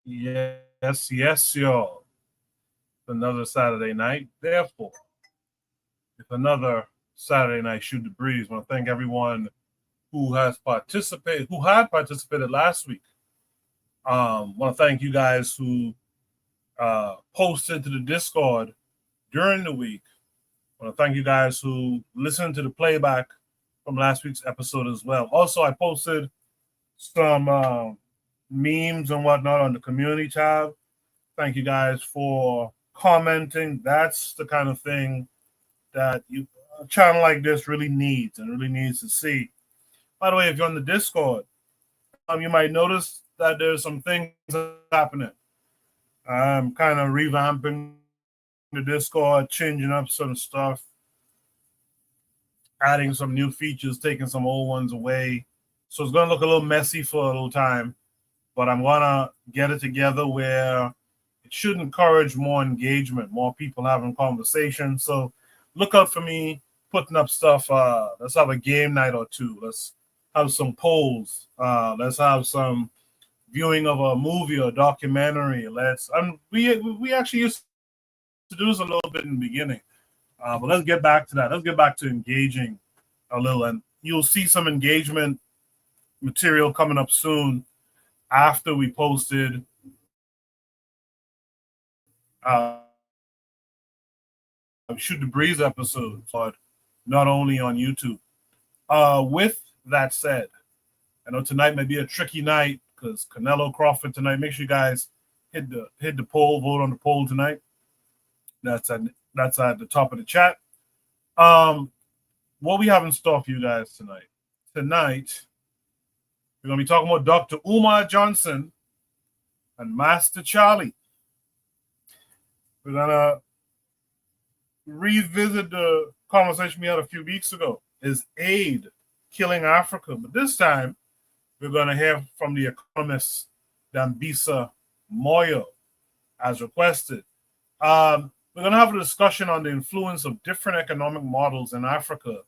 Yes, y'all. It's another Saturday night. Therefore, it's another Saturday night Shoot the Breeze. I want to thank everyone who had participated last week. Want to thank you guys who posted to the Discord during the week. I want to thank you guys who listened to the playback from last week's episode as well. Also, I posted some memes and whatnot on the community tab. Thank you guys for commenting. That's the kind of thing that a channel like this really needs to see. By the way, if you're on the Discord, you might notice that there's some things happening. I'm kind of revamping the Discord, changing up some stuff, adding some new features, taking some old ones away. So it's going to look a little messy for a little time, but I'm going to get it together where it should encourage more engagement, more people having conversations. So look out for me putting up stuff. Let's have a game night or two. Let's have some polls. Let's have some viewing of a movie or documentary. We actually used to do this a little bit in the beginning, but let's get back to that. Let's get back to engaging a little, and you'll see some engagement material coming up soon after we posted Shoot the Breeze episode, but not only on YouTube. With that said, I know tonight may be a tricky night because Canelo Crawford tonight. Make sure you guys hit the poll, vote on the poll tonight. That's at the top of the chat. What we have in store for you guys tonight? Tonight, we're going to be talking about Dr. Umar Johnson and Master Charlie. We're going to revisit the conversation we had a few weeks ago. Is aid killing Africa? But this time, we're going to hear from the economist Dambisa Moyo, as requested. We're going to have a discussion on the influence of different economic models in Africa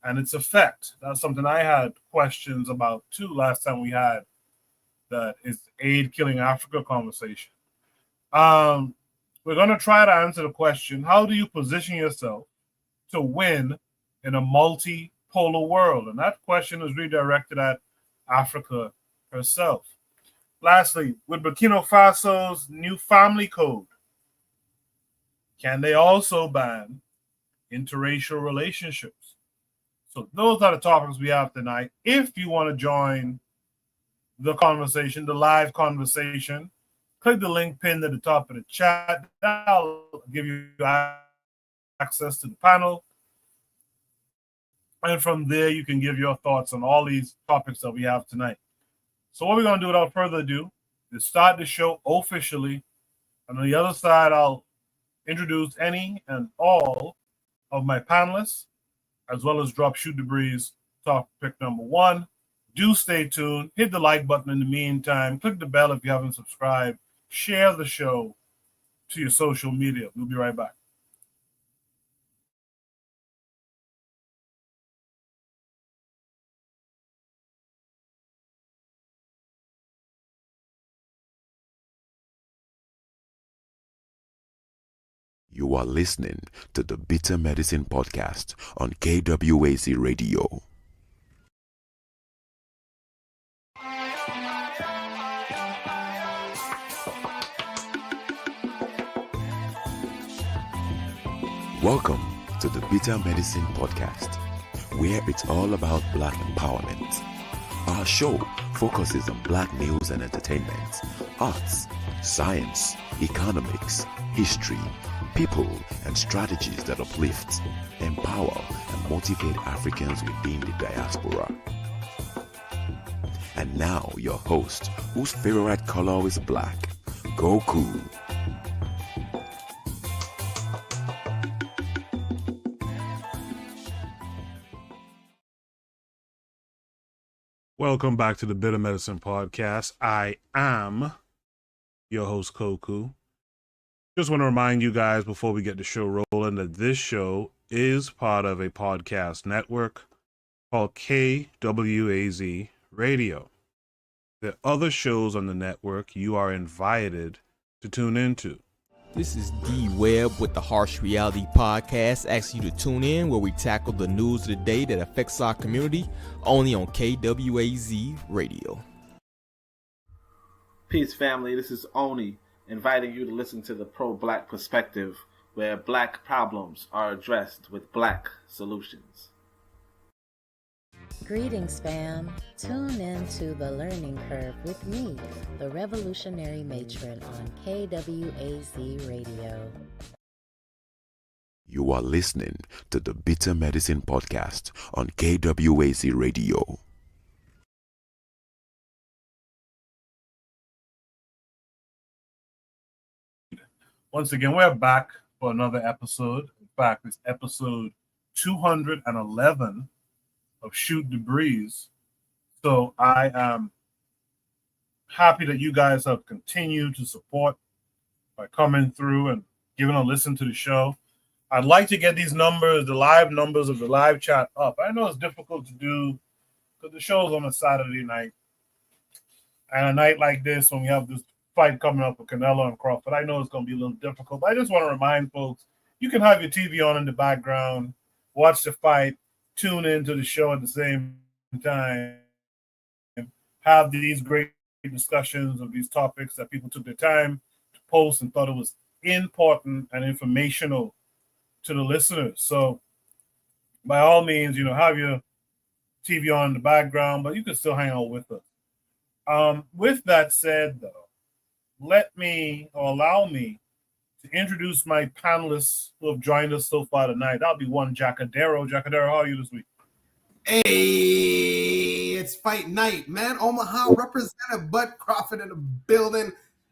and its effect. That's something I had questions about too last time we had that is aid killing Africa conversation. We're going to try to answer the question, how do you position yourself to win in a multipolar world? And that question is redirected at Africa herself. Lastly, with Burkina Faso's new family code, can they also ban interracial relationships? So those are the topics we have tonight. If you want to join the conversation, the live conversation, click the link pinned at the top of the chat. That'll give you access to the panel. And from there, you can give your thoughts on all these topics that we have tonight. So what we're going to do without further ado is start the show officially. And on the other side, I'll introduce any and all of my panelists, as well as drop Shoot the Breeze topic number one. Do stay tuned. Hit the like button in the meantime. Click the bell if you haven't subscribed. Share the show to your social media. We'll be right back. You are listening to the Bitter Medicine Podcast on KWAC Radio. Welcome to the Bitter Medicine Podcast, where it's all about Black empowerment. Our show focuses on Black news and entertainment, arts, science, economics, history, people, and strategies that uplift, empower, and motivate Africans within the diaspora. And now, your host, whose favorite color is black, Goku. Welcome back to the Bitter Medicine Podcast. I am your host, Koku. Just want to remind you guys before we get the show rolling that this show is part of a podcast network called KWAZ Radio. the other shows on the network you are invited to tune into. This is D Webb with the Harsh Reality Podcast, asking you to tune in where we tackle the news of the day that affects our community, only on KWAZ Radio. Peace, family. This is Oni, inviting you to listen to the Pro-Black Perspective, where black problems are addressed with black solutions. Greetings, fam. Tune in to The Learning Curve with me, the revolutionary matron on KWAZ Radio. You are listening to the Bitter Medicine Podcast on KWAZ Radio. Once again, we're back for another episode. In fact, it's episode 211 of Shoot the Breeze. So I am happy that you guys have continued to support by coming through and giving a listen to the show. I'd like to get these numbers, the live numbers of the live chat up. I know it's difficult to do because the show's on a Saturday night. And a night like this, when we have this fight coming up with Canelo and Crawford, I know it's going to be a little difficult. But I just want to remind folks, you can have your TV on in the background, watch the fight, tune into the show at the same time, have these great discussions of these topics that people took their time to post and thought it was important and informational to the listeners. So by all means, have your TV on in the background, but you can still hang out with us. With that said, though, allow me to introduce my panelists who have joined us so far tonight. That'll be one, Jacadero. Jacadero, how are you this week? Hey, it's fight night, man. Omaha Representative Bud Crawford in the building.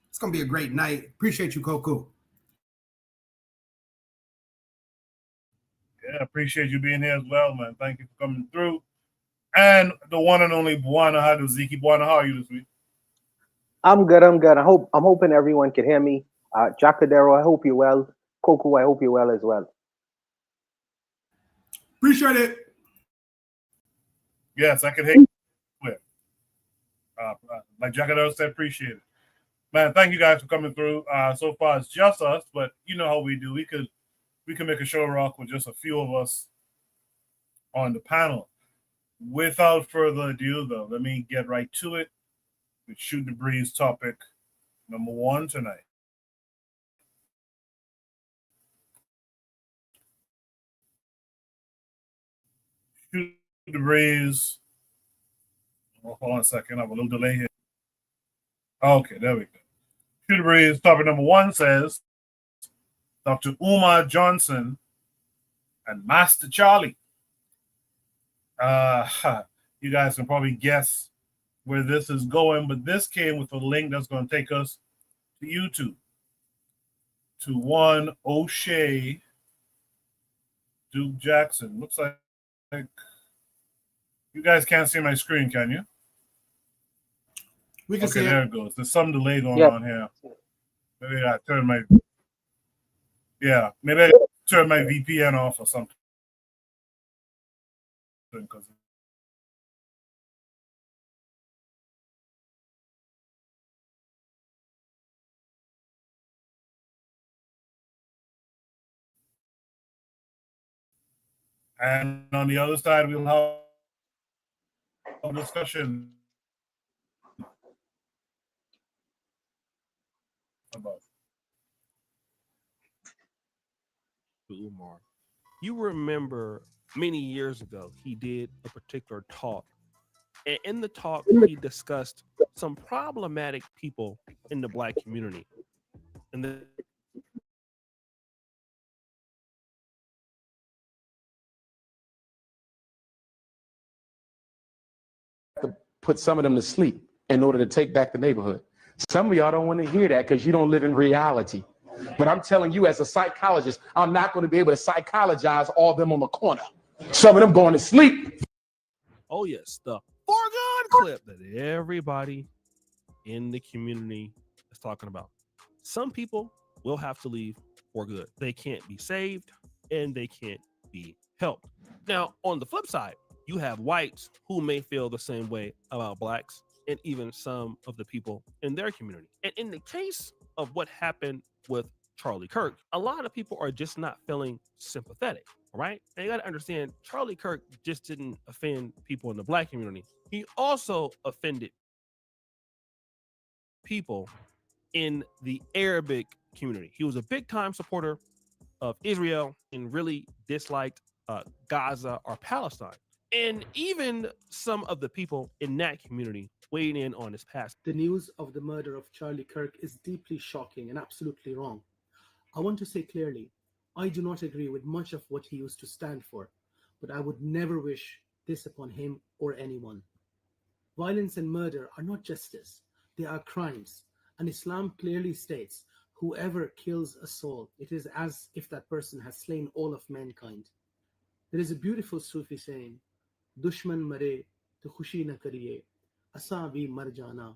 It's going to be a great night. Appreciate you, Koku. Yeah, appreciate you being here as well, man. Thank you for coming through. And the one and only Buana Haduziki. Buana, how are you this week? I'm good. I'm hoping everyone can hear me. Jacadero, I hope you're well. Koku, I hope you're well as well. Appreciate it. Yes, I can hear you. Like Jacadero said, appreciate it. Man, thank you guys for coming through. So far, it's just us, but you know how we do. We can make a show rock with just a few of us on the panel. Without further ado, though, let me get right to it. We Shoot the Breeze topic number one tonight. Shoot the Breeze. Oh, hold on a second. I have a little delay here. Okay, there we go. Shoot the Breeze topic number one says Dr. Umar Johnson and Master Charlie. You guys can probably guess where this is going, but this came with a link that's going to take us to YouTube, to one O'Shea Duke Jackson. Looks like you guys can't see my screen, can you? We can see there it. It goes. There's some delay going on here. Maybe I turn my VPN off or something. And on the other side, we'll have a discussion about Umar. You remember many years ago, he did a particular talk. And in the talk, he discussed some problematic people in the Black community. And to put some of them to sleep in order to take back the neighborhood. Some of y'all don't want to hear that because you don't live in reality. But I'm telling you, as a psychologist, I'm not going to be able to psychologize all of them on the corner. Some of them going to sleep. Oh, yes, the foregone clip that everybody in the community is talking about. Some people will have to leave for good. They can't be saved and they can't be helped. Now, on the flip side, you have whites who may feel the same way about blacks, and even some of the people in their community. And in the case of what happened with Charlie Kirk, a lot of people are just not feeling sympathetic, right? And you got to understand, Charlie Kirk just didn't offend people in the black community. He also offended people in the Arabic community. He was a big time supporter of Israel and really disliked Gaza or Palestine. And even some of the people in that community weighed in on his past. The news of the murder of Charlie Kirk is deeply shocking and absolutely wrong. I want to say clearly, I do not agree with much of what he used to stand for, but I would never wish this upon him or anyone. Violence and murder are not justice, they are crimes, and Islam clearly states, whoever kills a soul, it is as if that person has slain all of mankind. There is a beautiful Sufi saying, Dushman mare to khushi na kariye, asa bhi mar jana.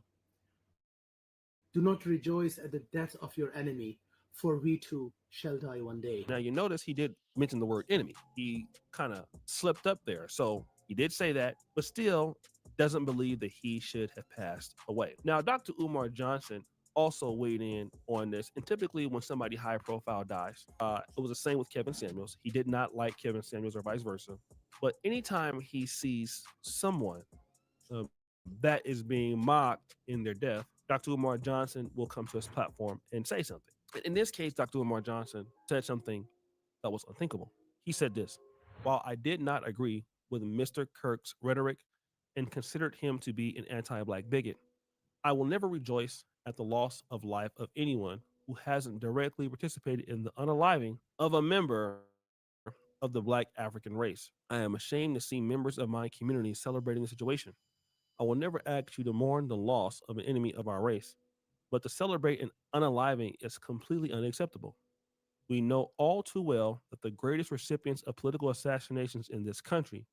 Do not rejoice at the death of your enemy, for we too shall die one day. Now, you notice he did mention the word enemy. He kind of slipped up there. So he did say that, but still doesn't believe that he should have passed away. Now, Dr. Umar Johnson also weighed in on this. And typically when somebody high profile dies, it was the same with Kevin Samuels. He did not like Kevin Samuels or vice versa. But anytime he sees someone that is being mocked in their death, Dr. Umar Johnson will come to his platform and say something. In this case, Dr. Umar Johnson said something that was unthinkable. He said this: while I did not agree with Mr. Kirk's rhetoric and considered him to be an anti-black bigot, I will never rejoice at the loss of life of anyone who hasn't directly participated in the unaliving of a member of the black African race. I am ashamed to see members of my community celebrating the situation. I will never ask you to mourn the loss of an enemy of our race, but to celebrate an unaliving is completely unacceptable. We know all too well that the greatest recipients of political assassinations in this country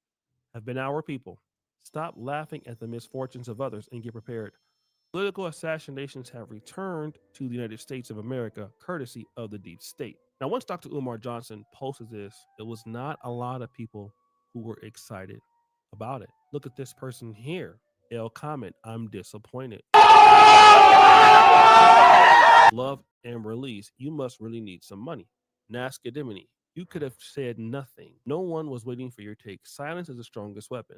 have been our people. Stop laughing at the misfortunes of others and get prepared. Political assassinations have returned to the United States of America courtesy of the deep state. Now, once Dr. Umar Johnson posted this, it was not a lot of people who were excited about it. Look at this person here. L comment, I'm disappointed. Love and release, you must really need some money. Nascadimony, you could have said nothing. No one was waiting for your take. Silence is the strongest weapon.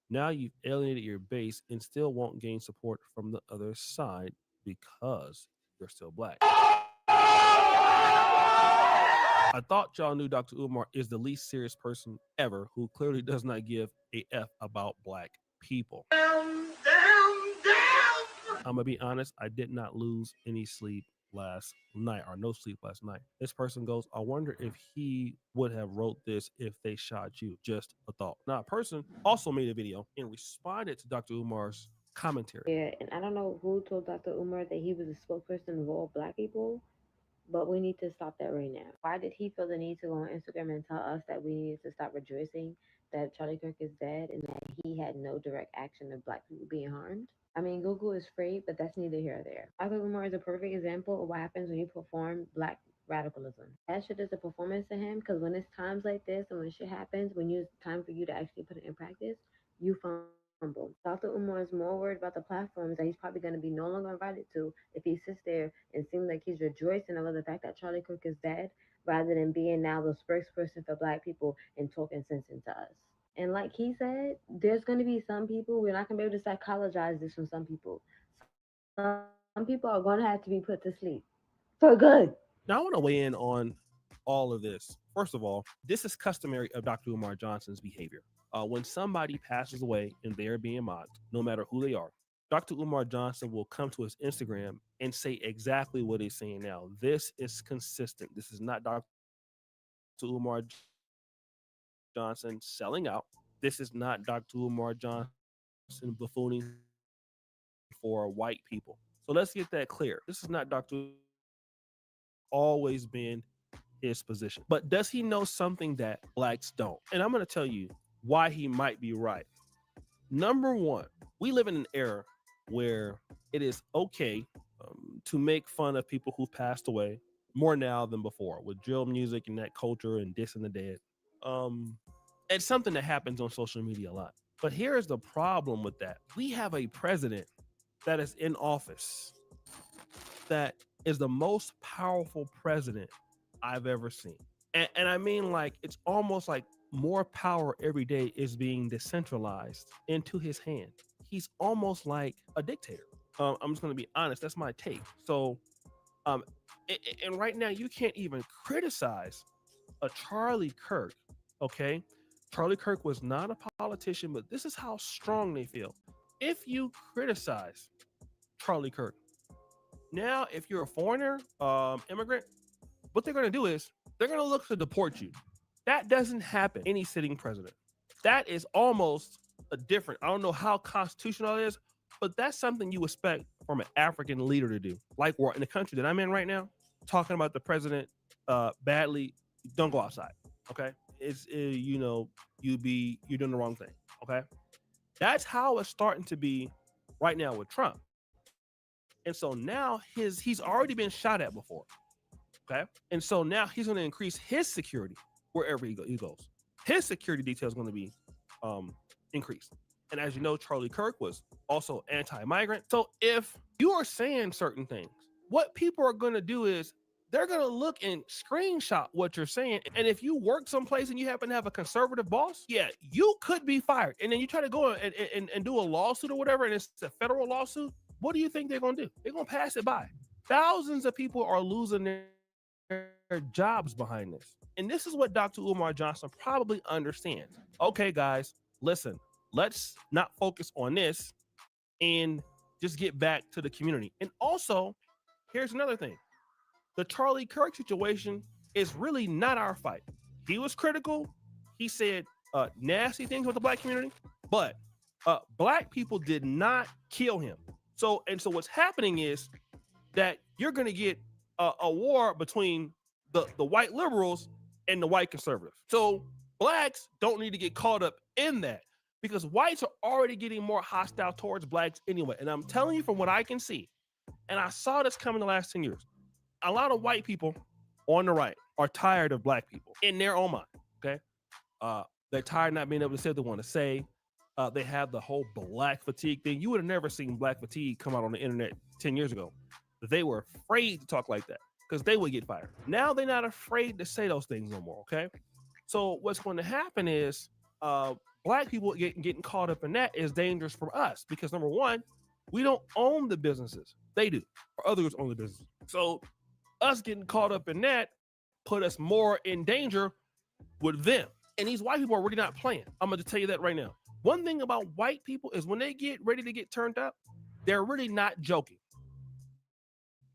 Now you've alienated your base and still won't gain support from the other side because you're still black. I thought y'all knew Dr. Umar is the least serious person ever who clearly does not give a F about black people. I'm gonna be honest, I did not lose any sleep last night, or no sleep last night. This person goes, I wonder if he would have wrote this if they shot you. Just a thought. Now, a person also made a video and responded to Dr. Umar's commentary. Yeah, and I don't know who told Dr. Umar that he was a spokesperson of all black people, but we need to stop that right now. Why did he feel the need to go on Instagram and tell us that we needed to stop rejoicing that Charlie Kirk is dead and that he had no direct action of black people being harmed? I mean, Google is free, but that's neither here or there. Dr. Umar is a perfect example of what happens when you perform black radicalism. That shit is a performance to him, because when it's times like this and when shit happens, when it's time for you to actually put it in practice, you fumble. Dr. Umar is more worried about the platforms that he's probably going to be no longer invited to if he sits there and seems like he's rejoicing over the fact that Charlie Kirk is dead, rather than being now the spokesperson for black people and talking sense into us. And like he said, there's going to be some people, we're not going to be able to psychologize this from some people. Some people are going to have to be put to sleep for good. Now, I want to weigh in on all of this. First of all, this is customary of Dr. Umar Johnson's behavior. When somebody passes away and they're being mocked, no matter who they are, Dr. Umar Johnson will come to his Instagram and say exactly what he's saying now. This is consistent. This is not Dr. Umar Johnson selling out. This is not Dr. Umar Johnson buffooning for white people. So let's get that clear. This is not Dr. always been his position. But does he know something that blacks don't? And I'm going to tell you why he might be right. Number one, we live in an era where it is okay to make fun of people who've passed away more now than before, with drill music and that culture and dissing the dead. It's something that happens on social media a lot. But here's the problem with that. We have a president that is in office that is the most powerful president I've ever seen. And I mean, like, it's almost like more power every day is being decentralized into his hand. He's almost like a dictator. I'm just going to be honest. That's my take. So, and right now you can't even criticize a Charlie Kirk. Okay. Charlie Kirk was not a politician, but this is how strong they feel. If you criticize Charlie Kirk, now if you're a foreigner, immigrant, what they're going to do is they're going to look to deport you. That doesn't happen any sitting president. That is almost a different. I don't know how constitutional it is, but that's something you expect from an African leader to do. Like we're in the country that I'm in right now, talking about the president badly. Don't go outside. Okay, it's you know you're doing the wrong thing. Okay, that's how it's starting to be right now with Trump. And so now he's already been shot at before. Okay. And so now he's going to increase his security wherever he goes. His security detail is going to be increased. And as you know, Charlie Kirk was also anti-migrant. So if you are saying certain things, what people are going to do is they're going to look and screenshot what you're saying. And if you work someplace and you happen to have a conservative boss, yeah, you could be fired. And then you try to go and do a lawsuit or whatever, and it's a federal lawsuit. What do you think they're going to do? They're going to pass it by. Thousands of people are losing their jobs behind this. And this is what Dr. Umar Johnson probably understands. Okay, guys, listen, let's not focus on this and just get back to the community. And also, here's another thing. The Charlie Kirk situation is really not our fight. He was critical. He said nasty things with the black community, but black people did not kill him. So what's happening is that you're going to get a war between the white liberals and the white conservatives. So blacks don't need to get caught up in that because whites are already getting more hostile towards blacks anyway. And I'm telling you from what I can see, and I saw this coming the last 10 years, a lot of white people on the right are tired of black people in their own mind, okay? They're tired of not being able to say what they want to say. They have the whole black fatigue thing. You would have never seen black fatigue come out on the internet 10 years ago. They were afraid to talk like that because they would get fired. Now they're not afraid to say those things no more, okay? So what's going to happen is black people getting caught up in that is dangerous for us because number one, we don't own the businesses. They do, or others own the business. So us getting caught up in that put us more in danger with them. And these white people are really not playing. I'm going to tell you that right now. One thing about white people is when they get ready to get turned up, they're really not joking.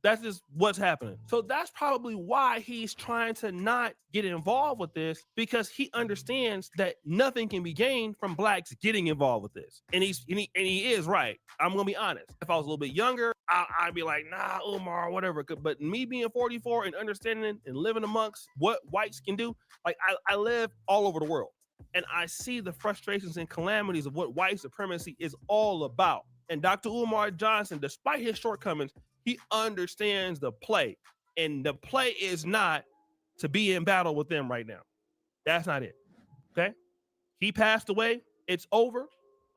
That's just what's happening. So that's probably why he's trying to not get involved with this because he understands that nothing can be gained from blacks getting involved with this. And he is right. I'm gonna be honest. If I was a little bit younger, I'd be like, nah, Umar, or whatever. But me being 44 and understanding and living amongst what whites can do, like I live all over the world, and I see the frustrations and calamities of what white supremacy is all about. And Dr. Umar Johnson, despite his shortcomings, he understands the play, and the play is not to be in battle with them right now. That's not it. Okay. He passed away. It's over.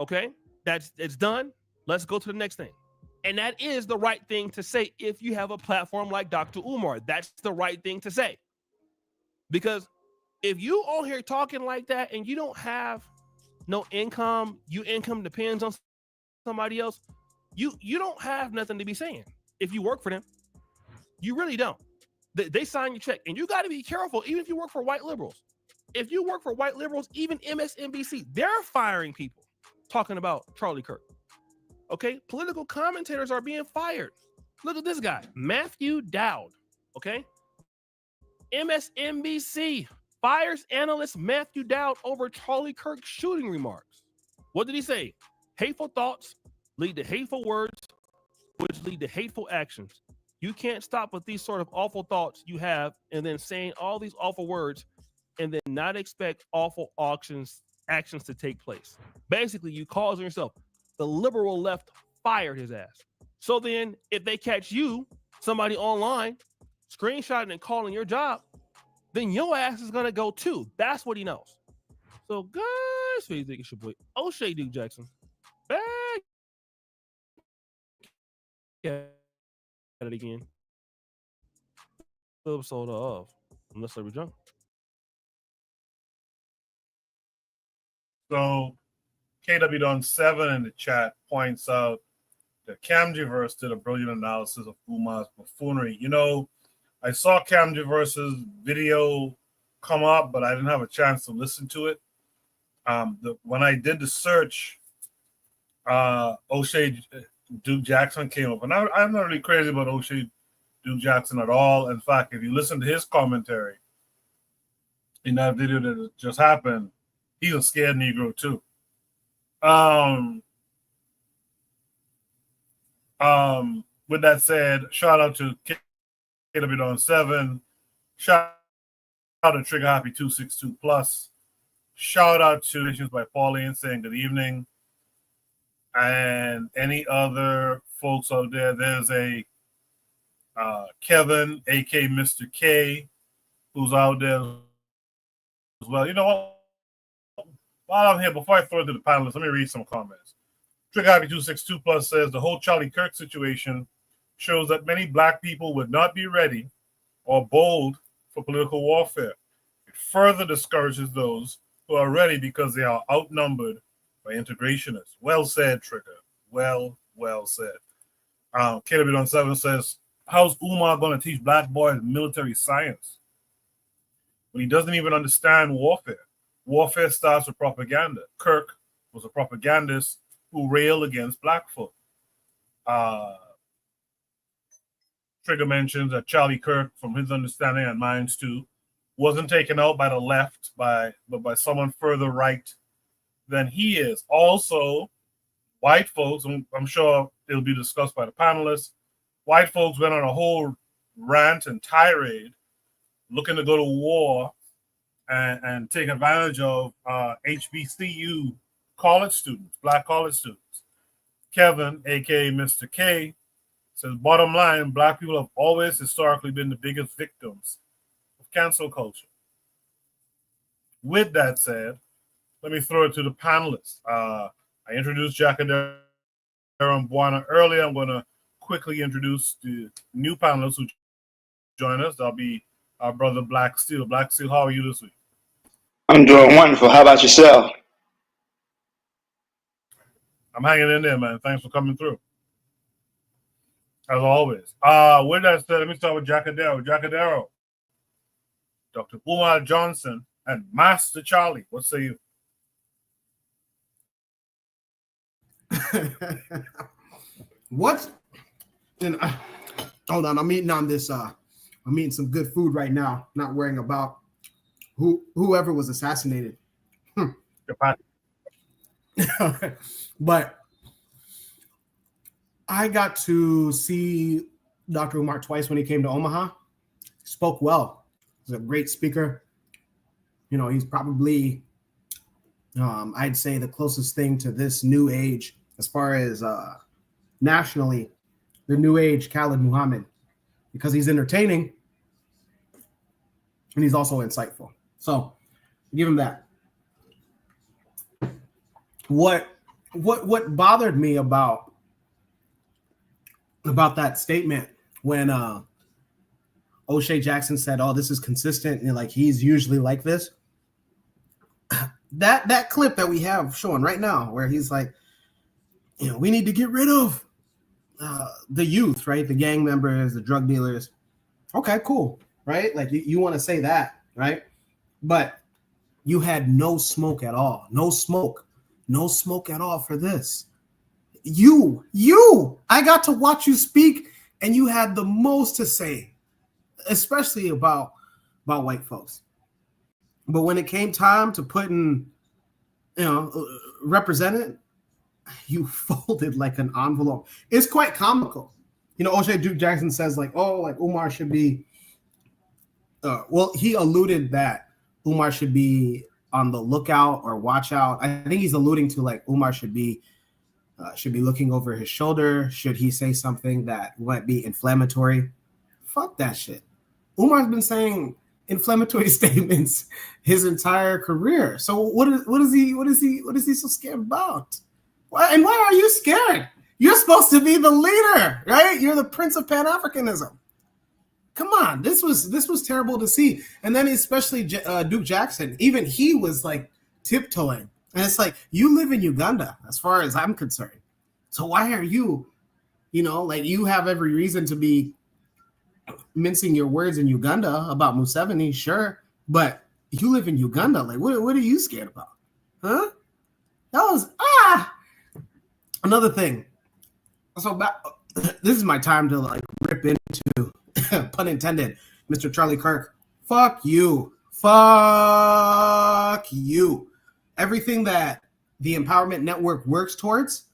Okay. It's done. Let's go to the next thing. And that is the right thing to say. If you have a platform like Dr. Umar, that's the right thing to say. Because if you on here talking like that and you don't have no income, your income depends on somebody else, you don't have nothing to be saying. If you work for them, you really don't. They sign your check, and you got to be careful. Even if you work for white liberals, if you work for white liberals, even MSNBC, they're firing people talking about Charlie Kirk. Okay, political commentators are being fired. Look at this guy, Matthew Dowd. Okay, MSNBC fires analyst Matthew Dowd over Charlie Kirk's shooting remarks. What did he say? Hateful thoughts lead to hateful words, which lead to hateful actions. You can't stop with these sort of awful thoughts you have and then saying all these awful words and then not expect awful actions to take place. Basically, you cause yourself. The liberal left fired his ass. So then if they catch you, somebody online, screenshotting and calling your job, then your ass is going to go too. That's what he knows. So guys, what do you think? It's your boy O'Shea Duke Jackson. Back at it again. Club soda off, unless I was drunk. So KW Don 7 in the chat points out that Camjiverse did a brilliant analysis of Umar's buffoonery. You know, I saw Camjiverse's video come up, but I didn't have a chance to listen to it. When I did the search, O'Shea Duke Jackson came up, and I'm not really crazy about O'Shea Duke Jackson at all. In fact, if you listen to his commentary in that video that just happened, he's a scared Negro too. With that said, shout out to KW Don 7, shout out to Trigger Happy 262 Plus, shout out to Issues by Pauline saying good evening, and any other folks out there. There's a Kevin, aka Mr. K, who's out there as well. You know what? While I'm here, before I throw it to the panelists, let me read some comments. Trigger Happy 262 Plus says the whole Charlie Kirk situation shows that many black people would not be ready or bold for political warfare. It further discourages those who are ready because they are outnumbered by integrationists. Well said, Trigger. Well said. KW Don 7 says, how's Umar going to teach black boys military science when he doesn't even understand warfare? Warfare starts with propaganda. Kirk was a propagandist who railed against black folk. Trigger mentions that Charlie Kirk, from his understanding and mine too, wasn't taken out by the left, but by someone further right than he is. Also, white folks, I'm sure it'll be discussed by the panelists, white folks went on a whole rant and tirade looking to go to war and take advantage of HBCU college students, black college students. Kevin, aka Mr. K, says, bottom line, black people have always historically been the biggest victims of cancel culture. With that said, let me throw it to the panelists. I introduced Jacadero and Buana earlier. I'm going to quickly introduce the new panelists who join us. That'll be our brother Black Steel. Black Steel, how are you this week? I'm doing wonderful. How about yourself? I'm hanging in there, man. Thanks for coming through. As always. With that said, let me start with Jacadero. Jacadero, Dr. Umar Johnson, and Master Charlie. What say you? What? And hold on, I'm eating on this. I'm eating some good food right now. Not worrying about whoever was assassinated. But I got to see Dr. Umar twice when he came to Omaha. He spoke well. He's a great speaker. You know, he's probably, I'd say, the closest thing to this new age as far as nationally, the new age Khalid Muhammad, because he's entertaining and he's also insightful. So give him that. What bothered me about that statement when O'Shea Jackson said, "Oh, this is consistent," and like he's usually like this. That clip that we have showing right now, where he's like, you know, we need to get rid of the youth, right? The gang members, the drug dealers. Okay, cool, right? Like you want to say that, right? But you had no smoke at all. No smoke at all for this. I got to watch you speak, and you had the most to say, especially about white folks. But when it came time to put in, represent it, you folded like an envelope. It's quite comical. You know, O'Shea Duke Jackson says like, oh, like Umar should be, well, he alluded that Umar should be on the lookout or watch out. I think he's alluding to like Umar should be looking over his shoulder. Should he say something that might be inflammatory? Fuck that shit. Umar's been saying inflammatory statements his entire career. So what is he so scared about? Why are you scared? You're supposed to be the leader, right? You're the Prince of Pan-Africanism. Come on, this was terrible to see. And then especially Duke Jackson, even he was like tiptoeing. And it's like, you live in Uganda, as far as I'm concerned. So why are you, like you have every reason to be mincing your words in Uganda about Museveni, sure, but you live in Uganda. Like, what are you scared about? Huh? That was another thing. So this is my time to like rip into, pun intended, Mr. Charlie Kirk. Fuck you. Fuck you. Everything that the Empowerment Network works towards,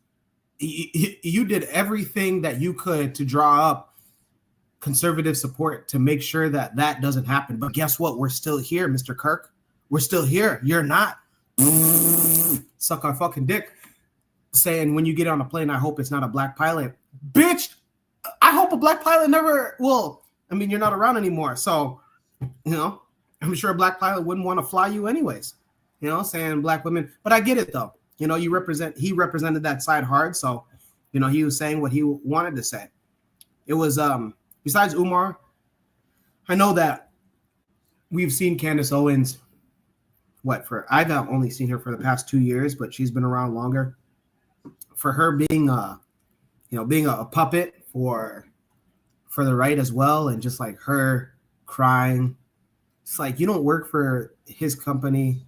you did everything that you could to draw up conservative support to make sure that that doesn't happen. But guess what? We're still here, Mr. Kirk. We're still here. You're not. Suck our fucking dick. Saying when you get on a plane, I hope it's not a black pilot. Bitch, I hope a black pilot never will. I mean, you're not around anymore. So, I'm sure a black pilot wouldn't want to fly you anyways. Saying black women. But I get it though. He represented that side hard. So, he was saying what he wanted to say. It was besides Umar, I know that we've seen Candace Owens. I've only seen her for the past 2 years, but she's been around longer. For her being a puppet for the right as well, and just like her crying, it's like you don't work for his company,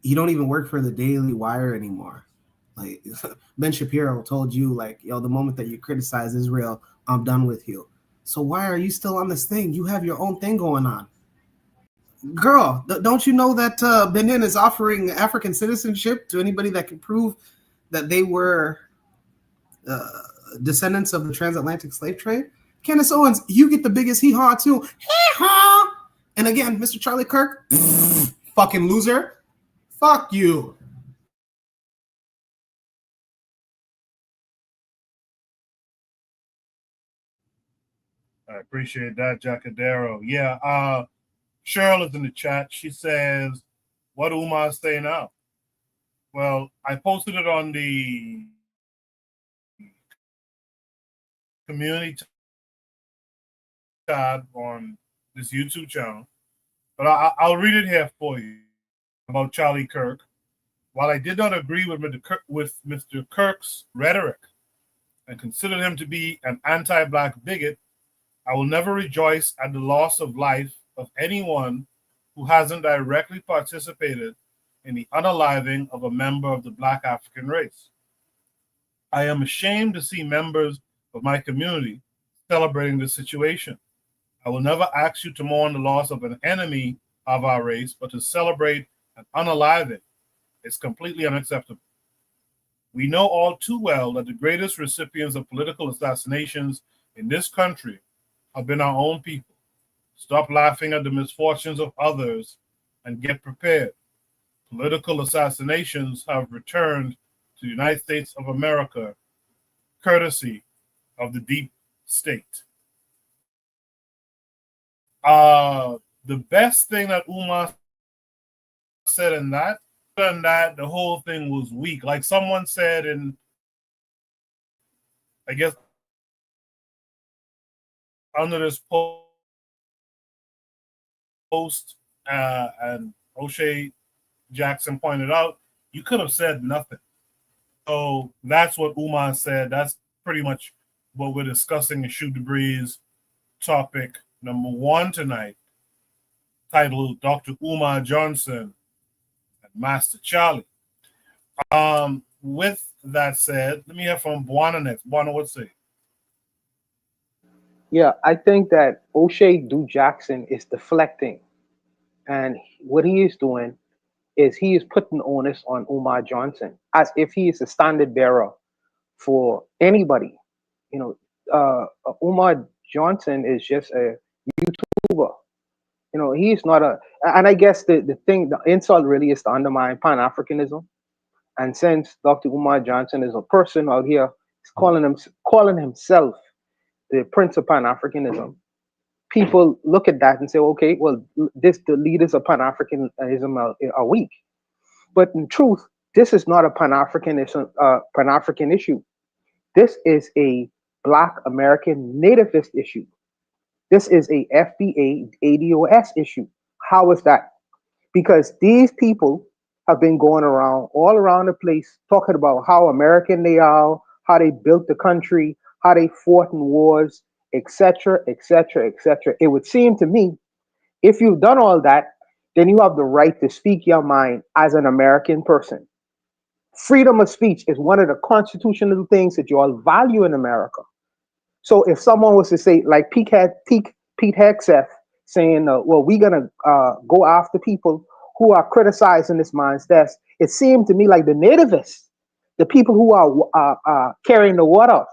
you don't even work for the Daily Wire anymore. Like Ben Shapiro told you, like, yo, the moment that you criticize Israel, I'm done with you. So why are you still on this thing? You have your own thing going on. Girl, don't you know that Benin is offering African citizenship to anybody that can prove that they were descendants of the transatlantic slave trade? Candace Owens, you get the biggest hee-haw too. Hee-haw! And again, Mr. Charlie Kirk, fucking loser. Fuck you. I appreciate that, Jacadero. Yeah, Cheryl is in the chat. She says, what Umar say now? Well, I posted it on the community tab on this YouTube channel, but I'll read it here for you about Charlie Kirk. While I did not agree with Mr. Kirk's rhetoric and consider him to be an anti-black bigot, I will never rejoice at the loss of life of anyone who hasn't directly participated in the unaliving of a member of the Black African race. I am ashamed to see members of my community celebrating this situation. I will never ask you to mourn the loss of an enemy of our race, but to celebrate an unaliving is completely unacceptable. We know all too well that the greatest recipients of political assassinations in this country have been our own people. Stop laughing at the misfortunes of others and get prepared. Political assassinations have returned to the United States of America, courtesy of the deep state. The best thing that Umar said in that, the whole thing was weak. Like someone said in, I guess, under this post, and O'Shea Jackson pointed out, you could have said nothing. So that's what Umar said. That's pretty much what we're discussing in Shoot the Breeze topic number 1 tonight, titled Dr. Umar Johnson and Master Charlie. With that said, let me hear from Buana next. Buana, what's it? Yeah, I think that O'Shea Du Jackson is deflecting. And what he is doing is he is putting onus on Umar Johnson as if he is a standard bearer for anybody. Umar Johnson is just a YouTuber. He's not and I guess the insult really is to undermine Pan-Africanism. And since Dr. Umar Johnson is a person out here, he's calling himself the Prince of Pan-Africanism, people look at that and say, okay, well, the leaders of Pan-Africanism are weak. But in truth, this is not a Pan-African issue. This is a Black American nativist issue. This is a FBA ADOS issue. How is that? Because these people have been going around all around the place talking about how American they are, how they built the country, how they fought in wars, etc., etc., etc. It would seem to me, if you've done all that, then you have the right to speak your mind as an American person. Freedom of speech is one of the constitutional things that you all value in America. So if someone was to say, like Pete Hegseth saying, well, we're going to go after people who are criticizing this man's death, it seemed to me like the nativists, the people who are carrying the water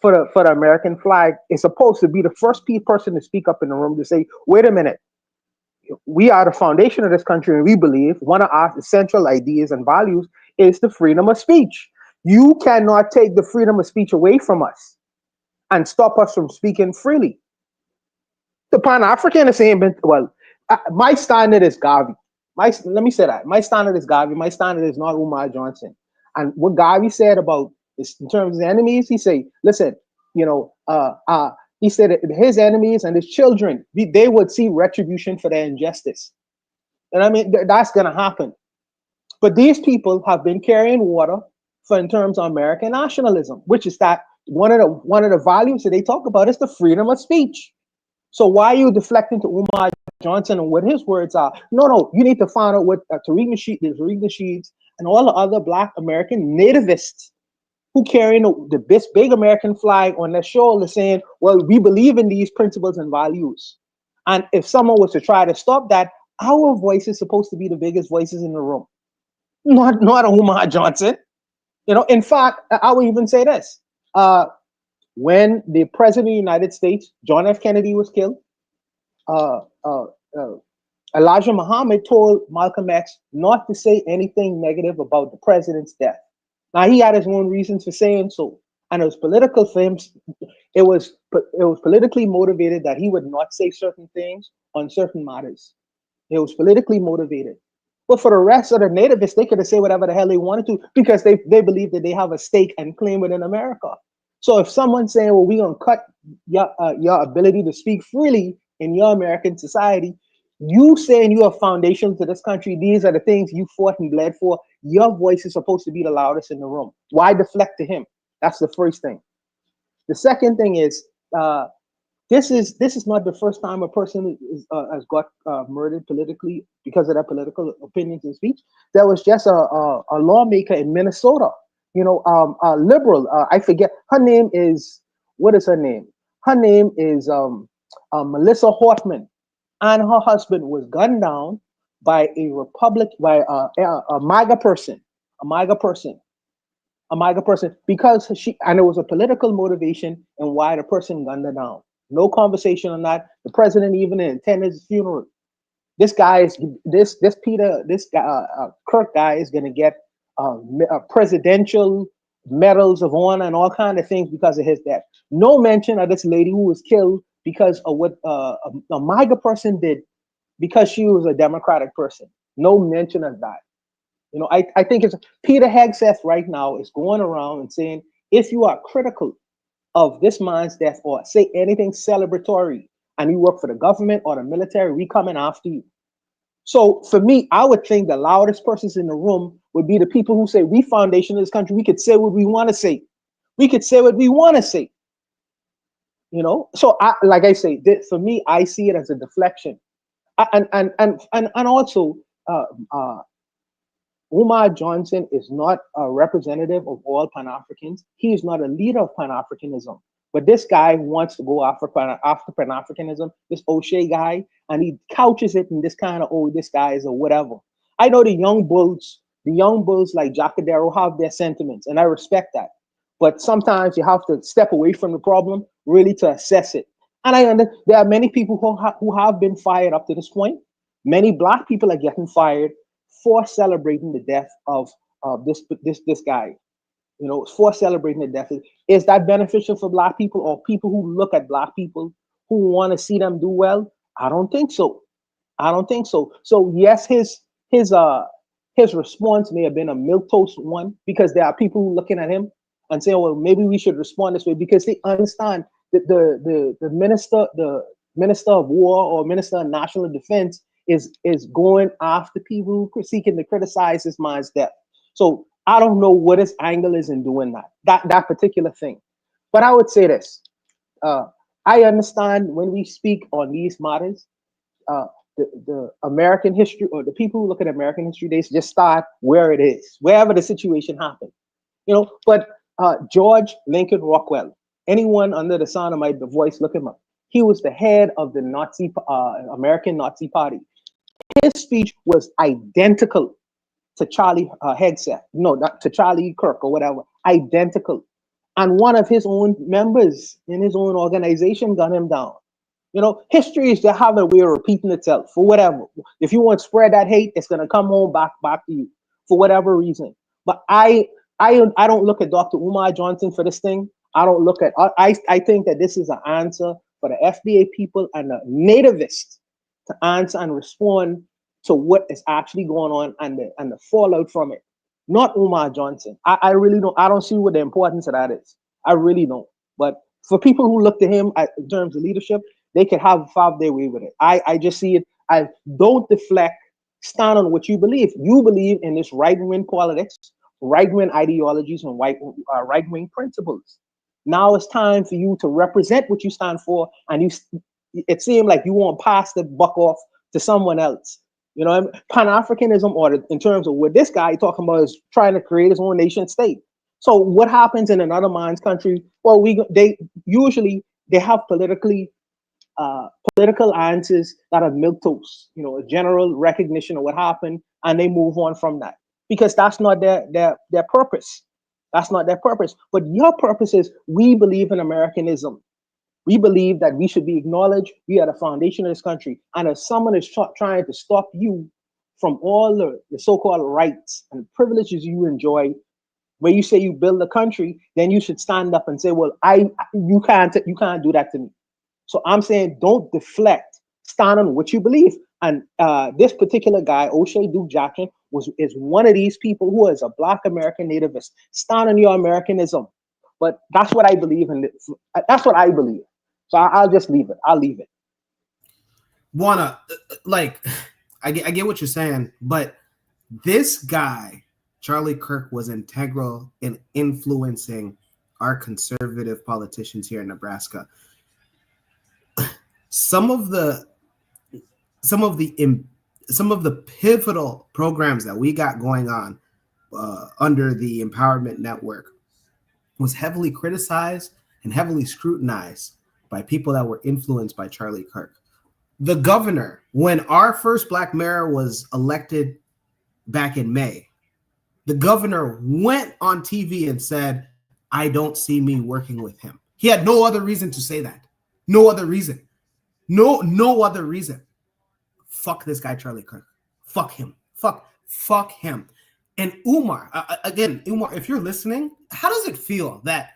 for the American flag, is supposed to be the first person to speak up in the room to say, wait a minute, we are the foundation of this country, and we believe one of our essential ideas and values is the freedom of speech. You cannot take the freedom of speech away from us and stop us from speaking freely. The Pan-African is saying, well, my standard is Garvey. Let me say that. My standard is Garvey. My standard is not Umar Johnson. And what Garvey said about this, in terms of enemies, he said, listen, he said that his enemies and his children, they would see retribution for their injustice. And I mean, that's going to happen. But these people have been carrying water for in terms of American nationalism, which is that one of the values that they talk about is the freedom of speech. So why are you deflecting to Umar Johnson and what his words are? No, you need to find out what Tariq Nasheed and all the other Black American nativists who carrying the big American flag on their shoulder saying, well, we believe in these principles and values. And if someone was to try to stop that, our voice is supposed to be the biggest voices in the room, not Umar Johnson. In fact, I would even say this. When the president of the United States, John F. Kennedy, was killed, Elijah Muhammad told Malcolm X not to say anything negative about the president's death. Now, he had his own reasons for saying so, and it was political for him. It was politically motivated that he would not say certain things on certain matters. It was politically motivated. But for the rest of the nativists, they could have said whatever the hell they wanted to because they believe that they have a stake and claim within America. So if someone's saying, well, we're going to cut your ability to speak freely in your American society, you saying you are foundational to this country, these are the things you fought and bled for, your voice is supposed to be the loudest in the room. Why deflect to him? That's the first thing. The second thing is, this is not the first time a person has got murdered politically because of their political opinions and speech. There was just a lawmaker in Minnesota, a liberal. I forget her name is. What is her name? Her name is Melissa Hortman, and her husband was gunned down by a MAGA person, because and it was a political motivation and why the person gunned her down. No conversation on that. The president even attended his funeral. This guy is Kirk guy is going to get presidential medals of honor and all kinds of things because of his death. No mention of this lady who was killed because of what a MAGA person did because she was a Democratic person. No mention of that. I think it's Peter Hegseth right now is going around and saying, if you are critical of this man's death or say anything celebratory and you work for the government or the military, we coming after you. So for me, I would think the loudest persons in the room would be the people who say we foundation of this country. We could say what we want to say. We could say what we want to say. So like I say, for me, I see it as a deflection. And also, Umar Johnson is not a representative of all Pan-Africans. He is not a leader of Pan-Africanism. But this guy wants to go after Pan-Africanism, this O'Shea guy, and he couches it in this kind of, this guy is a whatever. I know the young bulls like Jacadero have their sentiments, and I respect that. But sometimes you have to step away from the problem really to assess it. And there are many people who have been fired up to this point. Many Black people are getting fired for celebrating the death of this guy. For celebrating the death. Is that beneficial for Black people or people who look at Black people who want to see them do well? I don't think so. So yes, his response may have been a milquetoast one because there are people who looking at him and say, well, maybe we should respond this way, because they understand that the minister of war or minister of national defense is going after people who are seeking to criticize this man's death. So I don't know what his angle is in doing that particular thing. But I would say this: I understand when we speak on these matters, uh, the American history, or the people who look at American history, they just start where it is, wherever the situation happened. But George Lincoln Rockwell, anyone under the sound of my voice, look him up. He was the head of the American Nazi Party. His speech was identical to Charlie Hegseth, no, not to Charlie Kirk or whatever, identical. And one of his own members in his own organization gunned him down. History is to have a way of repeating itself for whatever. If you want to spread that hate, it's gonna come home back to you for whatever reason. But I don't look at Dr. Umar Johnson for this thing. I don't look at. I think that this is an answer for the FBA people and the nativists to answer and respond to what is actually going on and the fallout from it. Not Umar Johnson. I really don't. I don't see what the importance of that is. I really don't. But for people who look to him in terms of leadership, they can have their way with it. I just see it. I don't deflect. Stand on what you believe. You believe in this right-wing politics, right-wing ideologies, and right-wing principles. Now it's time for you to represent what you stand for, and it seemed like you want to pass the buck off to someone else. Pan-Africanism, or in terms of what this guy talking about, is trying to create his own nation state. So what happens in another man's country? Well, they usually have political answers that are milquetoast, a general recognition of what happened, and they move on from that, because that's not their purpose. That's not their purpose. But your purpose is, we believe in Americanism. We believe that we should be acknowledged. We are the foundation of this country. And if someone is trying to stop you from all the so-called rights and privileges you enjoy, where you say you build a country, then you should stand up and say, well, you can't do that to me. So I'm saying, don't deflect. Stand on what you believe. And this particular guy, O'Shea Duke Jackson, is one of these people who is a Black American nativist. Stand on your Americanism. But that's what I believe in. That's what I believe. So I'll just leave it. I'll leave it. Wanna, I get what you're saying, but this guy, Charlie Kirk, was integral in influencing our conservative politicians here in Nebraska. Some of the pivotal programs that we got going on under the Empowerment Network was heavily criticized and heavily scrutinized by people that were influenced by Charlie Kirk. The governor, when our first Black mayor was elected back in May, the governor went on TV and said, I don't see me working with him. He had no other reason to say that. No other reason. No other reason. Fuck this guy, Charlie Kirk. Fuck him. Fuck him. And Umar, Umar, if you're listening, how does it feel that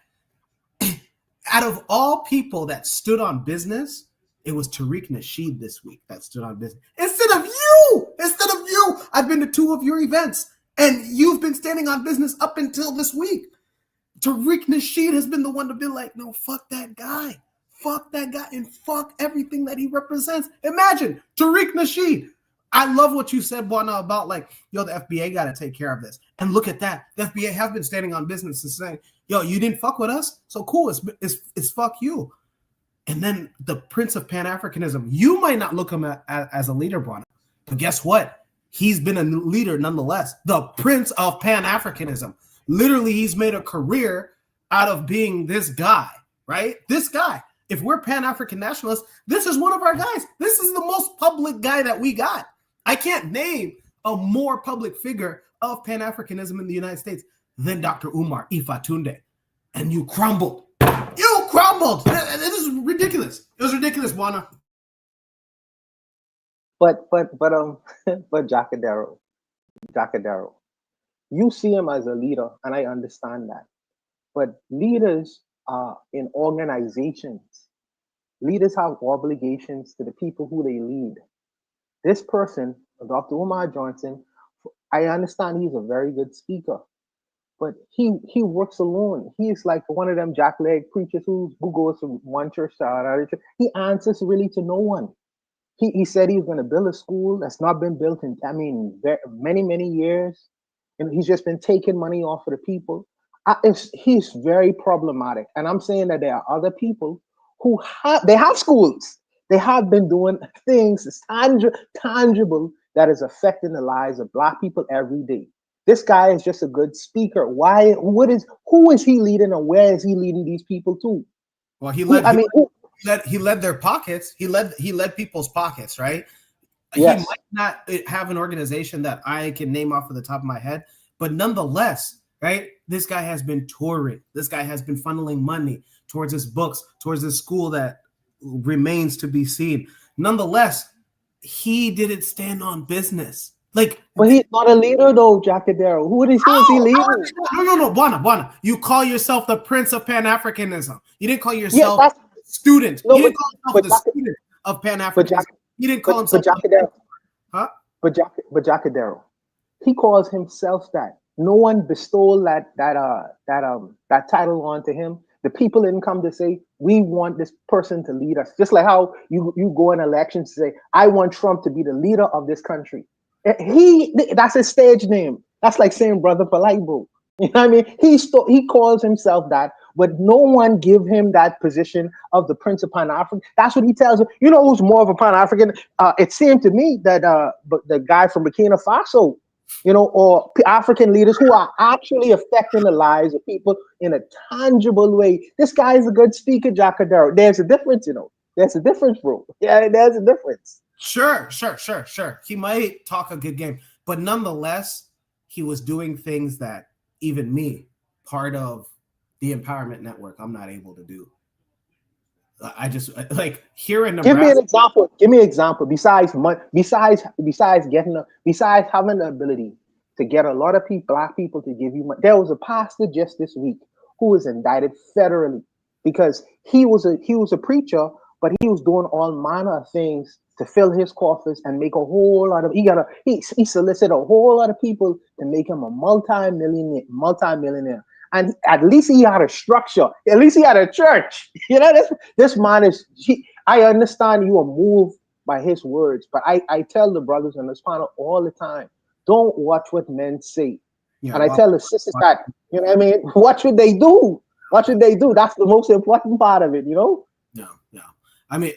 out of all people that stood on business, it was Tariq Nasheed this week that stood on business instead of you? I've been to 2 of your events, and you've been standing on business up until this week. Tariq Nasheed has been the one to be like, no, fuck that guy. Fuck that guy and fuck everything that he represents. Imagine Tariq Nasheed. I love what you said, Buana, about the FBA got to take care of this. And look at that. The FBA have been standing on business and saying, yo, you didn't fuck with us? So cool, it's fuck you. And then the Prince of Pan-Africanism, you might not look him as a leader, Buana, but guess what? He's been a leader nonetheless. The Prince of Pan-Africanism. Literally, he's made a career out of being this guy, right? This guy. If we're Pan-African nationalists, this is one of our guys. This is the most public guy that we got. I can't name a more public figure of Pan-Africanism in the United States than Dr. Umar Ifa Tunde. And you crumbled. You crumbled. This is ridiculous. It was ridiculous, Buana. But Jacadero, you see him as a leader, and I understand that. But leaders in organizations, leaders have obligations to the people who they lead. This person, Dr. Umar Johnson, I understand he's a very good speaker, but he works alone. He's like one of them jackleg preachers who goes from one church to another church. He answers really to no one. He said he was going to build a school that's not been built in, I mean, many years. And he's just been taking money off of the people. He's very problematic. And I'm saying that there are other people who they have schools. They have been doing things that's tangible that is affecting the lives of Black people every day. This guy is just a good speaker. Why? Who is he leading, and where is he leading these people to? Well, he led their pockets. He led people's pockets, right? Yes. He might not have an organization that I can name off of the top of my head, but nonetheless, right? This guy has been touring. This guy has been funneling money towards his books, towards his school that remains to be seen. Nonetheless, he didn't stand on business. Like, but he's not a leader though, Jacadero. Who is he leading? No, Buana. You call yourself the Prince of Pan-Africanism. You didn't call yourself student. You didn't call yourself the student of Pan-Africanism. He didn't call himself. But Jacadero, he calls himself that. No one bestowed that title onto him. The people didn't come to say, we want this person to lead us. Just like how you go in elections to say, I want Trump to be the leader of this country. That's his stage name. That's like saying Brother Polite, bro. You know what I mean? He calls himself that, but no one give him that position of the Prince of Pan-African. That's what he tells him. You know who's more of a Pan-African? It seemed to me that the guy from Burkina Faso, you know, or African leaders who are actually affecting the lives of people in a tangible way. This guy is a good speaker, Jacadero. There's a difference, you know. There's a difference, bro. Yeah, there's a difference. Sure. He might talk a good game, but nonetheless, he was doing things that even me, part of the Empowerment Network, I'm not able to do. I just like here in Nebraska. Give me an example. Besides having the ability to get a lot of Black people to give you money. There was a pastor just this week who was indicted federally because he was a preacher, but he was doing all manner of things to fill his coffers and make a whole lot of. He solicited a whole lot of people to make him a multi-millionaire. And at least he had a structure. At least he had a church. You know, this man is. I understand you are moved by his words, but I tell the brothers on this panel all the time: don't watch what men say. Yeah, and I tell the sisters that, you know what I mean. Watch what they do. Watch what they do. That's the most important part of it. You know. No. I mean,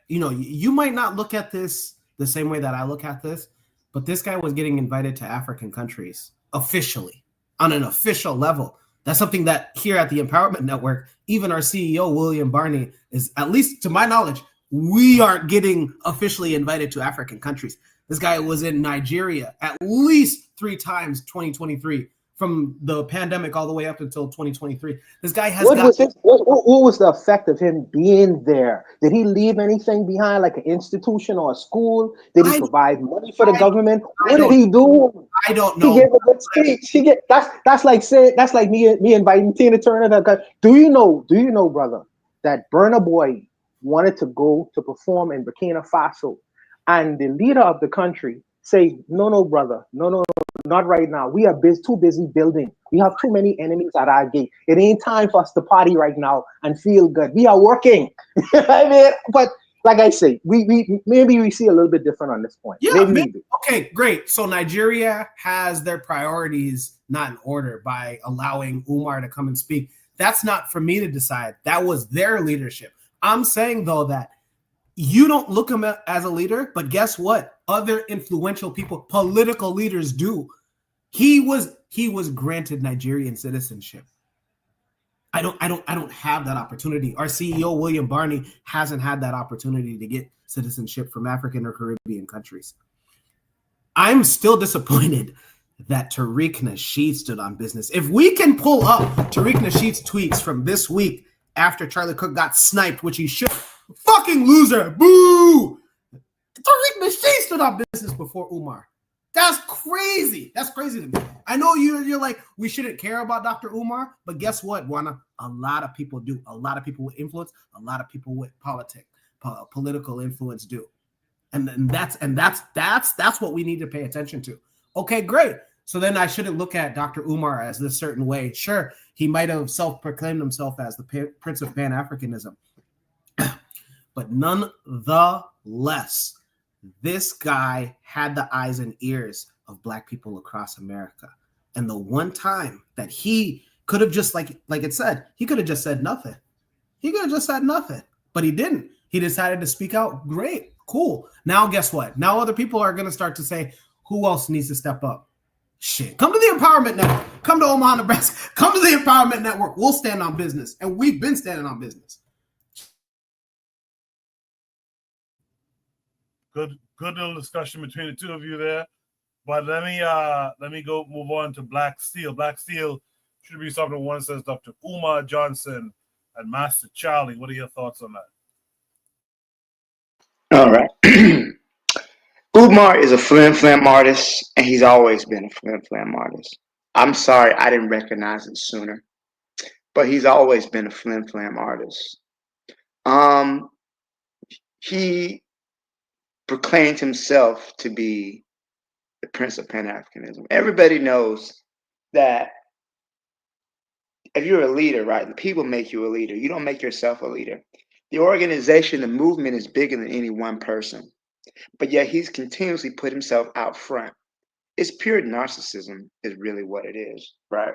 you might not look at this the same way that I look at this, but this guy was getting invited to African countries officially. On an official level. That's something that here at the Empowerment Network, even our CEO, William Barney, is, at least to my knowledge, we aren't getting officially invited to African countries. This guy was in Nigeria at least 3 times 2023, from the pandemic all the way up until 2023. This guy has what was the effect of him being there? Did he leave anything behind, like an institution or a school? Did he provide money for the government? What did he do? I don't know. He gave a good speech. That's like me inviting Tina Turner. Do you know, brother, that Burna Boy wanted to go to perform in Burkina Faso, and the leader of the country say, no, brother, no, not right now. We are too busy building. We have too many enemies at our gate. It ain't time for us to party right now and feel good. We are working. I mean, but like I say, we maybe we see a little bit different on this point. Yeah, maybe. Okay, great. So Nigeria has their priorities not in order by allowing Umar to come and speak. That's not for me to decide. That was their leadership. I'm saying, though, that you don't look him as a leader, but guess what? Other influential people, political leaders do. He was granted Nigerian citizenship. I don't have that opportunity. Our CEO, William Barney, hasn't had that opportunity to get citizenship from African or Caribbean countries. I'm still disappointed that Tariq Nasheed stood on business. If we can pull up Tariq Nasheed's tweets from this week after Charlie Cook got sniped, which he should, fucking loser, boo! Tariq Nasheed stood on business before Umar. That's crazy. That's crazy to me. I know you're like, we shouldn't care about Dr. Umar, but guess what, Juana? A lot of people do. A lot of people with influence, a lot of people with political influence do. And that's what we need to pay attention to. Okay, great. So then I shouldn't look at Dr. Umar as this certain way. Sure, he might have self-proclaimed himself as the Prince of Pan-Africanism. But nonetheless, this guy had the eyes and ears of Black people across America. And the one time that he could have just, like it said, he could have just said nothing. He could have just said nothing, but he didn't. He decided to speak out. Great, cool. Now guess what? Now other people are going to start to say, who else needs to step up? Shit, come to the Empowerment Network. Come to Omaha, Nebraska. Come to the Empowerment Network. We'll stand on business, and we've been standing on business. Good little discussion between the two of you there. But let me go move on to Black Steel. Black Steel should be something one says Dr. Umar Johnson and Master Charlie. What are your thoughts on that? All right. Umar is a flim-flam artist, and he's always been a flim-flam artist. I'm sorry I didn't recognize it sooner, but he's always been a flim-flam artist. He proclaimed himself to be the Prince of Pan-Africanism. Everybody knows that if you're a leader, right, the people make you a leader. You don't make yourself a leader. The organization, the movement is bigger than any one person. But yet he's continuously put himself out front. It's pure narcissism is really what it is, right?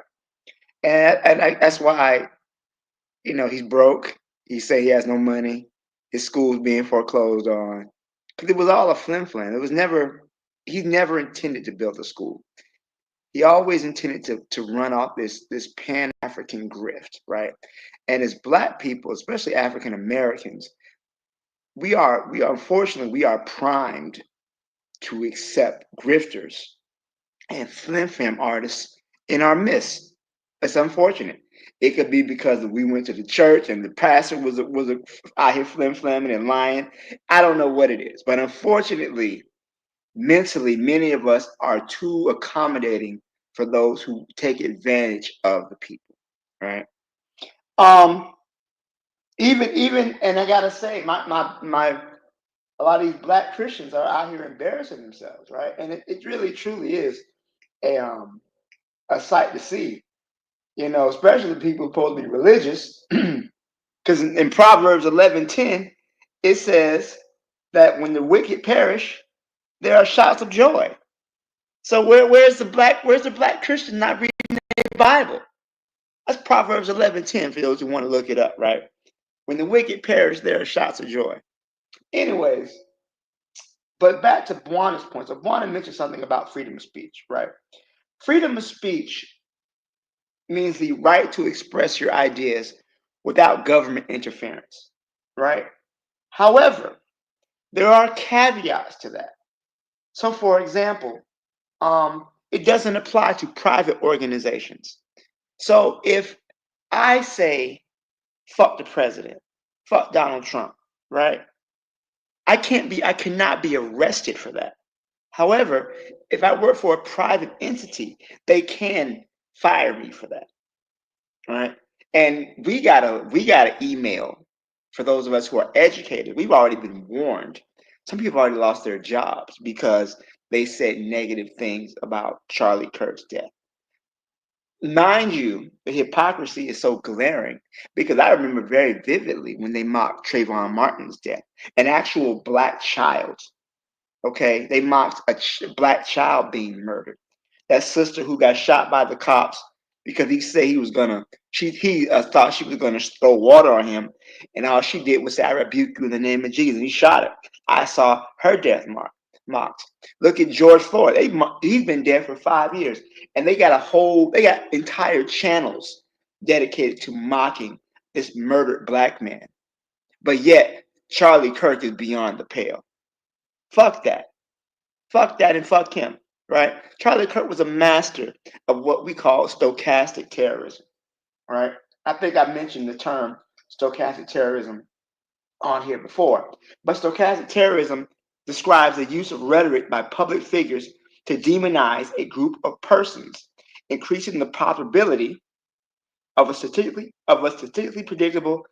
And that's why, he's broke. He say he has no money. His school's being foreclosed on. Because it was all a flim-flam. He never intended to build a school. He always intended to run off this Pan-African grift, right? And as Black people, especially African Americans, we are unfortunately primed to accept grifters and flim-flam artists in our midst. It's unfortunate. It could be because we went to the church and the pastor was out here flim-flamming and lying. I don't know what it is, but unfortunately, mentally, many of us are too accommodating for those who take advantage of the people, right? Even, and I gotta say, a lot of these Black Christians are out here embarrassing themselves, right? And it really truly is a sight to see, especially the people supposed to be religious. Because in Proverbs 11:10, it says that when the wicked perish, there are shouts of joy. So where's the Black Christian not reading the Bible? That's Proverbs 11:10 for those who want to look it up, right? When the wicked perish, there are shouts of joy. Anyways, but back to Bwana's point. So Bwana mentioned something about freedom of speech, right? Freedom of speech means the right to express your ideas without government interference, right? However, there are caveats to that. So, for example, it doesn't apply to private organizations. So if I say, fuck the president, fuck Donald Trump, right? I cannot be arrested for that. However, if I work for a private entity, they can fire me for that, right? And we gotta email for those of us who are educated. We've already been warned. Some people already lost their jobs because they said negative things about Charlie Kirk's death. Mind you, the hypocrisy is so glaring because I remember very vividly when they mocked Trayvon Martin's death, an actual Black child. Okay, they mocked a Black child being murdered. That sister who got shot by the cops because he said he thought she was gonna throw water on him, and all she did was say, "I rebuke you in the name of Jesus." And he shot her. I saw her death mocked. Look at George Floyd. He's been dead for 5 years, and they got entire channels dedicated to mocking this murdered Black man. But yet Charlie Kirk is beyond the pale. Fuck that. Fuck that and fuck him, right? Charlie Kirk was a master of what we call stochastic terrorism, right? I think I mentioned the term stochastic terrorism on here before. But stochastic terrorism describes the use of rhetoric by public figures to demonize a group of persons, increasing the probability of a statistically predictable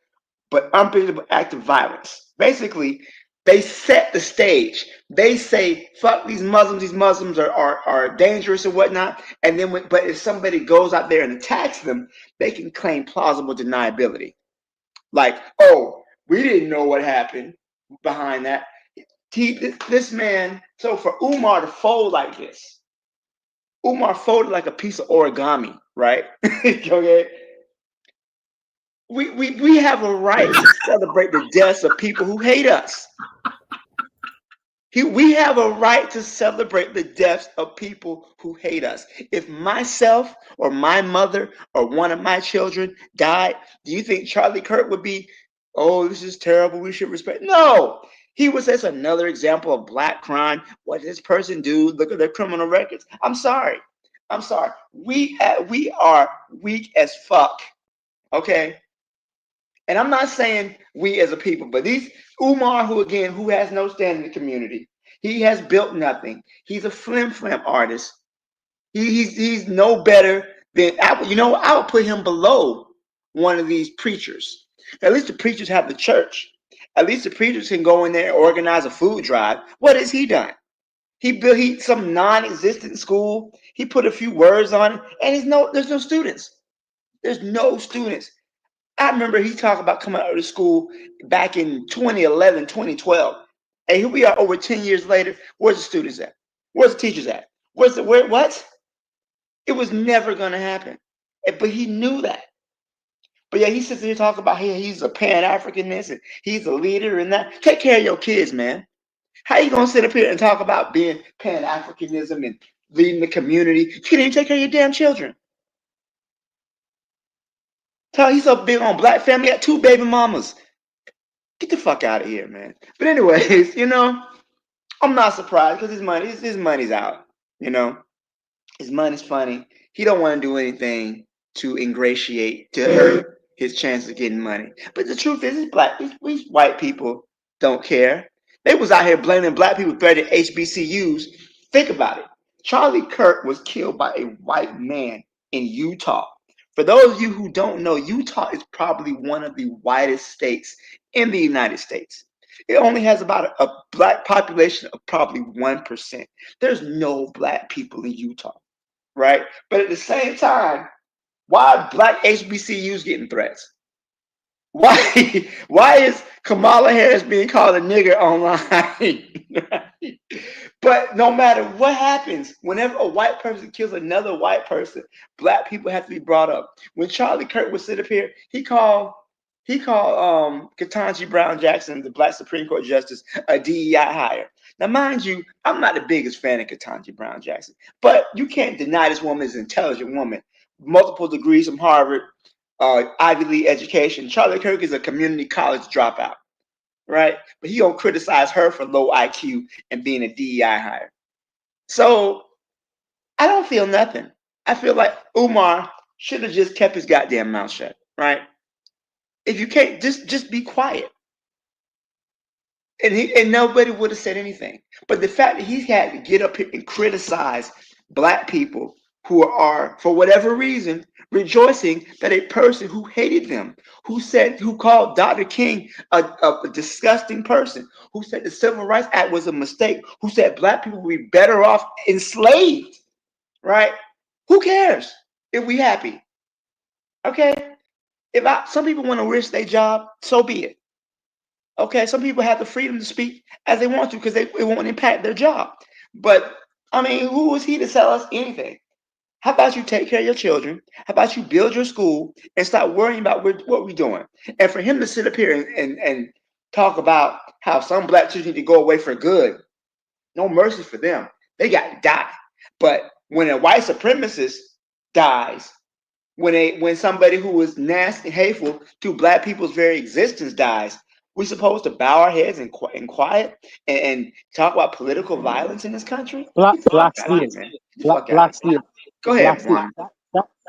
but unpredictable act of violence. Basically, They set the stage. They say, fuck these Muslims are dangerous and whatnot. And then, but if somebody goes out there and attacks them, they can claim plausible deniability. Like, oh, we didn't know what happened behind that. This man, so for Umar to fold like this, Umar folded like a piece of origami, right? Okay. We have a right to celebrate the deaths of people who hate us. We have a right to celebrate the deaths of people who hate us. If myself or my mother or one of my children died, do you think Charlie Kirk would be, oh, this is terrible, we should respect? No. He was just another example of black crime. What did this person do? Look at their criminal records. I'm sorry. We are weak as fuck. Okay. And I'm not saying we as a people, but these Umar, who has no stand in the community, he has built nothing. He's a flim artist. He's no better than I would put him below one of these preachers. At least the preachers have the church. At least the preachers can go in there and organize a food drive. What has he done? He built some non-existent school. He put a few words on it, and there's no students. There's no students. I remember he talked about coming out of school back in 2011, 2012. And here we are over 10 years later. Where's the students at? Where's the teachers at? What? It was never going to happen. But he knew that. But yeah, he sits there talking about he's a Pan-Africanist and he's a leader and that. Take care of your kids, man. How you going to sit up here and talk about being Pan-Africanism and leading the community? You can't even take care of your damn children. He's so big on black family. Got 2 baby mamas. Get the fuck out of here, man. But anyways, I'm not surprised because his money's out. His money's funny. He don't want to do anything to hurt his chances of getting money. But the truth is, these white people don't care. They was out here blaming black people threatening HBCUs. Think about it. Charlie Kirk was killed by a white man in Utah. For those of you who don't know, Utah is probably one of the whitest states in the United States. It only has about a black population of probably 1%. There's no black people in Utah, right? But at the same time, why are black HBCUs getting threats? Why is Kamala Harris being called a nigger online? But no matter what happens, whenever a white person kills another white person, black people have to be brought up. When Charlie Kirk would sit up here, he called Ketanji Brown Jackson, the black Supreme Court justice, a DEI hire. Now, mind you, I'm not the biggest fan of Ketanji Brown Jackson, but you can't deny this woman is an intelligent woman. Multiple degrees from Harvard, Ivy League education. Charlie Kirk is a community college dropout, right? But he gonna criticize her for low IQ and being a DEI hire. So I don't feel nothing. I feel like Umar should have just kept his goddamn mouth shut, right? If you can't, just be quiet. And nobody would have said anything. But the fact that he had to get up here and criticize black people who are, for whatever reason, rejoicing that a person who hated them, who called Dr. King a disgusting person, who said the Civil Rights Act was a mistake, who said black people would be better off enslaved, right? Who cares if we happy? Okay? Some people want to risk their job, so be it. Okay, some people have the freedom to speak as they want to because it won't impact their job. But I mean, who is he to tell us anything? How about you take care of your children? How about you build your school and stop worrying about what we're doing? And for him to sit up here and talk about how some black children need to go away for good, no mercy for them. They got to die. But when a white supremacist dies, when somebody who is nasty, hateful to black people's very existence dies, we're supposed to bow our heads and quiet and talk about political violence in this country? Black Steel. Black Steel. Go ahead, Juan.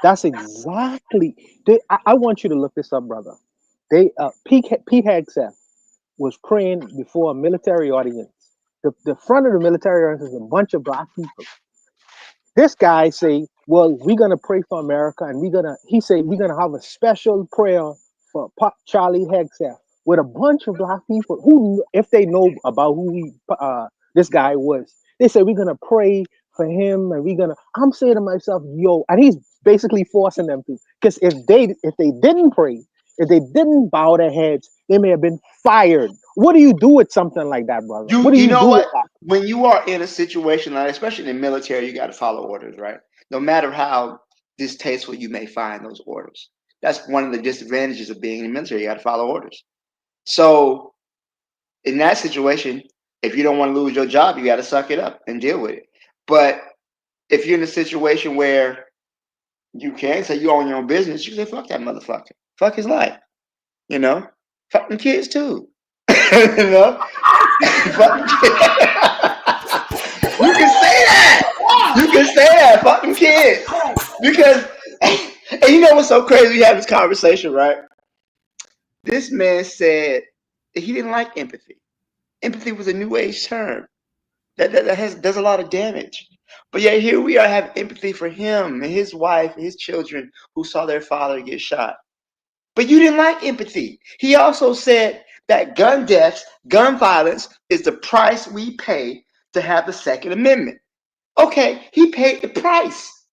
That's exactly. I want you to look this up, brother. Pete Hegseth was praying before a military audience. The front of the military audience is a bunch of black people. This guy say, "Well, we're gonna pray for America, and we're gonna have a special prayer for Charlie Hegseth." with a bunch of black people who, if they know about who this guy was, they said we're gonna pray for him and we're gonna. I'm saying to myself, yo, and he's basically forcing them to, because if they didn't pray, if they didn't bow their heads, they may have been fired. What do you do with something like that, brother? What do You you know do with what? that? When you are in a situation like, especially in the military, you got to follow orders, right? No matter how distasteful you may find those orders. That's one of the disadvantages of being in the military. You got to follow orders. So in that situation, if you don't want to lose your job, you got to suck it up and deal with it. But if you're in a situation where you can say you own your own business, you say fuck that motherfucker, fuck his life, you know, fuck them kids too, you know, fuck them kids. You can say that. You can say that. Fuck them kids. Because, and you know what's so crazy? We had this conversation, right? This man said that he didn't like empathy. Empathy was a new age term that does a lot of damage. But yet here we are having empathy for him and his wife and his children who saw their father get shot. But you didn't like empathy. He also said that gun deaths, gun violence is the price we pay to have the Second Amendment. Okay, he paid the price.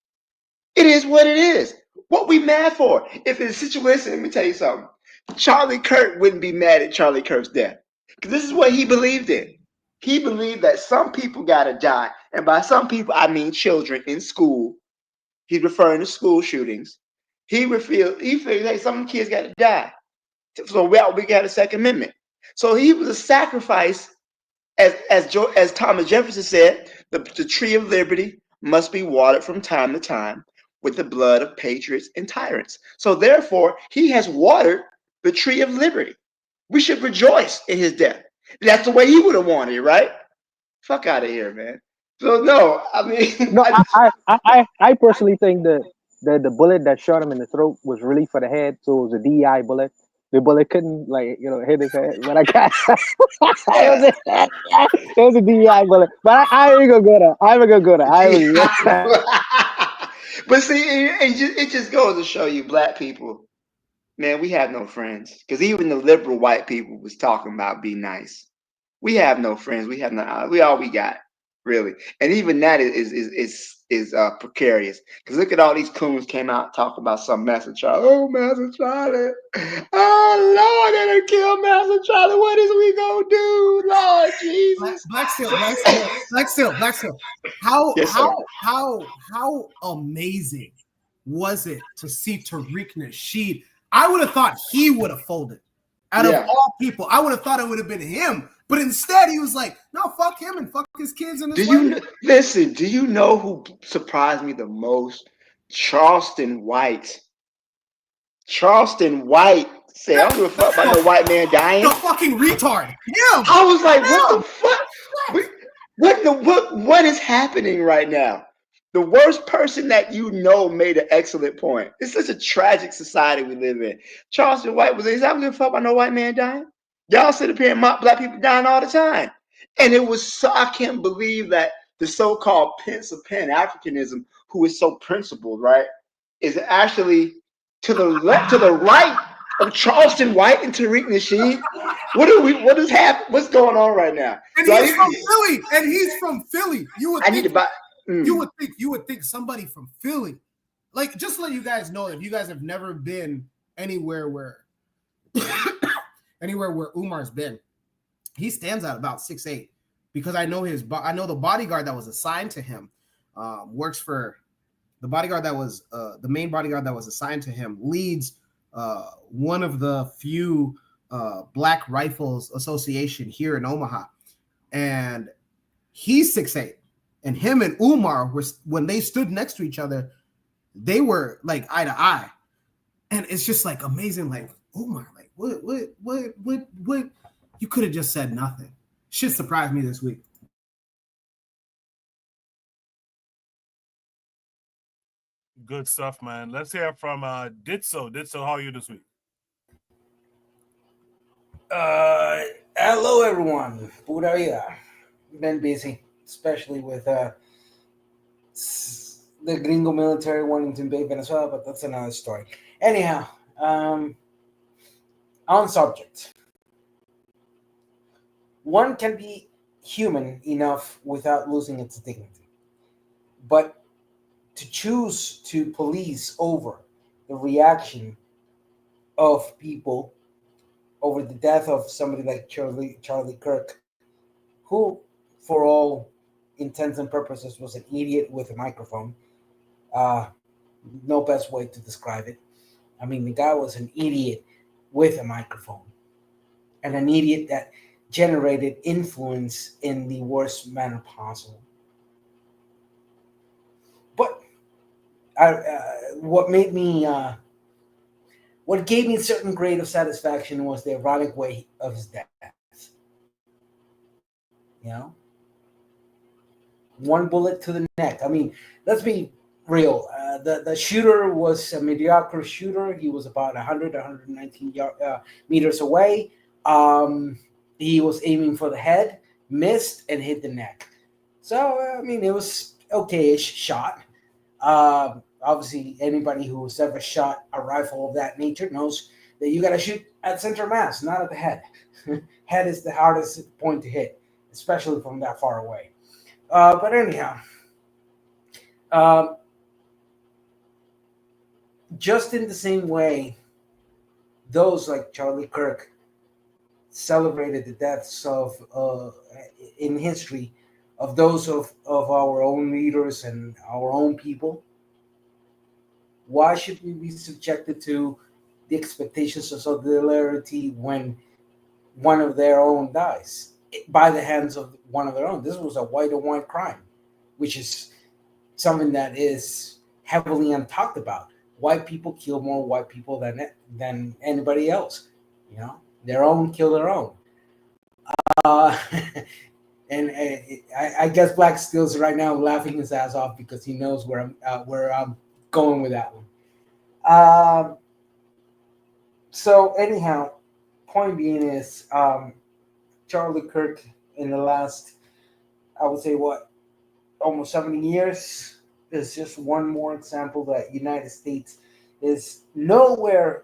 It is what it is. What we mad for? If it's a situation, let me tell you something. Charlie Kirk wouldn't be mad at Charlie Kirk's death. Because this is what he believed in. He believed that some people gotta die. And by some people, I mean children in school. He's referring to school shootings. He figured, hey, some kids gotta die. So we got a Second Amendment. So he was a sacrifice, as Thomas Jefferson said, the tree of liberty must be watered from time to time with the blood of patriots and tyrants. So therefore, he has watered the tree of liberty. We should rejoice in his death. That's the way he would have wanted it, right? Fuck out of here, man. So no, I mean, No, I personally think that the bullet that shot him in the throat was really for the head, so it was a DEI bullet. The bullet couldn't, like, hit his head. But I got it was a DEI bullet. But I ain't gonna go there. I'm gonna go there. I was but see, it just goes to show you, black people, man, we have no friends. Because even the liberal white people was talking about be nice. We have no friends. We have no. We all we got, really. And even that is precarious. Because look at all these coons came out talking about some Master Charlie. Oh, Master Charlie. Oh Lord, they done killed Master Charlie. What is we gonna do, Lord Jesus? Black Steel. How Yes, sir. how amazing was it to see Tariq Nasheed? I would have thought he would have folded. Out of all people, I would have thought it would have been him. But instead, he was like, "No, fuck him and fuck his kids and his wife." Listen? Do you know who surprised me the most? Charleston White. Charleston White said, "I don't give a fuck about no white man dying." The fucking retard. Him. I was like, "What the fuck? What is happening right now?" The worst person that you know made an excellent point. It's such a tragic society we live in. Charleston White was, "I don't give a fuck about no white man dying. Y'all sit up here and mock black people dying all the time." And it was so, I can't believe that the so-called Prince of Pan-Africanism, who is so principled, right, is actually to the left, to the right of Charleston White and Tariq Nasheed. What's going on right now? And he's from Philly. And he's from Philly. You would think somebody from Philly. Like, just to let you guys know, if you guys have never been anywhere where Umar's been, he stands out about 6'8", because I know the bodyguard that was assigned to him works for the bodyguard that was the main bodyguard that was assigned to him leads one of the few Black Rifles Association here in Omaha, and he's 6'8", and him and Umar were, when they stood next to each other, they were like eye to eye, and it's just like amazing. Like, Umar, like what? You could have just said nothing. Shit surprised me this week. Good stuff, man. Let's hear from Ditso. Ditso, how are you this week? Hello, everyone. Pura vida. Been busy, especially with the gringo military wanting to invade Venezuela, but that's another story. Anyhow, on subject. one can be human enough without losing its dignity. But to choose to police over the reaction of people over the death of somebody like Charlie Kirk, who, for all intents and purposes, was an idiot with a microphone. Uh, no best way to describe it. I mean, the guy was an idiot with a microphone, and an idiot that generated influence in the worst manner possible. But what made me, what gave me a certain grade of satisfaction was the ironic way of his death. You know, one bullet to the neck. I mean, let's be real. The shooter was a mediocre shooter. He was about 100, 119 meters away. He was aiming for the head, missed, and hit the neck. So, I mean, it was okay-ish shot. Obviously, anybody who's ever shot a rifle of that nature knows that you got to shoot at center mass, not at the head. Head is the hardest point to hit, especially from that far away. But anyhow, just in the same way, those like Charlie Kirk celebrated the deaths of in history of those of our own leaders and our own people. Why should we be subjected to the expectations of solidarity when one of their own dies by the hands of one of their own? This was a white on white crime, which is something that is heavily untalked about. White people kill more white people than anybody else. You know, their own kill their own. Uh, and I guess Black Stills right now laughing his ass off because he knows where I'm going with that one. So anyhow, point being is Charlie Kirk in the last, I would say, almost 70 years is just one more example that United States is nowhere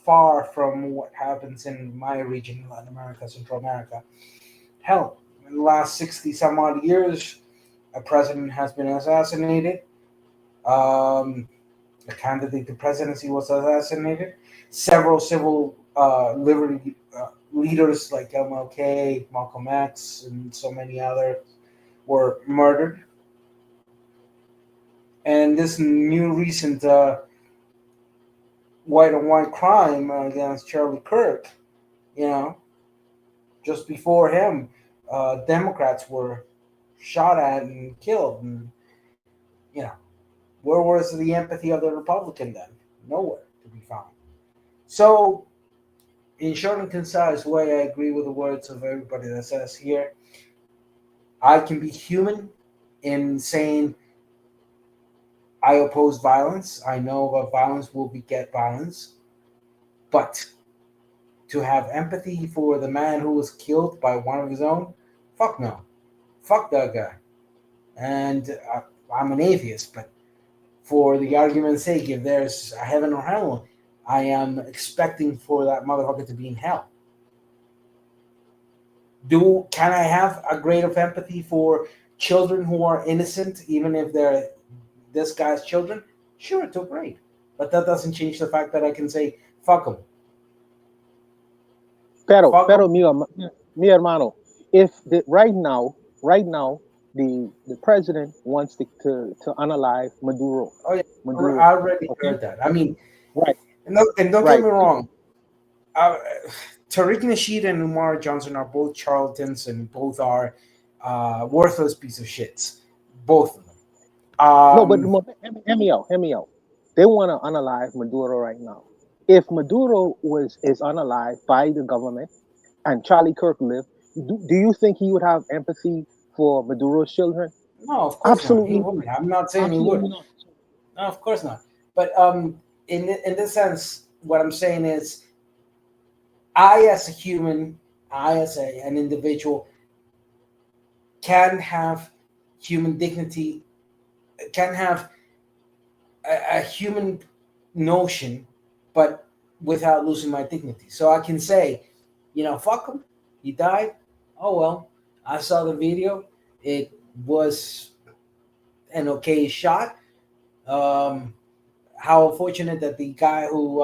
far from what happens in my region, Latin America, Central America. Hell, in the last 60 some odd years, a president has been assassinated. A candidate to presidency was assassinated. Several civil liberty leaders like MLK, Malcolm X, and so many others were murdered. And this new recent white on white crime against Charlie Kirk, you know, just before him, Democrats were shot at and killed. And, you know, where was the empathy of the Republican then? Nowhere to be found. So, in short and concise way, I agree with the words of everybody that says here. I can be human in saying I oppose violence. I know that violence will beget violence. But to have empathy for the man who was killed by one of his own, fuck no. Fuck that guy. And I'm an atheist, but for the argument's sake, if there's a heaven or hell, I am expecting for that motherfucker to be in hell. Can I have a grade of empathy for children who are innocent, even if they're this guy's children? Sure, to a grade. But that doesn't change the fact that I can say, fuck them. Pero mi hermano, if right now, the president wants to unalive Maduro. Oh yeah, Maduro. I already heard that. I mean, right. And don't get me wrong. Tariq Nasheed and Umar Johnson are both charlatans and both are worthless piece of shits. Both of them. No, but hear me out. They want to unalive Maduro right now. If Maduro is unalived by the government and Charlie Kirk lived, do you think he would have empathy for Maduro's children? No, of course Absolutely not. He wouldn't. I'm not saying Absolutely he would. not. No, of course not. But in this sense, what I'm saying is, I as a human, I as an individual, can have human dignity, can have a human notion, but without losing my dignity. So I can say, fuck him. He died. Oh well, I saw the video. It was an okay shot. Um, how fortunate that the guy who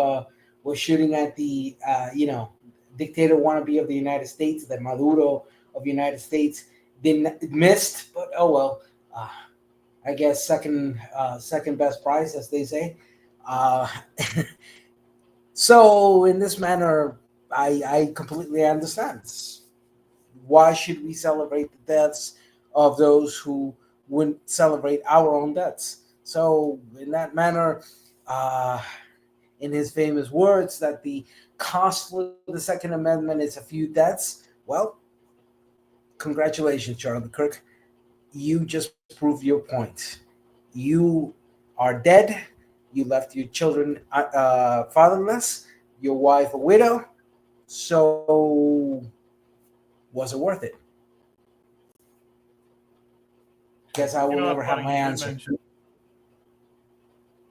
was shooting at the dictator wannabe of the United States, the Maduro of the United States, didn't missed. But oh well, uh, I guess second best prize, as they say. Uh, so in this manner, I completely understand. Why should we celebrate the deaths of those who wouldn't celebrate our own deaths? So in that manner, uh, in his famous words that the cost for the Second Amendment is a few deaths. Well, congratulations, Charlie Kirk. You just proved your point. You are dead. You left your children fatherless, your wife a widow. So, was it worth it? Guess I You will know, never it's have funny my you did answer. mention.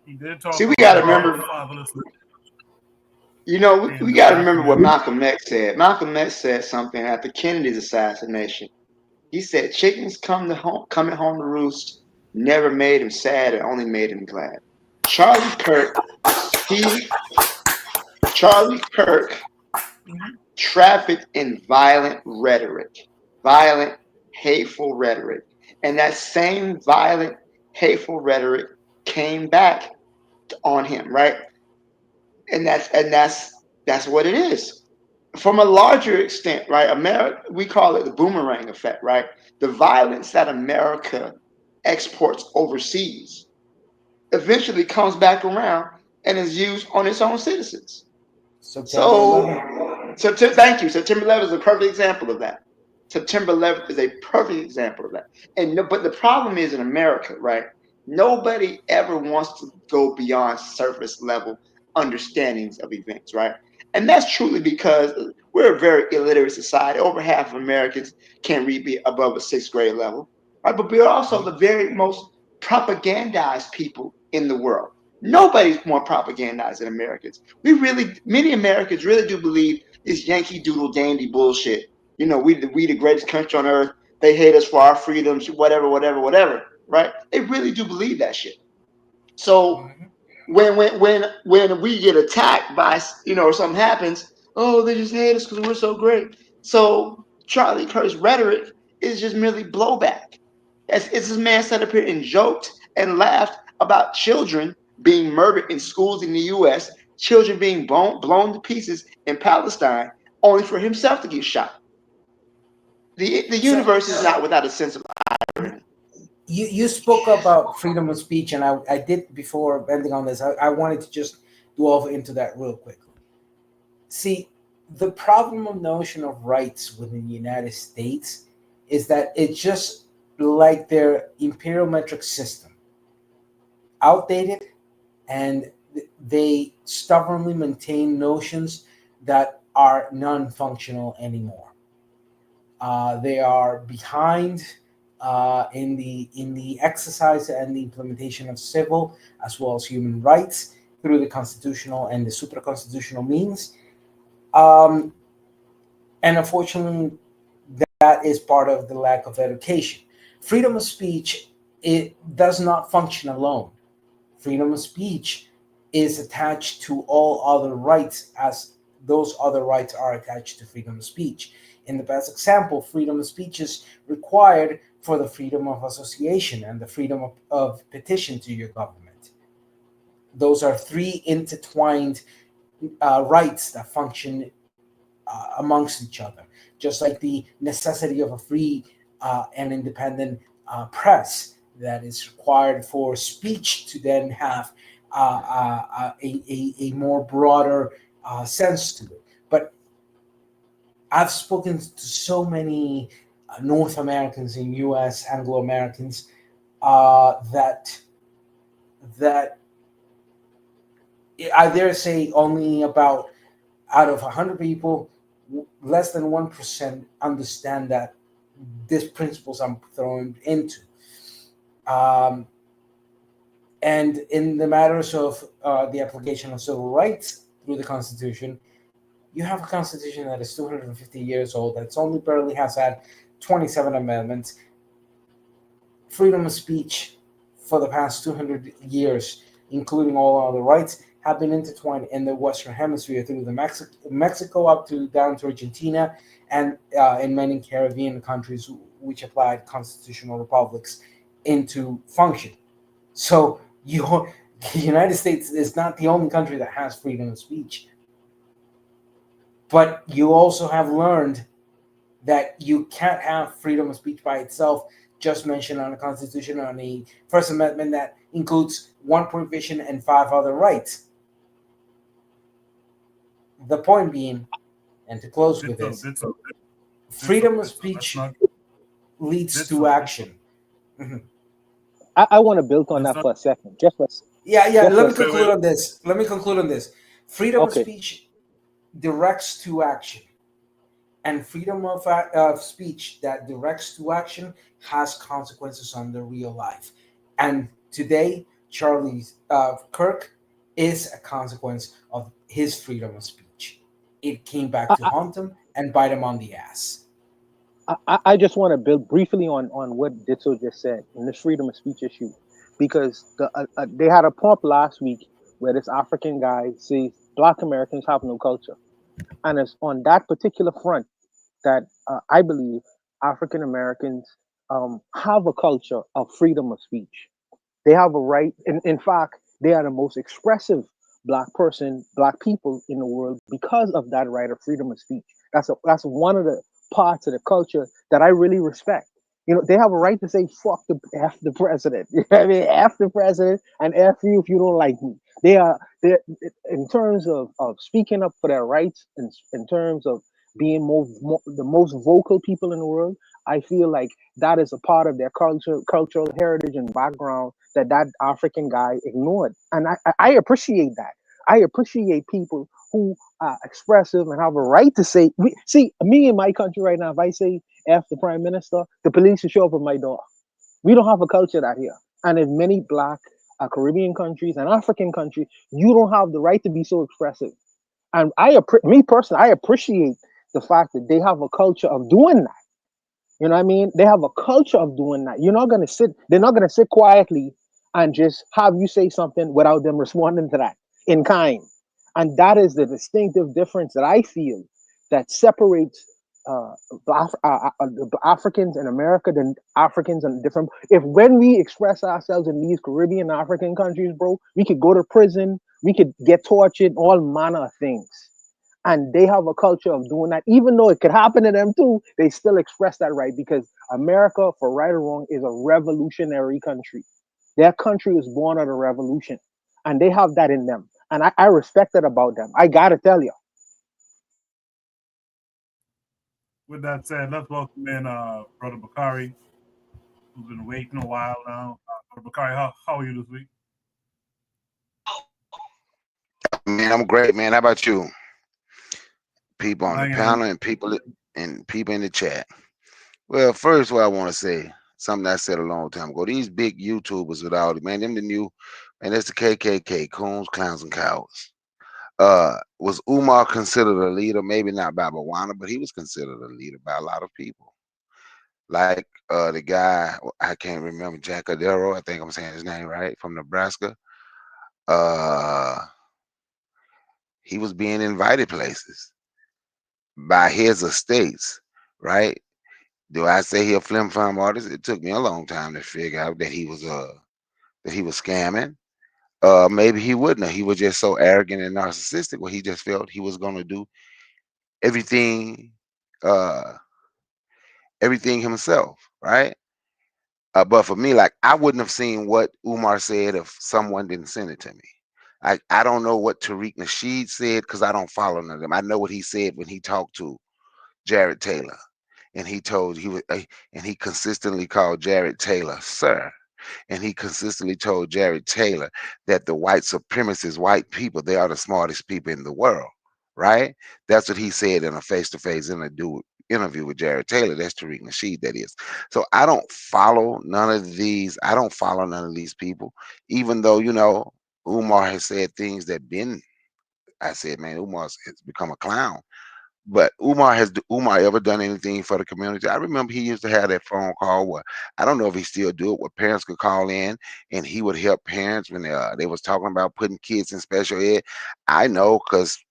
He did talk See, we got about to remember. fatherlessness We in got to remember what documentary. Malcolm X said. Malcolm X said something after Kennedy's assassination. He said, "Chickens coming home to roost, never made him sad. It only made him glad." Charlie Kirk, he Charlie Kirk trafficked in violent, hateful rhetoric, and that same violent, hateful rhetoric came back on him, right? And that's what it is. From a larger extent, right? America, we call it the boomerang effect, right? The violence that America exports overseas eventually comes back around and is used on its own citizens. September 11th. Thank you. September 11th is a perfect example of that. September 11th is a perfect example of that. And no, but the problem is in America, right? Nobody ever wants to go beyond surface level understandings of events, right? And that's truly because we're a very illiterate society. Over half of Americans can't read above a sixth grade level, right? But we're also the very most propagandized people in the world. Nobody's more propagandized than Americans. Many Americans really do believe this Yankee Doodle dandy bullshit. You know, we the greatest country on earth. They hate us for our freedoms, whatever, right? They really do believe that shit. So when we get attacked by, or something happens, oh, they just hate us because we're so great. So Charlie Kirk's rhetoric is just merely blowback. It's this man sat up here and joked and laughed about children being murdered in schools in the U.S., children being blown to pieces in Palestine, only for himself to get shot. The So universe is not without a sense of irony. you spoke about freedom of speech, and I did before ending on this. I wanted to just delve into that real quickly. See, the problem of notion of rights within the United States is that it's just like their imperial metric system, outdated, and they stubbornly maintain notions that are non-functional anymore. They are behind in the exercise and the implementation of civil as well as human rights through the constitutional and the supraconstitutional means. Um, and unfortunately, that is part of the lack of education. Freedom of speech, it does not function alone. Freedom of speech is attached to all other rights, as those other rights are attached to freedom of speech. In the best example, freedom of speech is required for the freedom of association and the freedom of petition to your government. Those are three intertwined rights that function amongst each other, just like the necessity of a free and independent press that is required for speech to then have a more broader sense to it. But I've spoken to so many North Americans and U.S. Anglo Americans that I dare say only about out of 100 people, less than 1% understand that these principles I'm thrown into. Um, and in the matters of the application of civil rights through the Constitution, You have a constitution that is 250 years old, that's only barely has had 27 amendments, freedom of speech for the past 200 years, including all other rights, have been intertwined in the Western Hemisphere through the Mexico up to down to Argentina, and in many Caribbean countries which applied constitutional republics into function. So the United States is not the only country that has freedom of speech, but you also have learned that you can't have freedom of speech by itself, just mentioned on the Constitution, on the First Amendment that includes one prohibition and 5 other rights. The point being, and to close with this, freedom of speech leads to action. Mhm. I want to build on that for a second. Yeah. Just Let for me a second. conclude on this. Freedom of Okay. speech directs to action, and freedom of speech that directs to action has consequences on the real life. And today, Charlie Kirk is a consequence of his freedom of speech. It came back to haunt him and bite him on the ass. I just want to build briefly on what Ditso just said in this freedom of speech issue, because they had a prompt last week where this African guy says Black Americans have no culture, and it's on that particular front that I believe African Americans have a culture of freedom of speech. They have a right. In fact, they are the most expressive black people in the world because of that right of freedom of speech. That's one of the parts of the culture that I really respect. You know, they have a right to say fuck the f the president. You know what I mean? F the president and f you if you don't like me. They in terms of speaking up for their rights, in terms of being the most vocal people in the world. I feel like that is a part of their cultural heritage and background that African guy ignored, and I appreciate that. I appreciate people who are expressive and have a right to say. See, me in my country right now, if I say "f the prime minister," the police will show up at my door. We don't have a culture that here, and in many Black Caribbean countries and African countries, you don't have the right to be so expressive. And me personally, I appreciate the fact that they have a culture of doing that. You know what I mean? They have a culture of doing that. They're not gonna sit quietly and just have you say something without them responding to that in kind. And that is the distinctive difference that I feel that separates uh, the Africans in America than Africans in different. If when we express ourselves in these Caribbean African countries, bro, we could go to prison, we could get tortured, all manner of things, and they have a culture of doing that. Even though it could happen to them too, they still express that right because America, for right or wrong, is a revolutionary country. Their country was born out of revolution, and they have that in them, and I respect that about them. I gotta tell you. With that said, let's welcome in Brother Bakari, who's been waiting a while now. Brother Bakari, how are you this week? Man, I'm great, man. How about you? People on the Hanging in. panel and people in the chat. Well, first, what I want to say, something I said a long time ago. These big YouTubers with all the man, them the new, man, that's the KKK, coons, clowns, and cowards. Was Umar considered a leader? Maybe not by Bawana, but he was considered a leader by a lot of people. Like the guy, I can't remember, Jack Adero, I think I'm saying his name right, from Nebraska. Uh, he was being invited places by his estates, right? Do I say he a flim flam artist? It took me a long time to figure out that he was scamming. Maybe he wouldn't have. He was just so arrogant and narcissistic where he just felt he was gonna do everything uh everything himself, right? But for me, like I wouldn't have seen what Umar said if someone didn't send it to me. I don't know what Tariq Nasheed said because I don't follow none of them. I know what he said when he talked to Jared Taylor, and he consistently called Jared Taylor sir, and he consistently told Jared Taylor that the white supremacist white people, they are the smartest people in the world, right? That's what he said in a face-to-face interview with Jared Taylor. That's Tariq Nasheed, that is. So I don't follow none of these. I don't follow none of these people, even though Umar has said things that been I said, man, Umar's has become a clown. But has Umar ever done anything for the community? I remember he used to have that phone call where I don't know if he still do it, where parents could call in and he would help parents when they was talking about putting kids in special ed. I know because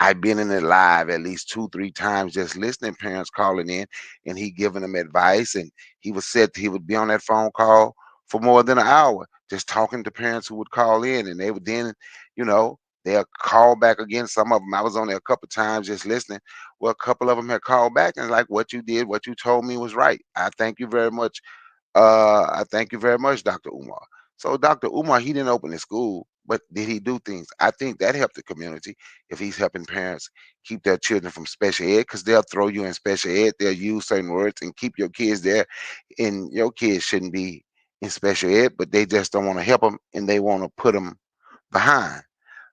I've been in it live at least 2, 3 times just listening, parents calling in and he giving them advice. And he would be on that phone call for more than an hour, just talking to parents who would call in and they would then, you know, they'll call back again. Some of them, I was on there a couple times just listening. Well, a couple of them had called back and like, what you did, what you told me was right. I thank you very much. I thank you very much, Dr. Umar. So Dr. Umar, he didn't open the school, but did he do things? I think that helped the community if he's helping parents keep their children from special ed, because they'll throw you in special ed, they'll use certain words and keep your kids there, and your kids shouldn't be in special ed, but they just don't want to help them and they want to put them behind.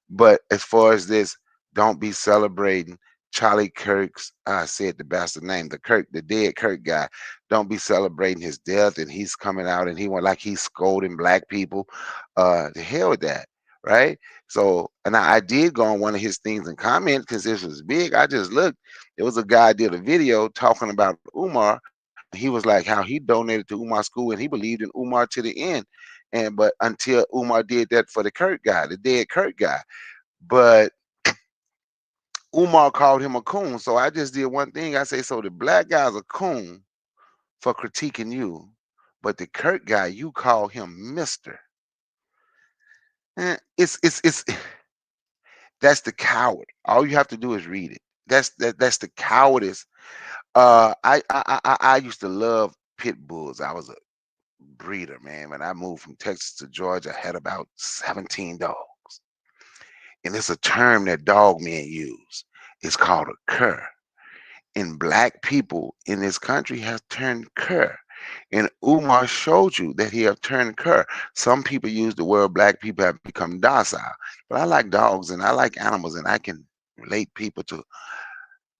But as far as this, don't be celebrating Charlie Kirk's, I said the bastard name, the dead Kirk guy. Don't be celebrating his death and he's coming out and he went like he's scolding black people. The hell with that, right? So, and I did go on one of his things and comment because this was big. I just looked. It was a guy did a video talking about Umar. He was like how he donated to Umar school and he believed in Umar to the end. And but until Umar did that for the Kirk guy, the dead Kirk guy. But Umar called him a coon. So I just did one thing. I say, so the black guy's a coon for critiquing you, but the Kirk guy, you call him Mister. It's that's the coward. All you have to do is read it. That's the cowardice. I used to love pit bulls. I was a breeder, man. When I moved from Texas to Georgia, I had about 17 dogs. And it's a term that dog men use. It's called a cur. And black people in this country have turned cur. And Umar showed you that he have turned cur. Some people use the word black people have become docile. But I like dogs and I like animals and I can relate people to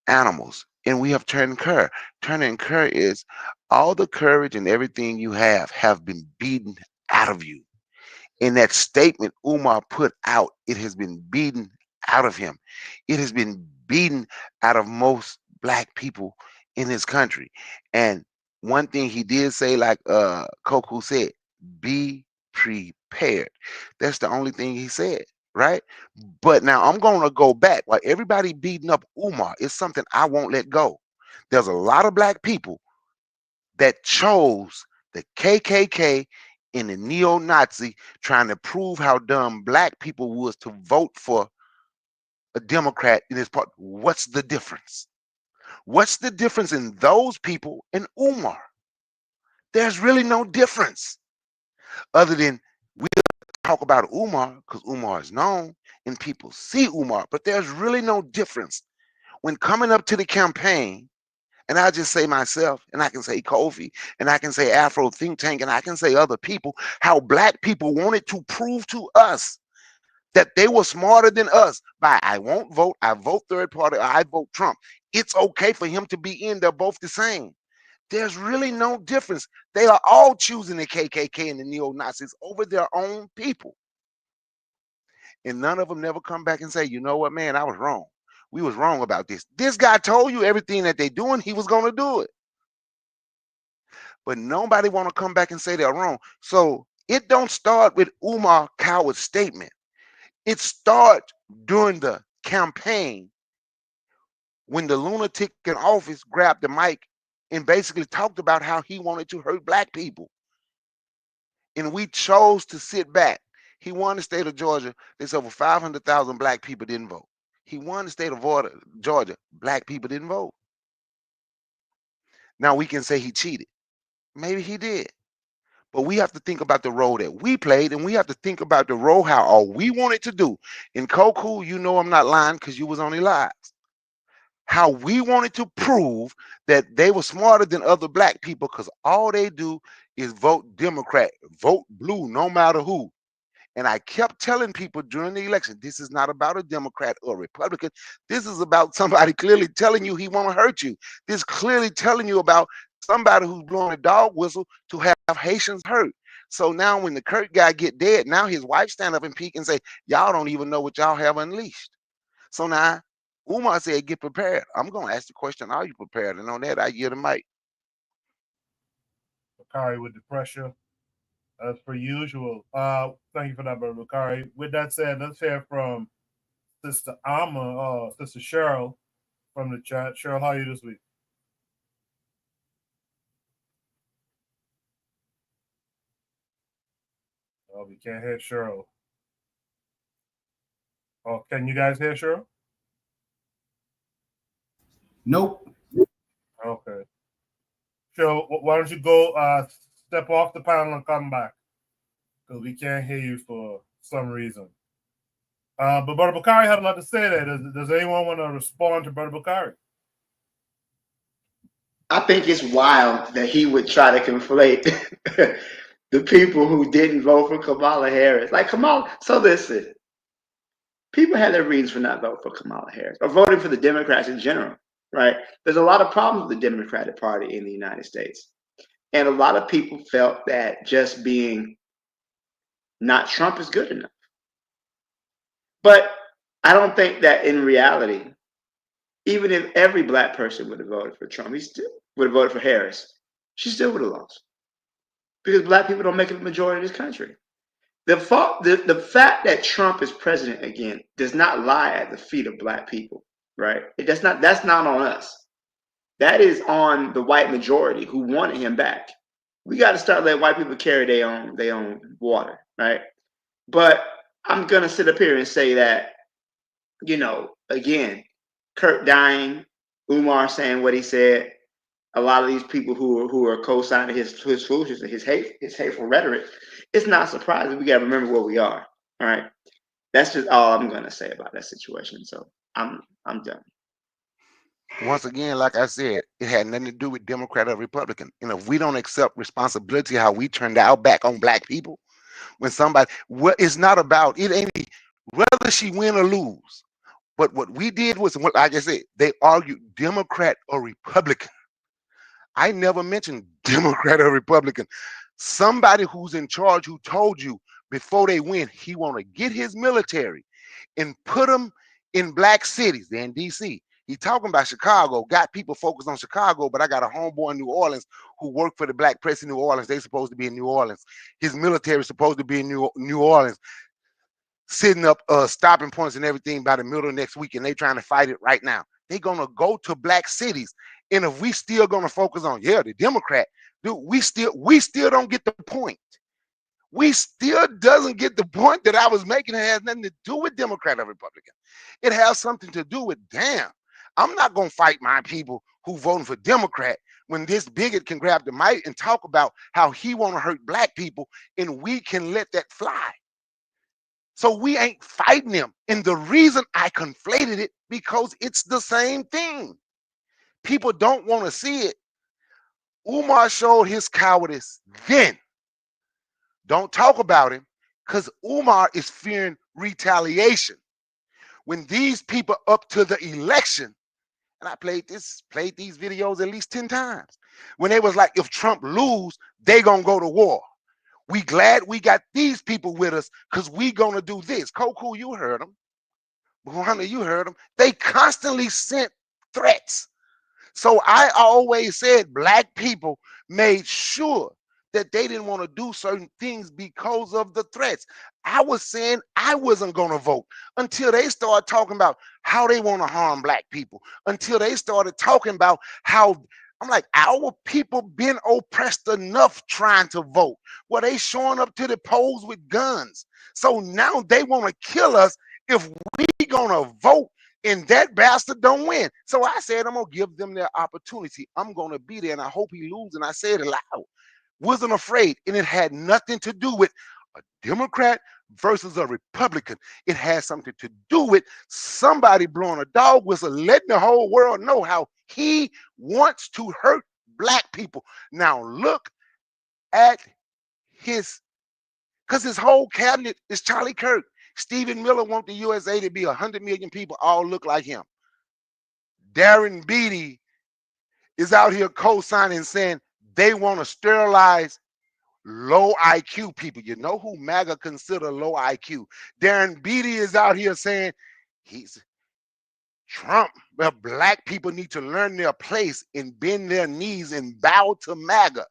animals. And we have turned cur. Turning cur is all the courage and everything you have been beaten out of you. In that statement Umar put out, it has been beaten out of him. It has been beaten out of most black people in this country. And one thing he did say, like Koku said, be prepared. That's the only thing he said, right? But now I'm gonna go back. While everybody beating up Umar, it's something I won't let go. There's a lot of black people that chose the KKK and the neo-Nazi trying to prove how dumb black people was to vote for a Democrat in this part. What's the difference? What's the difference in those people and Umar? There's really no difference other than we talk about Umar because Umar is known and people see Umar, but there's really no difference when coming up to the campaign. And I just say myself, and I can say Kofi, and I can say Afro Think Tank, and I can say other people, how black people wanted to prove to us that they were smarter than us by I won't vote, I vote third party, or I vote Trump. It's okay for him to be in, they're both the same. There's really no difference. They are all choosing the KKK and the neo-Nazis over their own people. And none of them never come back and say, you know what, man, I was wrong. We was wrong about this. This guy told you everything that they doing, he was going to do it. But nobody want to come back and say they're wrong. So it don't start with Umar Coward's statement. It starts during the campaign when the lunatic in office grabbed the mic and basically talked about how he wanted to hurt black people. And we chose to sit back. He won the state of Georgia. There's over 500,000 black people didn't vote. He won the state of Georgia. Black people didn't vote. Now we can say he cheated. Maybe he did. But we have to think about the role that we played, and we have to think about the role how all we wanted to do. In Koku, you know I'm not lying because you was on the lives. How we wanted to prove that they were smarter than other black people because all they do is vote Democrat, vote blue, no matter who. And I kept telling people during the election, this is not about a Democrat or a Republican. This is about somebody clearly telling you he want to hurt you. This is clearly telling you about somebody who's blowing a dog whistle to have Haitians hurt. So now when the Kirk guy get dead, now his wife stand up and peek and say, y'all don't even know what y'all have unleashed. So now Umar said, get prepared. I'm going to ask the question, are you prepared? And on that, I yield the mic. Bakari with the pressure, as per usual. Thank you for that, brother Bakari. With that said, let's hear from Sister Sister Cheryl from the chat. Cheryl, how are you this week? Oh, we can't hear Cheryl. Oh, can you guys hear Cheryl? Nope. Okay. Cheryl, why don't you go step off the panel and come back? Because we can't hear you for some reason. But Brother Bakari had a lot to say there. Does anyone want to respond to Brother Bakari? I think it's wild that he would try to conflate the people who didn't vote for Kamala Harris. Like Kamala, so listen, people had their reasons for not voting for Kamala Harris or voting for the Democrats in general, right? There's a lot of problems with the Democratic Party in the United States. And a lot of people felt that just being not Trump is good enough. But I don't think that in reality, even if every black person would have voted for Trump, he still would have voted for Harris. She still would have lost. Because black people don't make up the majority of this country. The fact that Trump is president again does not lie at the feet of black people, right? That's not on us. That is on the white majority who wanted him back. We got to start letting white people carry their own water, right? But I'm gonna sit up here and say that, again, Kirk dying, Umar saying what he said, a lot of these people who are co-signing his foolishness and his hateful rhetoric, it's not surprising. We got to remember where we are. All right, that's just all I'm gonna say about that situation. So I'm done. Once again, like I said, it had nothing to do with Democrat or Republican. And if we don't accept responsibility, how we turned our back on black people, when somebody, it's not about, it ain't whether she win or lose. But what we did was, like I said, they argued Democrat or Republican. I never mentioned Democrat or Republican. Somebody who's in charge who told you before they win, he want to get his military and put them in black cities. They're in D.C. He talking about Chicago, got people focused on Chicago, but I got a homeboy in New Orleans who worked for the black press in New Orleans. They supposed to be in New Orleans. His military is supposed to be in New Orleans, sitting up stopping points and everything by the middle of next week, and they trying to fight it right now. They're gonna go to black cities. And if we still gonna focus on, the Democrat, dude, we still don't get the point. We still doesn't get the point that I was making. It has nothing to do with Democrat or Republican. It has something to do with, damn, I'm not gonna fight my people who voting for Democrat when this bigot can grab the mic and talk about how he want to hurt black people, and we can let that fly. So we ain't fighting them. And the reason I conflated it, because it's the same thing. People don't want to see it. Umar showed his cowardice then. Don't talk about him, because Umar is fearing retaliation. When these people up to the election, and I played these videos at least 10 times, when they was like, if Trump lose, they gonna go to war. We glad we got these people with us because we gonna do this. Koku, you heard them. Buhana, you heard them. They constantly sent threats. So I always said black people made sure that they didn't want to do certain things because of the threats. I was saying I wasn't going to vote until they started talking about how they want to harm black people, until they started talking about how, I'm like, our people been oppressed enough trying to vote. Well, they showing up to the polls with guns. So now they want to kill us if we going to vote and that bastard don't win. So I said, I'm going to give them their opportunity. I'm going to be there, and I hope he loses. And I said it loud. Wasn't afraid. And it had nothing to do with a Democrat versus a Republican. It had something to do with somebody blowing a dog whistle, letting the whole world know how he wants to hurt black people. Now look at because his whole cabinet is Charlie Kirk. Stephen Miller wants the USA to be 100 million people all look like him. Darren Beatty is out here co-signing, saying they want to sterilize low IQ people. You know who MAGA consider low IQ? Darren Beatty is out here saying Trump, well, black people need to learn their place and bend their knees and bow to MAGA.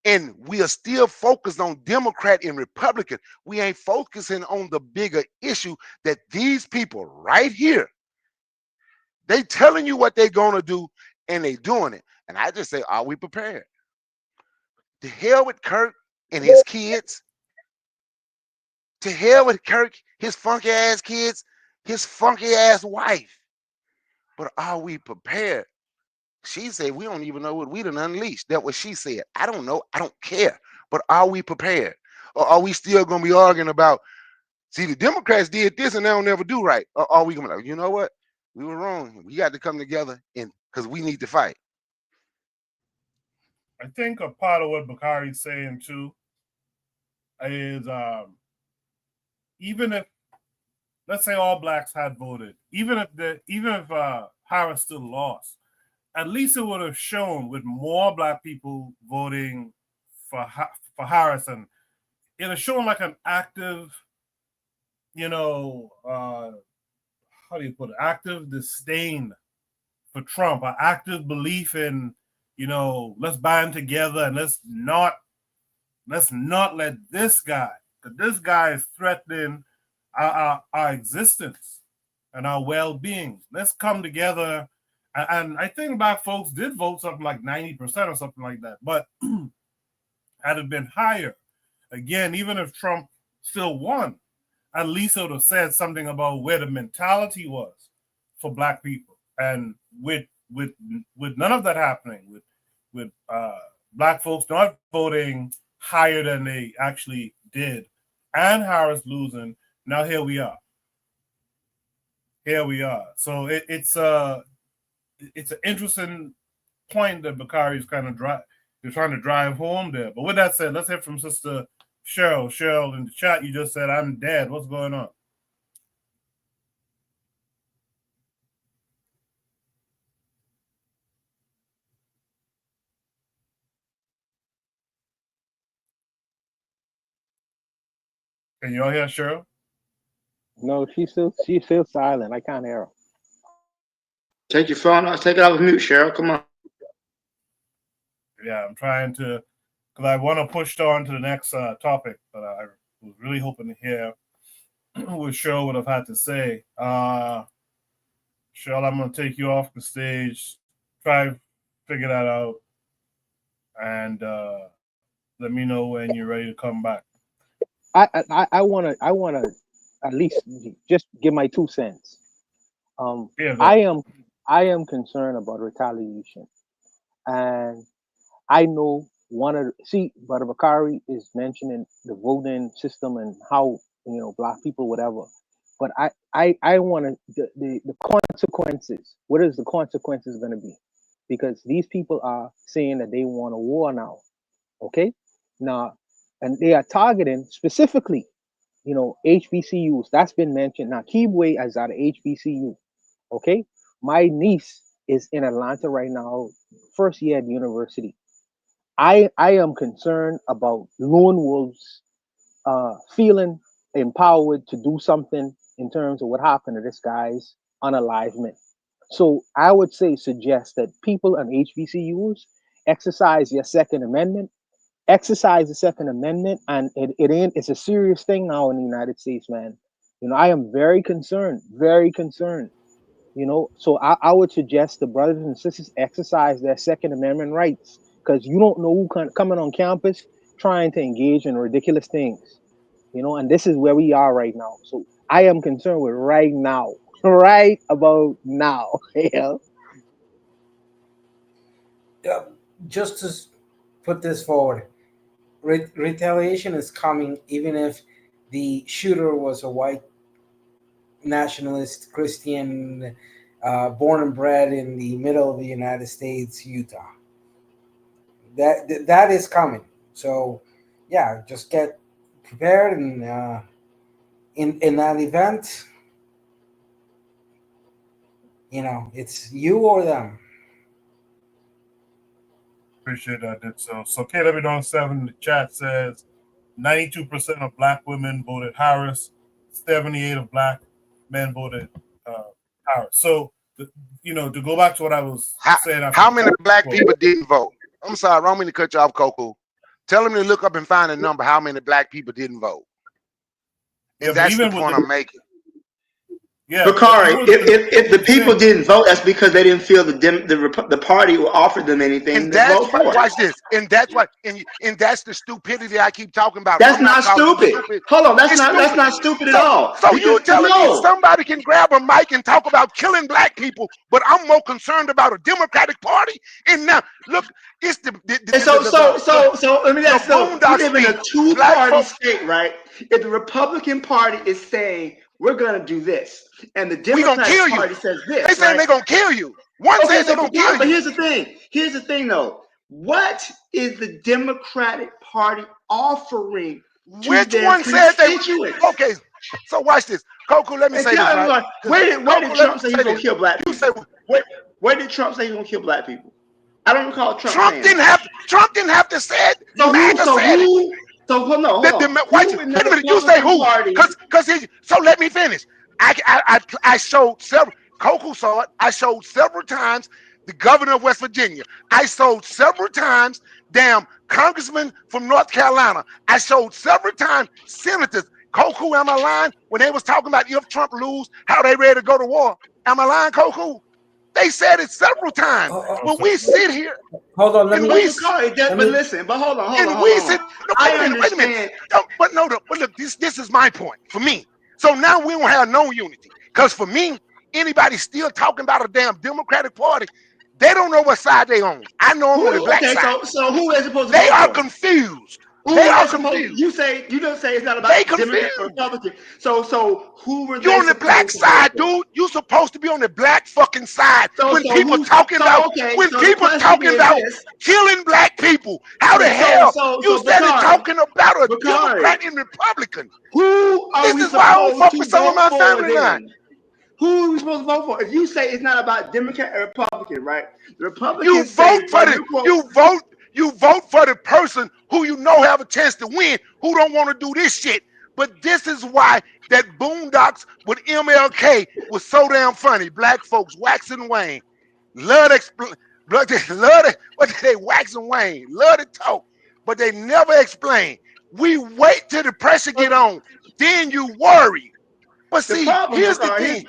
And we are still focused on Democrat and Republican. We ain't focusing on the bigger issue that these people right here, they telling you what they're going to do and they doing it. And I just say, are we prepared? To hell with Kirk and his kids. To hell with Kirk, his funky ass kids, his funky ass wife. But are we prepared? She said, we don't even know what we done unleashed. That's what she said. I don't know. I don't care. But are we prepared? Or are we still going to be arguing about, see, the Democrats did this and they don't never do right? Or are we going to be like, you know what? We were wrong. We got to come together and because we need to fight. I think a part of what Bakari's saying too is even if, let's say, all blacks had voted, even if Harris still lost, at least it would have shown with more black people voting for Harris, and it would have shown like an active, how do you put it, active disdain for Trump, an active belief in, let's band together and let's not let this guy, because this guy is threatening our existence and our well-being. Let's come together. And I think black folks did vote something like 90% or something like that. But had it been higher, again, even if Trump still won, at least it would have said something about where the mentality was for black people. And with none of that happening, with black folks not voting higher than they actually did, and Harris losing, now here we are. So it's an interesting point that Bakari is kind of trying to drive home there. But with that said, let's hear from Sister Cheryl. Cheryl, in the chat, you just said, I'm dead. What's going on? Can you all hear Cheryl? No, she's still silent. I can't hear her. Take your phone off. Take it off of mute, Cheryl. Come on. Yeah, I'm trying to, because I want to push on to the next topic, but I was really hoping to hear what Cheryl would have had to say. Cheryl, I'm going to take you off the stage. Try to figure that out, and let me know when you're ready to come back. I wanna at least just give my 2 cents. Yeah, I am concerned about retaliation, and I know Brother Bakari is mentioning the voting system and how black people whatever, but I want the consequences. What is the consequences going to be? Because these people are saying that they want a war now. Okay, now, and they are targeting specifically, HBCUs. That's been mentioned. Now, Kibwe is at a HBCU. Okay, my niece is in Atlanta right now, first year at university. I am concerned about lone wolves feeling empowered to do something in terms of what happened to this guy's unalivement. So I would suggest that people on HBCUs exercise your Second Amendment, exercise the Second Amendment, and it's a serious thing now in the United States, man. I am very concerned, very concerned. So I would suggest the brothers and sisters exercise their Second Amendment rights, because you don't know who coming on campus trying to engage in ridiculous things, and this is where we are right now. So I am concerned with right now, right about now. Yeah. Just to put this forward, retaliation is coming even if the shooter was a white nationalist Christian, born and bred in the middle of the United States, Utah. That is coming. So, yeah, just get prepared, and in that event, it's you or them. Appreciate that, did so. So KW7 in the chat says 92% of black women voted Harris, 78% of black men voted power. So, to go back to what I was saying. How many black people didn't vote? I'm sorry, I don't mean to cut you off, Coco. Tell them to look up and find a number. How many black people didn't vote? And that's the point I'm making. Yeah, Bakari, if the people didn't vote, that's because they didn't feel the party offered them anything and to that's vote why, for. watch this, and that's why, and that's the stupidity I keep talking about. That's I'm not stupid. Hold on, that's not stupid at all. So you telling me somebody can grab a mic and talk about killing black people, but I'm more concerned about a Democratic Party? And now look, it's the so let me ask you. We live in a two-party folks, state, right? If the Republican Party is saying we're gonna do this, and the Democratic Party says this, they saying they're gonna kill you. One saying they're gonna kill you. But here's the thing. Here's the thing, though. What is the Democratic Party offering to their constituents? Okay, so watch this. Coco, let me say this, right? Where did Trump say he's gonna kill black people? Where did Trump say he's gonna kill black people? I don't recall Trump saying that. Trump didn't have to say it. So hold on. Wait a minute. You say who? Because so let me finish. I showed several. Coco saw it. I showed several times the governor of West Virginia. I showed several times damn congressman from North Carolina. I showed several times senators. Coco, am I lying? When they was talking about if Trump lose, how they ready to go to war. Am I lying, Coco? They said it several times. When we sit here, hold on, but hold on. I understand. But look, this is my point for me. So now we don't have no unity. Because for me, anybody still talking about a damn Democratic Party, they don't know what side they on. I know I'm on the black side. So who is supposed to They are confused. They are confused. You don't say it's not about Democrat or Republican. So who were they? You're on the black side, dude. You're supposed to be on the black fucking side. When people talking about killing black people, how the hell you started talking about a Democrat and Republican? Who are we supposed to vote for then? Who are we supposed to vote for? If you say it's not about Democrat or Republican, right? The Republicans You vote for the person who you know have a chance to win, who don't want to do this shit. But this is why that Boondocks with MLK was so damn funny. Black folks waxing Wayne, love it. What did they wax and Wayne? Love to talk, but they never explain. We wait till the pressure get on, then you worry. But see, here's the thing.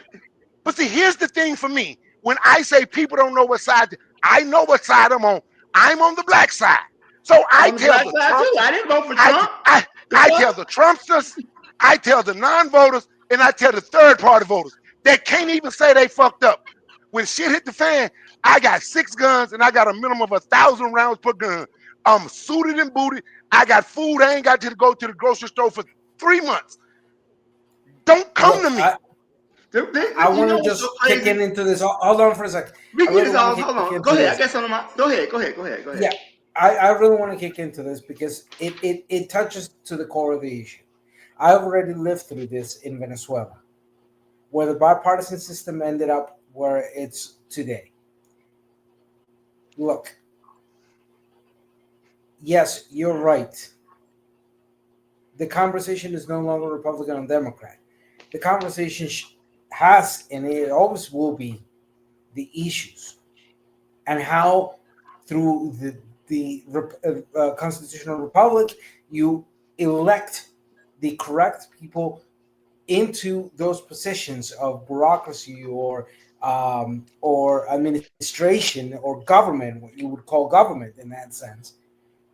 Here's the thing for me. When I say people don't know what side, I know what side I'm on. I'm on the black side. So I tell the Trump, I didn't vote for Trump. I tell the Trumpsters, I tell the non-voters, and I tell the third-party voters that can't even say they fucked up. When shit hit the fan, I got 6 guns and I got a minimum of 1,000 rounds per gun. I'm suited and booted. I got food. I ain't got to go to the grocery store for 3 months. Don't come to me. I want to just kick into this. Hold on for a second. Hold on. Go ahead. I got something. Go ahead. Yeah, I really want to kick into this because it touches to the core of the issue. I've already lived through this in Venezuela, where the bipartisan system ended up where it's today. Look, yes, you're right. The conversation is no longer Republican and Democrat. The conversation has, and it always will be, the issues and how through the constitutional republic you elect the correct people into those positions of bureaucracy or administration or government, what you would call government in that sense,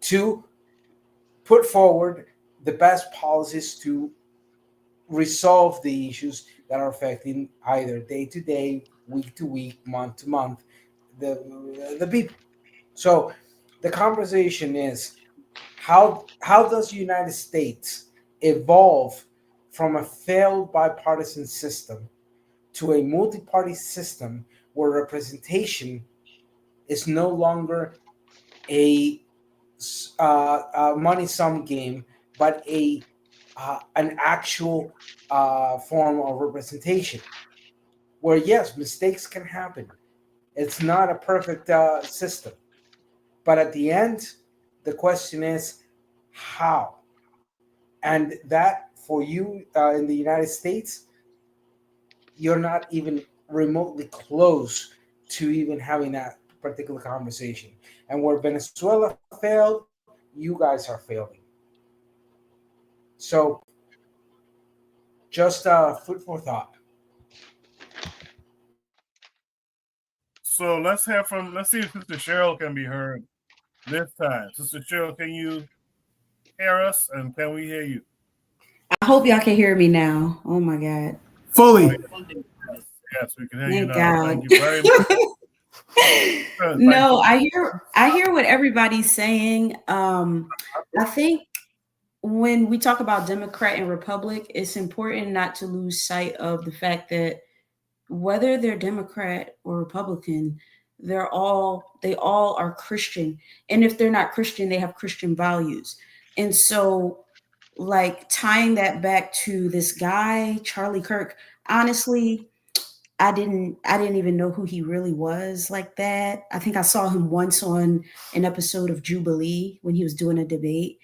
to put forward the best policies to resolve the issues that are affecting either day to day, week to week, month to month, the people. So the conversation is how does the United States evolve from a failed bipartisan system to a multi-party system where representation is no longer a money sum game, but an actual form of representation, where yes, mistakes can happen. It's not a perfect system, but at the end, the question is how. And that for you in the United States, you're not even remotely close to even having that particular conversation. And where Venezuela failed, you guys are failing. So just food for thought. So let's see if Sister Cheryl can be heard this time. Sister Cheryl, can you hear us and can we hear you? I hope y'all can hear me now. Oh my God. Fully. Yes, we can hear you Thank now. God. Thank you very much. No, I hear what everybody's saying. I think when we talk about Democrat and Republic, it's important not to lose sight of the fact that whether they're Democrat or Republican, they all are Christian. And if they're not Christian, they have Christian values. And so like tying that back to this guy, Charlie Kirk, honestly, I didn't even know who he really was like that. I think I saw him once on an episode of Jubilee when he was doing a debate.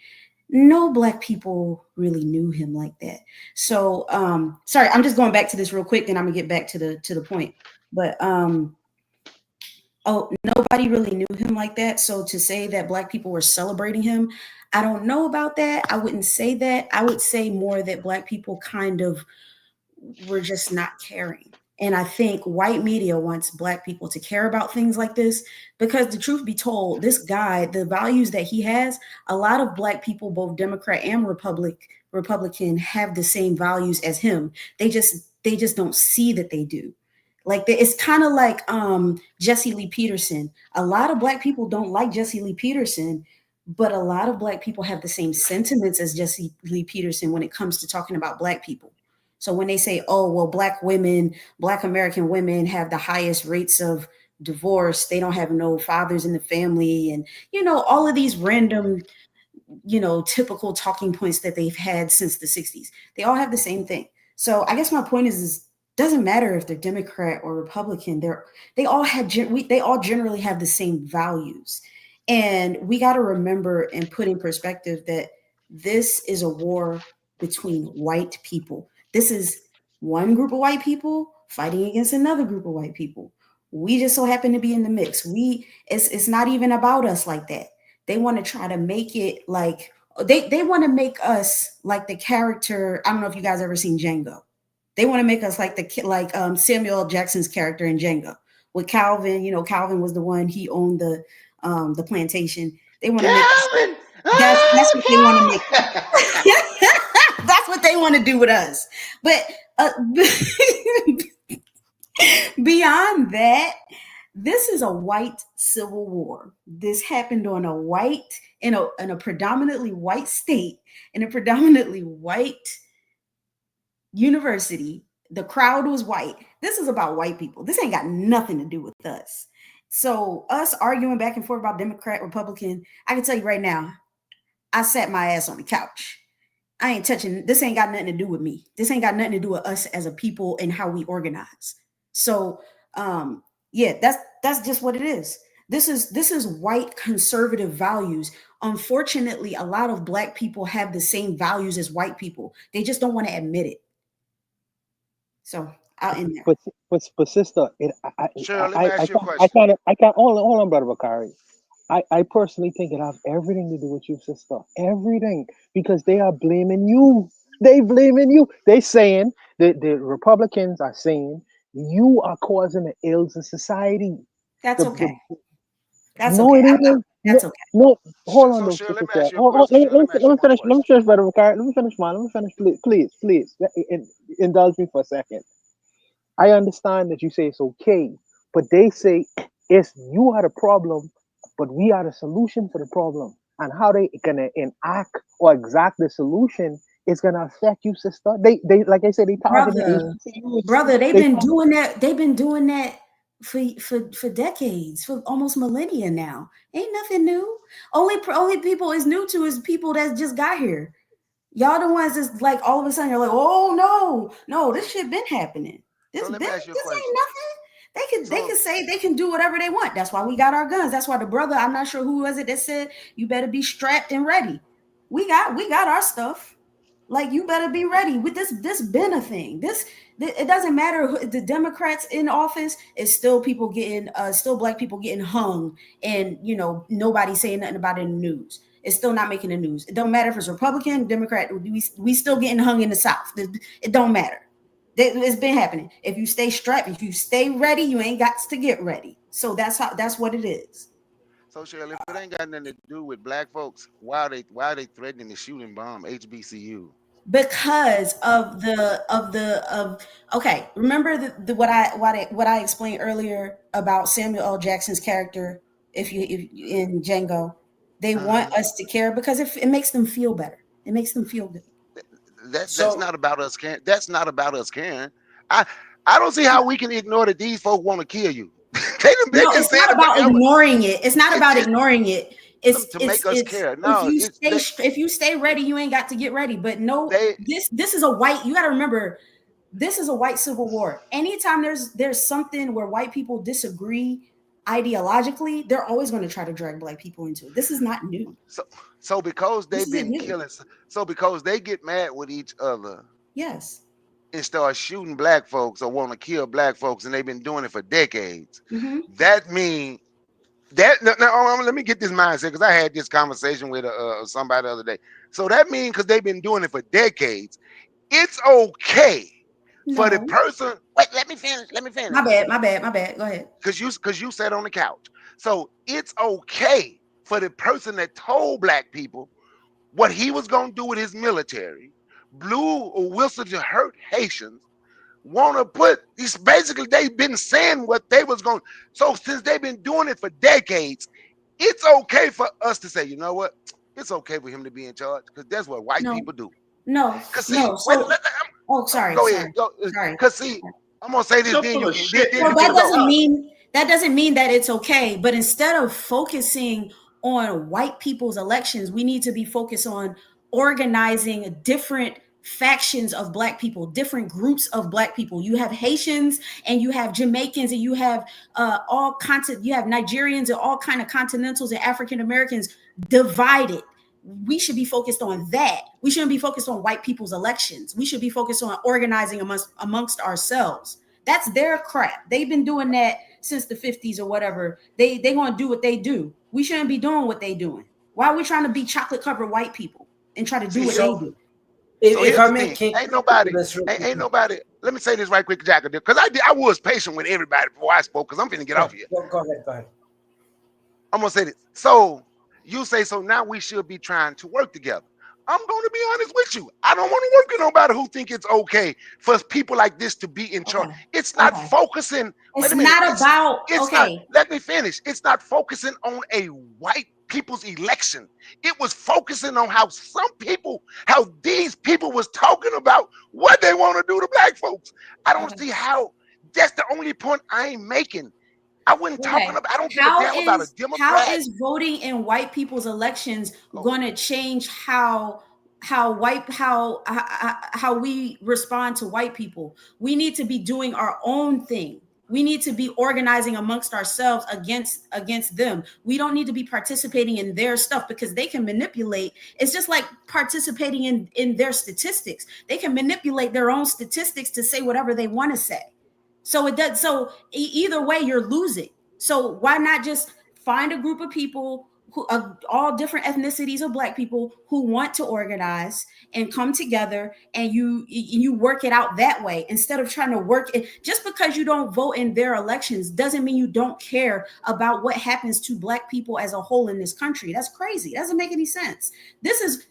No black people really knew him like that. So sorry, I'm just going back to this real quick, then I'm gonna get back to the point. But nobody really knew him like that. So to say that black people were celebrating him, I don't know about that. I wouldn't say that. I would say more that black people kind of were just not caring. And I think white media wants black people to care about things like this because the truth be told, this guy, the values that he has, a lot of black people, both Democrat and Republican, have the same values as him. They just don't see that they do. Like it's kind of like Jesse Lee Peterson. A lot of black people don't like Jesse Lee Peterson, but a lot of black people have the same sentiments as Jesse Lee Peterson when it comes to talking about black people. So when they say, oh, well, black American women have the highest rates of divorce, they don't have no fathers in the family, and, all of these random, typical talking points that they've had since the 60s, they all have the same thing. So I guess my point is doesn't matter if they're Democrat or Republican, they all generally have the same values. And we got to remember and put in perspective that this is a war between white people. This is one group of white people fighting against another group of white people. We just so happen to be in the mix. It's not even about us like that. They want to try to make it like they want to make us like the character. I don't know if you guys ever seen Django. They want to make us like Samuel L. Jackson's character in Django with Calvin. Calvin was the one, he owned the plantation. They want to make Calvin. That's what they want to make. That's what they want to do with us. But beyond that, this is a white civil war. This happened on in a predominantly white state, in a predominantly white university. The crowd was white. This is about white people. This ain't got nothing to do with us. So us arguing back and forth about Democrat, Republican, I can tell you right now, I sat my ass on the couch. I ain't touching. This ain't got nothing to do with me. This ain't got nothing to do with us as a people and how we organize. So yeah, that's just what it is. This is white conservative values. Unfortunately, a lot of black people have the same values as white people. They just don't want to admit it. So I'll end there. But sister, Cheryl, let me ask you a question. I can't hold on, brother Bakari. I personally think it has everything to do with you, sister. Everything. Because they are blaming you. They blaming you. They saying the Republicans are saying you are causing the ills in society. That's okay. That's okay. No, hold on, so Cheryl, let me ask you a question. Let me finish. Let me finish, brother Bakari. Let me finish, man. Let me finish, please. Indulge me for a second. I understand that you say it's okay, but they say it's you are the problem, but we are the solution for the problem. And how they gonna enact or exact the solution is gonna affect you, sister. They like I said, they targeting brother. They've been doing that. They've been doing that for decades, for almost millennia now. Ain't nothing new. Only people is new to is people that just got here. Y'all the ones that's like all of a sudden you're like, oh no, this shit been happening. This ain't nothing. They can say they can do whatever they want. That's why we got our guns. That's why the brother, I'm not sure who was it that said you better be strapped and ready. We got our stuff. Like, you better be ready with this been a thing. This it doesn't matter who, the Democrats in office, is still people getting still black people getting hung, and nobody saying nothing about it in the news. It's still not making the news. It don't matter if it's Republican, Democrat, we still getting hung in the South. It don't matter. It's been happening. If you stay strapped, if you stay ready, you ain't got to get ready. So that's what it is. So Shirley, if it ain't got nothing to do with black folks, why are they threatening to shoot and bomb HBCU? Because okay, remember what I explained earlier about Samuel L. Jackson's character. If in Django, they want us to care because it makes them feel better. It makes them feel good. That's not about us caring. That's not about us caring. I don't see how we can ignore that these folks want to kill you. No, it's not about ignoring it. It's not about ignoring it. It's to make us care. No, if you stay ready, you ain't got to get ready. But no, this is a white. You got to remember, this is a white civil war. Anytime there's something where white people disagree ideologically, they're always going to try to drag black people into it. This is not new. So because they've been killing, so because they get mad with each other, yes, and start shooting black folks or want to kill black folks, and they've been doing it for decades. Mm-hmm. That means that now, let me get this mindset, because I had this conversation with somebody the other day. So that means because they've been doing it for decades, it's okay for the person. Wait, let me finish. My bad. Go ahead. Because you sat on the couch. So it's okay for the person that told black people what he was going to do with his military, blew or whistled to hurt Haitians, want to put these, basically they've been saying what they was going. So since they've been doing it for decades, it's okay for us to say, you know what, it's okay for him to be in charge, because that's what white people do. No. Sorry. Go ahead. Because see, I'm gonna say this. That doesn't mean that it's okay. But instead of focusing on white people's elections, we need to be focused on organizing different factions of black people, different groups of black people. You have Haitians and you have Jamaicans and you have you have Nigerians and all kind of continentals and African Americans divided. We should be focused on that. We shouldn't be focused on white people's elections. We should be focused on organizing amongst ourselves. That's their crap. They've been doing that since the 50s or whatever. They going to do what they do. We shouldn't be doing what they doing. Why are we trying to be chocolate covered white people and try to do what they do? Ain't nobody. Let me say this right quick, Jack, because I was patient with everybody before I spoke, because I'm finna get off here. Go ahead. I'm gonna say this. So you say, so now we should be trying to work together. I'm going to be honest with you. I don't want to work with nobody who think it's okay for people like this to be in charge. It's not focusing. It's not about. Let me finish. It's not focusing on a white people's election. It was focusing on how these people was talking about what they want to do to black folks. I don't see how. That's the only point I ain't making. I wasn't talking about. I don't give a damn about a Democrat. How is voting in white people's elections going to change how we respond to white people? We need to be doing our own thing. We need to be organizing amongst ourselves against them. We don't need to be participating in their stuff, because they can manipulate. It's just like participating in their statistics. They can manipulate their own statistics to say whatever they want to say. So it does. So either way, you're losing. So why not just find a group of people who of all different ethnicities of black people who want to organize and come together, and you work it out that way, instead of trying to work it. Just because you don't vote in their elections doesn't mean you don't care about what happens to black people as a whole in this country. That's crazy. It doesn't make any sense. This is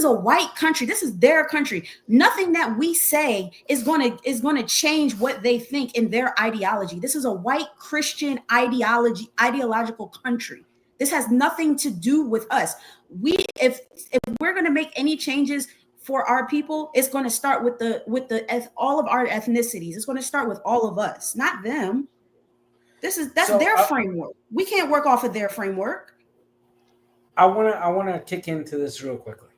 a white country. This is their country. Nothing that we say is going to change what they think in their ideology. This is a white Christian ideological country. This has nothing to do with us. If we're going to make any changes for our people, it's going to start with all of our ethnicities. It's going to start with all of us, not them. That's their framework. We can't work off of their framework. I want to kick into this real quickly.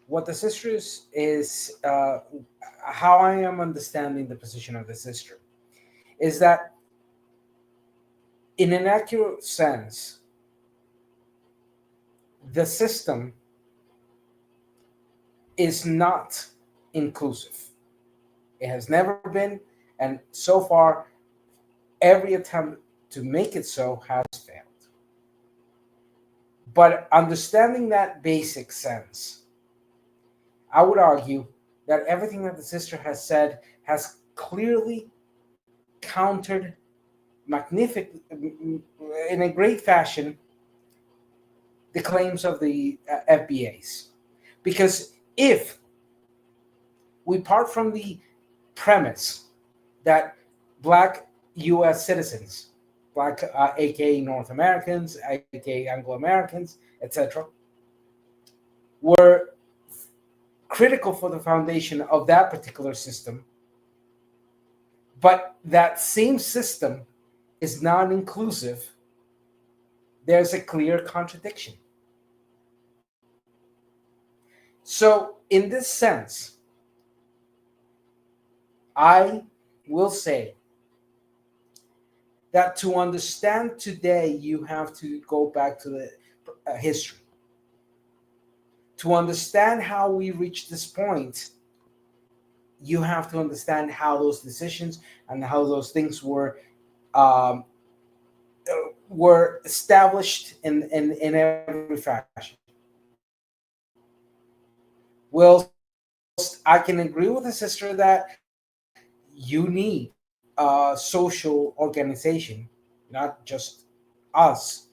What the sisters is, how I am understanding the position of the sister, is that in an accurate sense, the system is not inclusive. It has never been, and so far, every attempt to make it so has failed. But understanding that basic sense, I would argue that everything that the sister has said has clearly countered in a great fashion the claims of the FBAs. Because if we part from the premise that Black U.S. citizens, Black aka North Americans, aka Anglo-Americans, etc., were critical for the foundation of that particular system, but that same system is non-inclusive, there's a clear contradiction. So in this sense, I will say that to understand today, you have to go back to the history. To understand how we reached this point, you have to understand how those decisions and how those things were established in every fashion. Well, I can agree with the sister that you need social organization, not just us,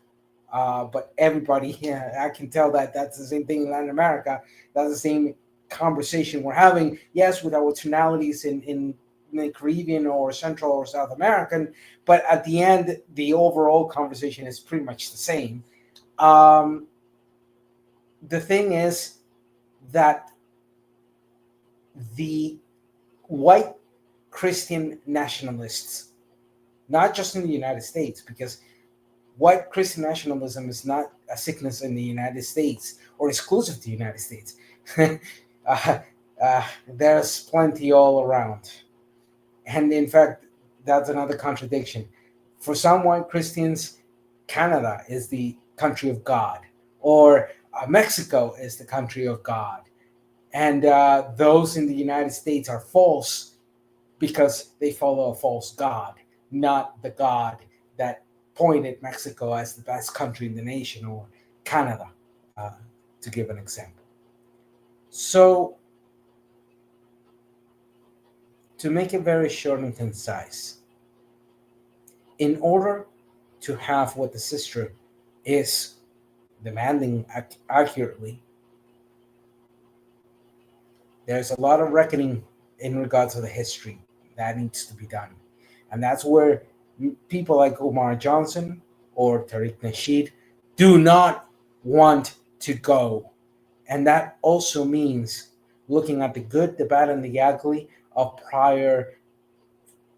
but everybody. Yeah, I can tell that that's the same thing in Latin America. That's the same conversation we're having. Yes, with our tonalities in the Caribbean or Central or South American, but at the end, the overall conversation is pretty much the same. The thing is that the white Christian nationalists, not just in the United States, because white Christian nationalism is not a sickness in the United States or exclusive to the United States. There's plenty all around. And in fact, that's another contradiction. For some white Christians, Canada is the country of God, or Mexico is the country of God. And those in the United States are false because they follow a false God, not the God that pointed Mexico as the best country in the nation, or Canada, to give an example. So, to make it very short and concise, in order to have what the sister is demanding accurately, there's a lot of reckoning in regards to the history that needs to be done. And that's where people like Umar Johnson or Tariq Nasheed do not want to go. And that also means looking at the good, the bad, and the ugly of prior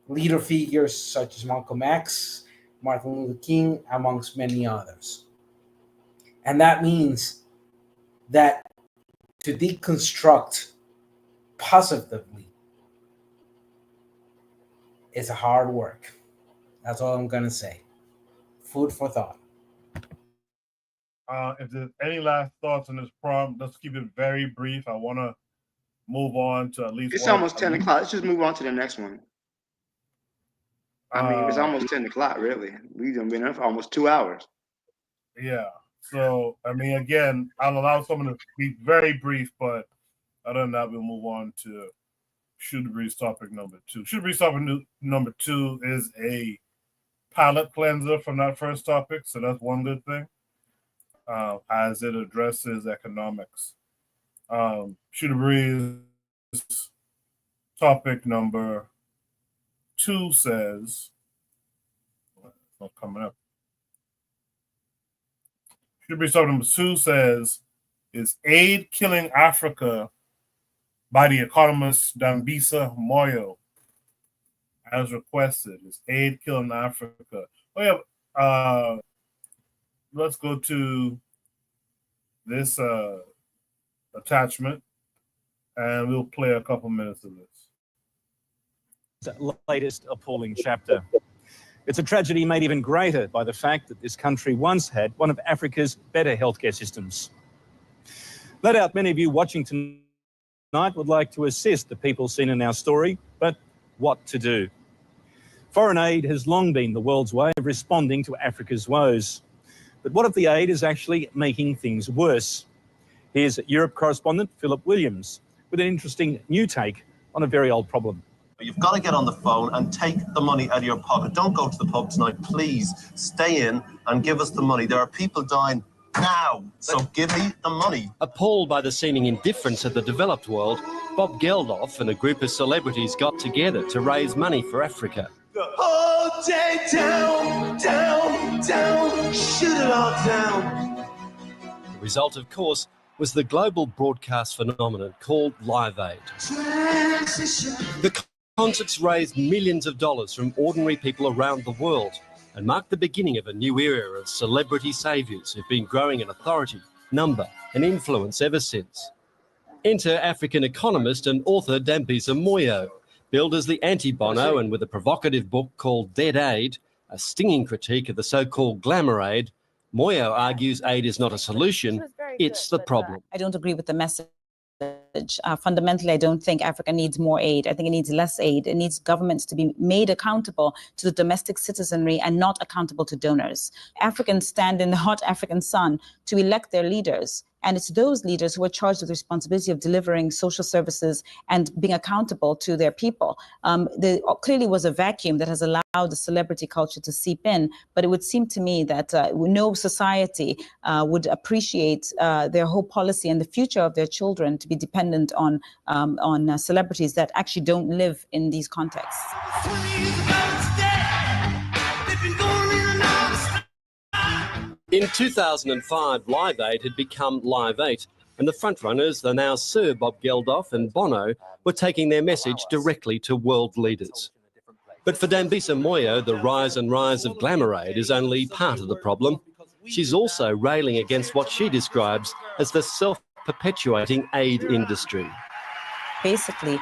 leader figures such as Malcolm X, Martin Luther King, amongst many others. And that means that to deconstruct positively is a hard work. That's all I'm going to say. Food for thought. If there's any last thoughts on this prompt, let's keep it very brief. I want to move on to at least It's almost 10 o'clock. Let's just move on to the next one. I mean, it's almost 10 o'clock, really. We've been up for almost 2 hours. Yeah. So, I mean, again, I'll allow someone to be very brief, but other than that, we'll move on to Shoot the Breeze topic number 2. Shoot the Breeze topic number 2 is a palate cleanser from that first topic, so that's one good thing, as it addresses economics. Shoot the Breeze topic number 2 says, it's not coming up. Shoot the Breeze topic number 2 says, is aid killing Africa by the economist Dambisa Moyo, as requested. Is aid killing Africa? Oh yeah. Let's go to this attachment, and we'll play a couple minutes of this. Latest appalling chapter. It's a tragedy made even greater by the fact that this country once had one of Africa's better healthcare systems. No doubt many of you watching tonight tonight would like to assist the people seen in our story, but what to do? Foreign aid has long been the world's way of responding to Africa's woes. But what if the aid is actually making things worse? Here's Europe correspondent Philip Williams with an interesting new take on a very old problem. You've got to get on the phone and take the money out of your pocket. Don't go to the pub tonight, please. Stay in and give us the money. There are people dying now, so give me the money. Appalled by the seeming indifference of the developed world, Bob Geldof and a group of celebrities got together to raise money for Africa. The whole day down, down, down, shoot it all down. The result, of course, was the global broadcast phenomenon called Live Aid. The concerts raised millions of dollars from ordinary people around the world and marked the beginning of a new era of celebrity saviours who've been growing in authority, number and influence ever since. Enter African economist and author Dambisa Moyo, billed as the anti-Bono and with a provocative book called Dead Aid, a stinging critique of the so-called glamour aid. Moyo argues aid is not a solution, it's the problem. I don't agree with the message. Fundamentally, I don't think Africa needs more aid. I think it needs less aid. It needs governments to be made accountable to the domestic citizenry and not accountable to donors. Africans stand in the hot African sun to elect their leaders. And it's those leaders who are charged with the responsibility of delivering social services and being accountable to their people. There clearly was a vacuum that has allowed the celebrity culture to seep in, but it would seem to me that no society would appreciate their whole policy and the future of their children to be dependent on celebrities that actually don't live in these contexts. In 2005, Live Aid had become Live 8, and the frontrunners, the now Sir Bob Geldof and Bono, were taking their message directly to world leaders. But for Dambisa Moyo, the rise and rise of glamour aid is only part of the problem. She's also railing against what she describes as the self-perpetuating aid industry. Basically,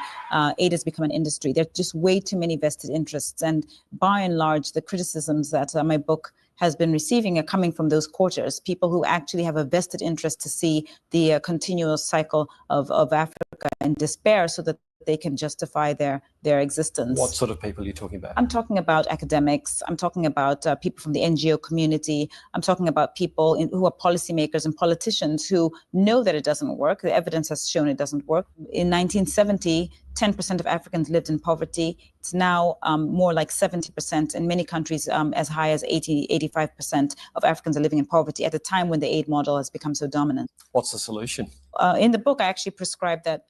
aid has become an industry. There are just way too many vested interests. And by and large, the criticisms that my book has been receiving are coming from those quarters, people who actually have a vested interest to see the continual cycle of Africa in despair so that they can justify their existence. What sort of people are you talking about? I'm talking about academics. I'm talking about people from the NGO community. I'm talking about people who are policymakers and politicians who know that it doesn't work. The evidence has shown it doesn't work. In 1970, 10% of Africans lived in poverty. It's now more like 70%. In many countries, as high as 85% of Africans are living in poverty at a time when the aid model has become so dominant. What's the solution? In the book, I actually prescribe that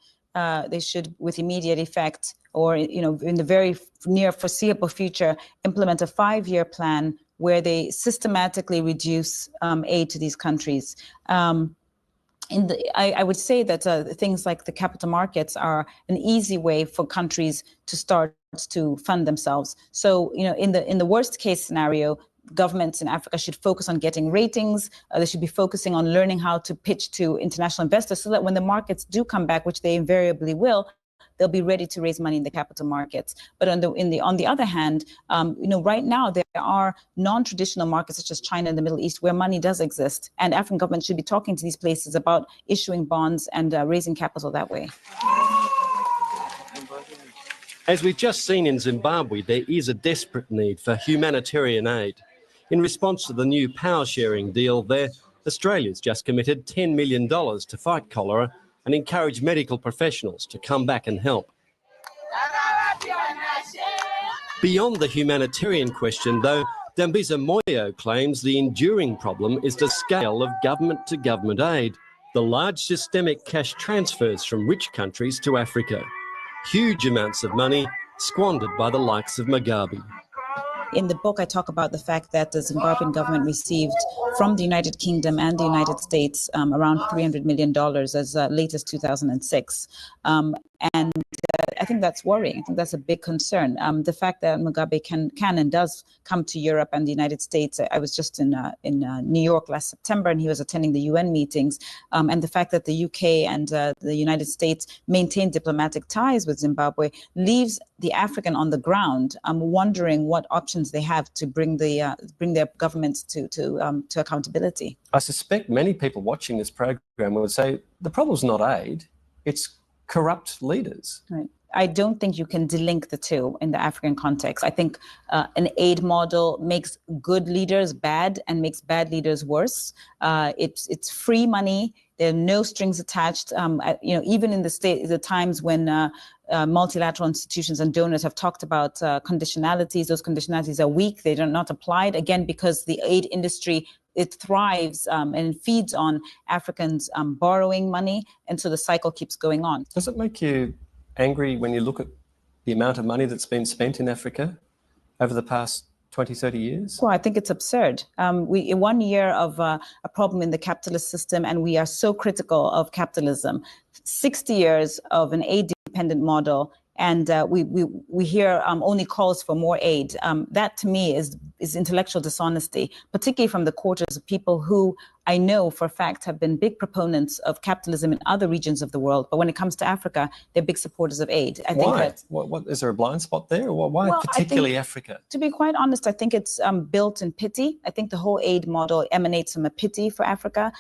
they should, with immediate effect, or in the very near foreseeable future, implement a 5-year plan where they systematically reduce aid to these countries. I would say that things like the capital markets are an easy way for countries to start to fund themselves. So, in the worst case scenario, governments in Africa should focus on getting ratings. They should be focusing on learning how to pitch to international investors so that when the markets do come back, which they invariably will, they'll be ready to raise money in the capital markets. But on the other hand, right now there are non-traditional markets such as China and the Middle East where money does exist, and African governments should be talking to these places about issuing bonds and raising capital that way. As we've just seen in Zimbabwe, there is a desperate need for humanitarian aid. In response to the new power-sharing deal there, Australia's just committed $10 million to fight cholera and encourage medical professionals to come back and help. Beyond the humanitarian question, though, Dambisa Moyo claims the enduring problem is the scale of government-to-government aid, the large systemic cash transfers from rich countries to Africa. Huge amounts of money squandered by the likes of Mugabe. In the book, I talk about the fact that the Zimbabwean government received from the United Kingdom and the United States around $300 million as late as 2006. And I think that's worrying. I think that's a big concern. The fact that Mugabe can and does come to Europe and the United States. I was just in New York last September, and he was attending the UN meetings. And the fact that the UK and the United States maintain diplomatic ties with Zimbabwe leaves the African on the ground wondering what options they have to bring their governments to accountability. I suspect many people watching this program would say the problem's not aid, it's corrupt leaders. Right. I don't think you can delink the two in the African context. I think an aid model makes good leaders bad and makes bad leaders worse. It's free money. There are no strings attached. Even in the times when multilateral institutions and donors have talked about conditionalities, those conditionalities are weak. They are not applied, again, because the aid industry, it thrives and feeds on Africans borrowing money. And so the cycle keeps going on. Does it make you angry when you look at the amount of money that's been spent in Africa over the past 20, 30 years? Well, I think it's absurd. In 1 year of a problem in the capitalist system, and we are so critical of capitalism, 60 years of an aid-dependent model, and we hear only calls for more aid. That to me is intellectual dishonesty, particularly from the quarters of people who I know for a fact have been big proponents of capitalism in other regions of the world. But when it comes to Africa, they're big supporters of aid. I think Why? that, What, is there a blind spot there? Or why Well, I particularly think, Africa? to be quite honest, I think it's built in pity. I think the whole aid model emanates from a pity for Africa,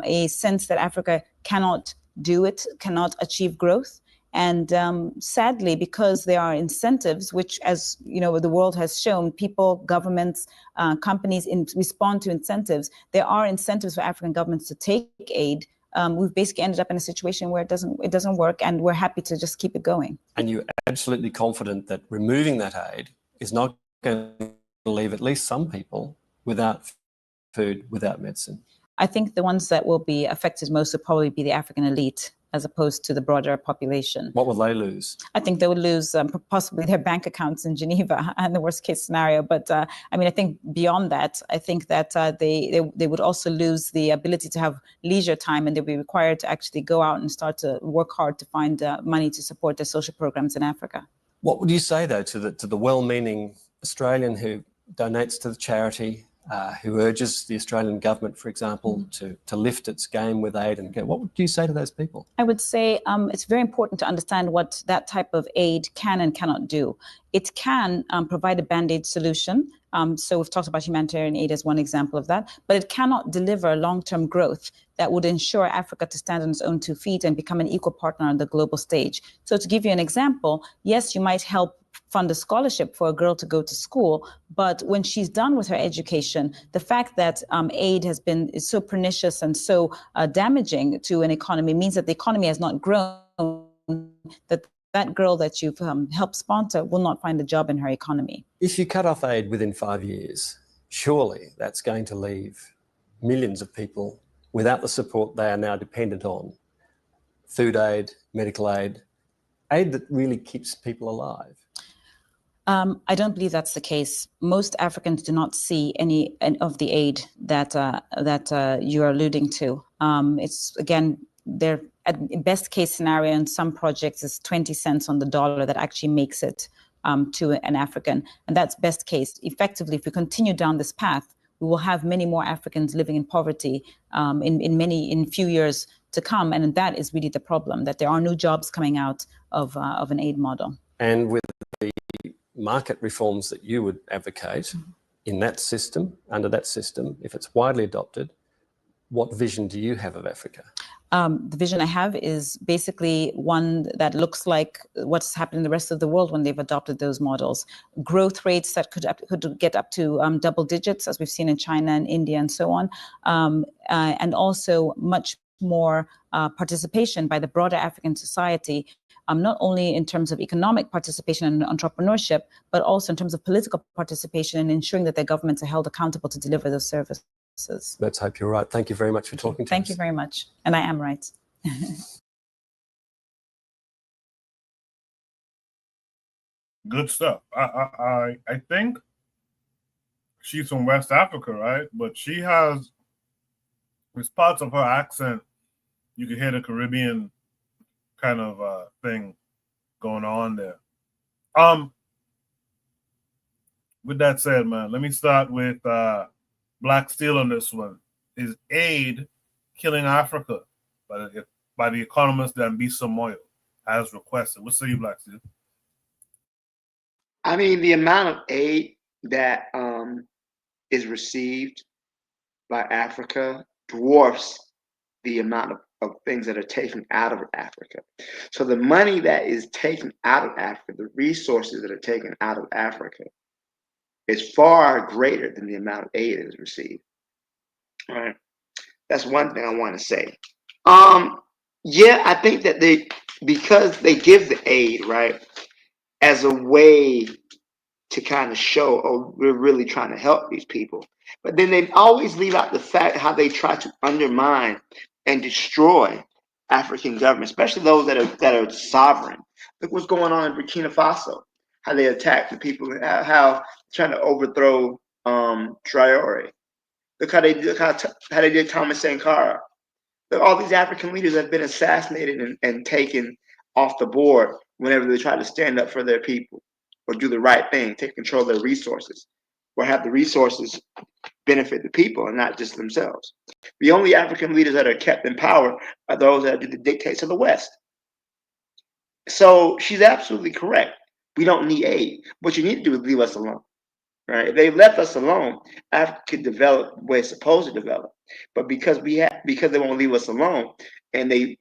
a sense that Africa cannot do it, cannot achieve growth. And sadly, because there are incentives, which, as you know, the world has shown, people, governments, companies respond to incentives. There are incentives for African governments to take aid. We've basically ended up in a situation where it doesn't work, and we're happy to just keep it going. And you're absolutely confident that removing that aid is not going to leave at least some people without food, without medicine? I think the ones that will be affected most will probably be the African elite, as opposed to the broader population. What will they lose? I think they would lose possibly their bank accounts in Geneva in the worst case scenario. But I think beyond that, I think that they would also lose the ability to have leisure time, and they'll be required to actually go out and start to work hard to find money to support their social programs in Africa. What would you say, though, to the well-meaning Australian who donates to the charity, who urges the Australian government, for example, to lift its game with aid? And what would you say to those people? I would say it's very important to understand what that type of aid can and cannot do. It can provide a Band-Aid solution. So we've talked about humanitarian aid as one example of that, but it cannot deliver long-term growth that would ensure Africa to stand on its own 2 feet and become an equal partner on the global stage. So to give you an example, yes, you might help fund a scholarship for a girl to go to school, but when she's done with her education, the fact that aid is so pernicious and so damaging to an economy means that the economy has not grown, that girl that you've helped sponsor will not find a job in her economy. If you cut off aid within 5 years, surely that's going to leave millions of people without the support they are now dependent on. Food aid, medical aid that really keeps people alive. I don't believe that's the case. Most Africans do not see any of the aid that you are alluding to. It's, again, they're at best case scenario in some projects is 20 cents on the dollar that actually makes it to an African. And that's best case. Effectively, if we continue down this path, we will have many more Africans living in poverty in few years to come. And that is really the problem, that there are no jobs coming out of an aid model. And with the market reforms that you would advocate in that system, under that system, if it's widely adopted, what vision do you have of Africa? The vision I have is basically one that looks like what's happened in the rest of the world when they've adopted those models. Growth rates that could get up to double digits, as we've seen in China and India and so on, and also much more participation by the broader African society, not only in terms of economic participation and entrepreneurship, but also in terms of political participation and ensuring that their governments are held accountable to deliver those services. Let's hope you're right. Thank you very much for talking to us. Thank you very much. And I am right. Good stuff. I think she's from West Africa, right? But she has, with parts of her accent, you can hear the Caribbean kind of thing going on there. With that said, man, let me start with Black Steel on this one. Is aid killing Africa by the economist Diaspora Moyo as requested? What say you, Black Steel? I mean, the amount of aid that is received by Africa dwarfs the amount of things that are taken out of Africa. So the money that is taken out of Africa, the resources that are taken out of Africa, is far greater than the amount of aid that is received. All right. That's one thing I want to say. Yeah, I think that because they give the aid, right, as a way to kind of show, oh, we're really trying to help these people. But then they always leave out the fact how they try to undermine and destroy African governments, especially those that are sovereign. Look what's going on in Burkina Faso, how they attack the people, how trying to overthrow Traore. Look how they how they did Thomas Sankara. Look, all these African leaders have been assassinated and taken off the board whenever they try to stand up for their people or do the right thing, take control of their resources, or have the resources benefit the people and not just themselves. The only African leaders that are kept in power are those that do the dictates of the West. So she's absolutely correct. We don't need aid. What you need to do is leave us alone. Right? If they left us alone, Africa could develop the way it's supposed to develop. But because they won't leave us alone, and they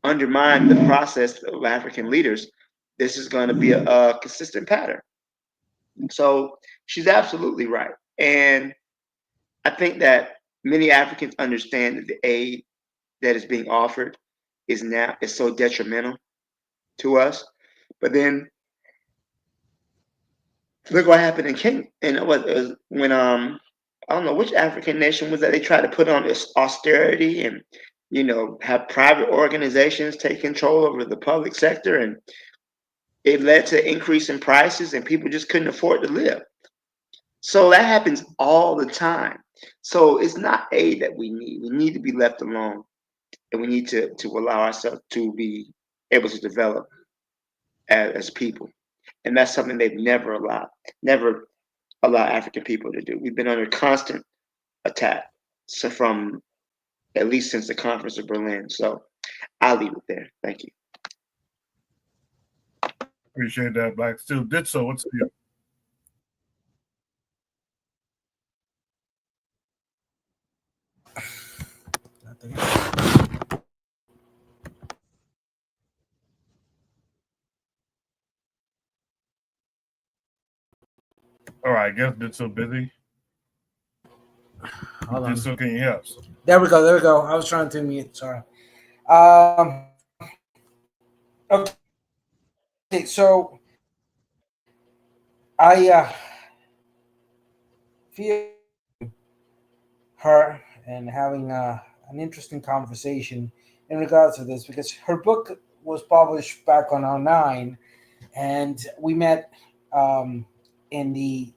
undermine the process of African leaders, this is going to be a consistent pattern. So she's absolutely right, and I think that many Africans understand that the aid that is being offered is so detrimental to us. But then look what happened in Kenya, and when I don't know which African nation was that they tried to put on this austerity and have private organizations take control over the public sector, and it led to increase in prices, and people just couldn't afford to live. So that happens all the time. So it's not aid that we need. We need to be left alone, and we need to allow ourselves to be able to develop as people. And that's something they've never allowed African people to do. We've been under constant attack, so from at least since the Conference of Berlin. So I'll leave it there. Thank you. Appreciate that, Black. Still did so. What's the All right, I guess did so busy. Hold on. So can you hear us? There we go. I was trying to mute. Sorry. Okay, so I feel her and having an interesting conversation in regards to this, because her book was published back on 2009, and we met in the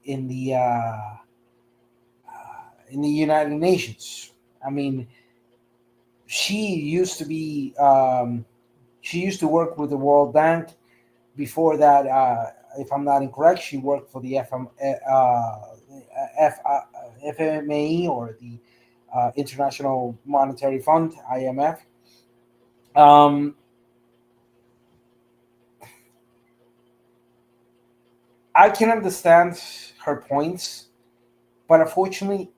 United Nations. I mean, she used to work with the World Bank. Before that, if I'm not incorrect, she worked for the FMAE, or the International Monetary Fund, IMF. I can understand her points, but unfortunately,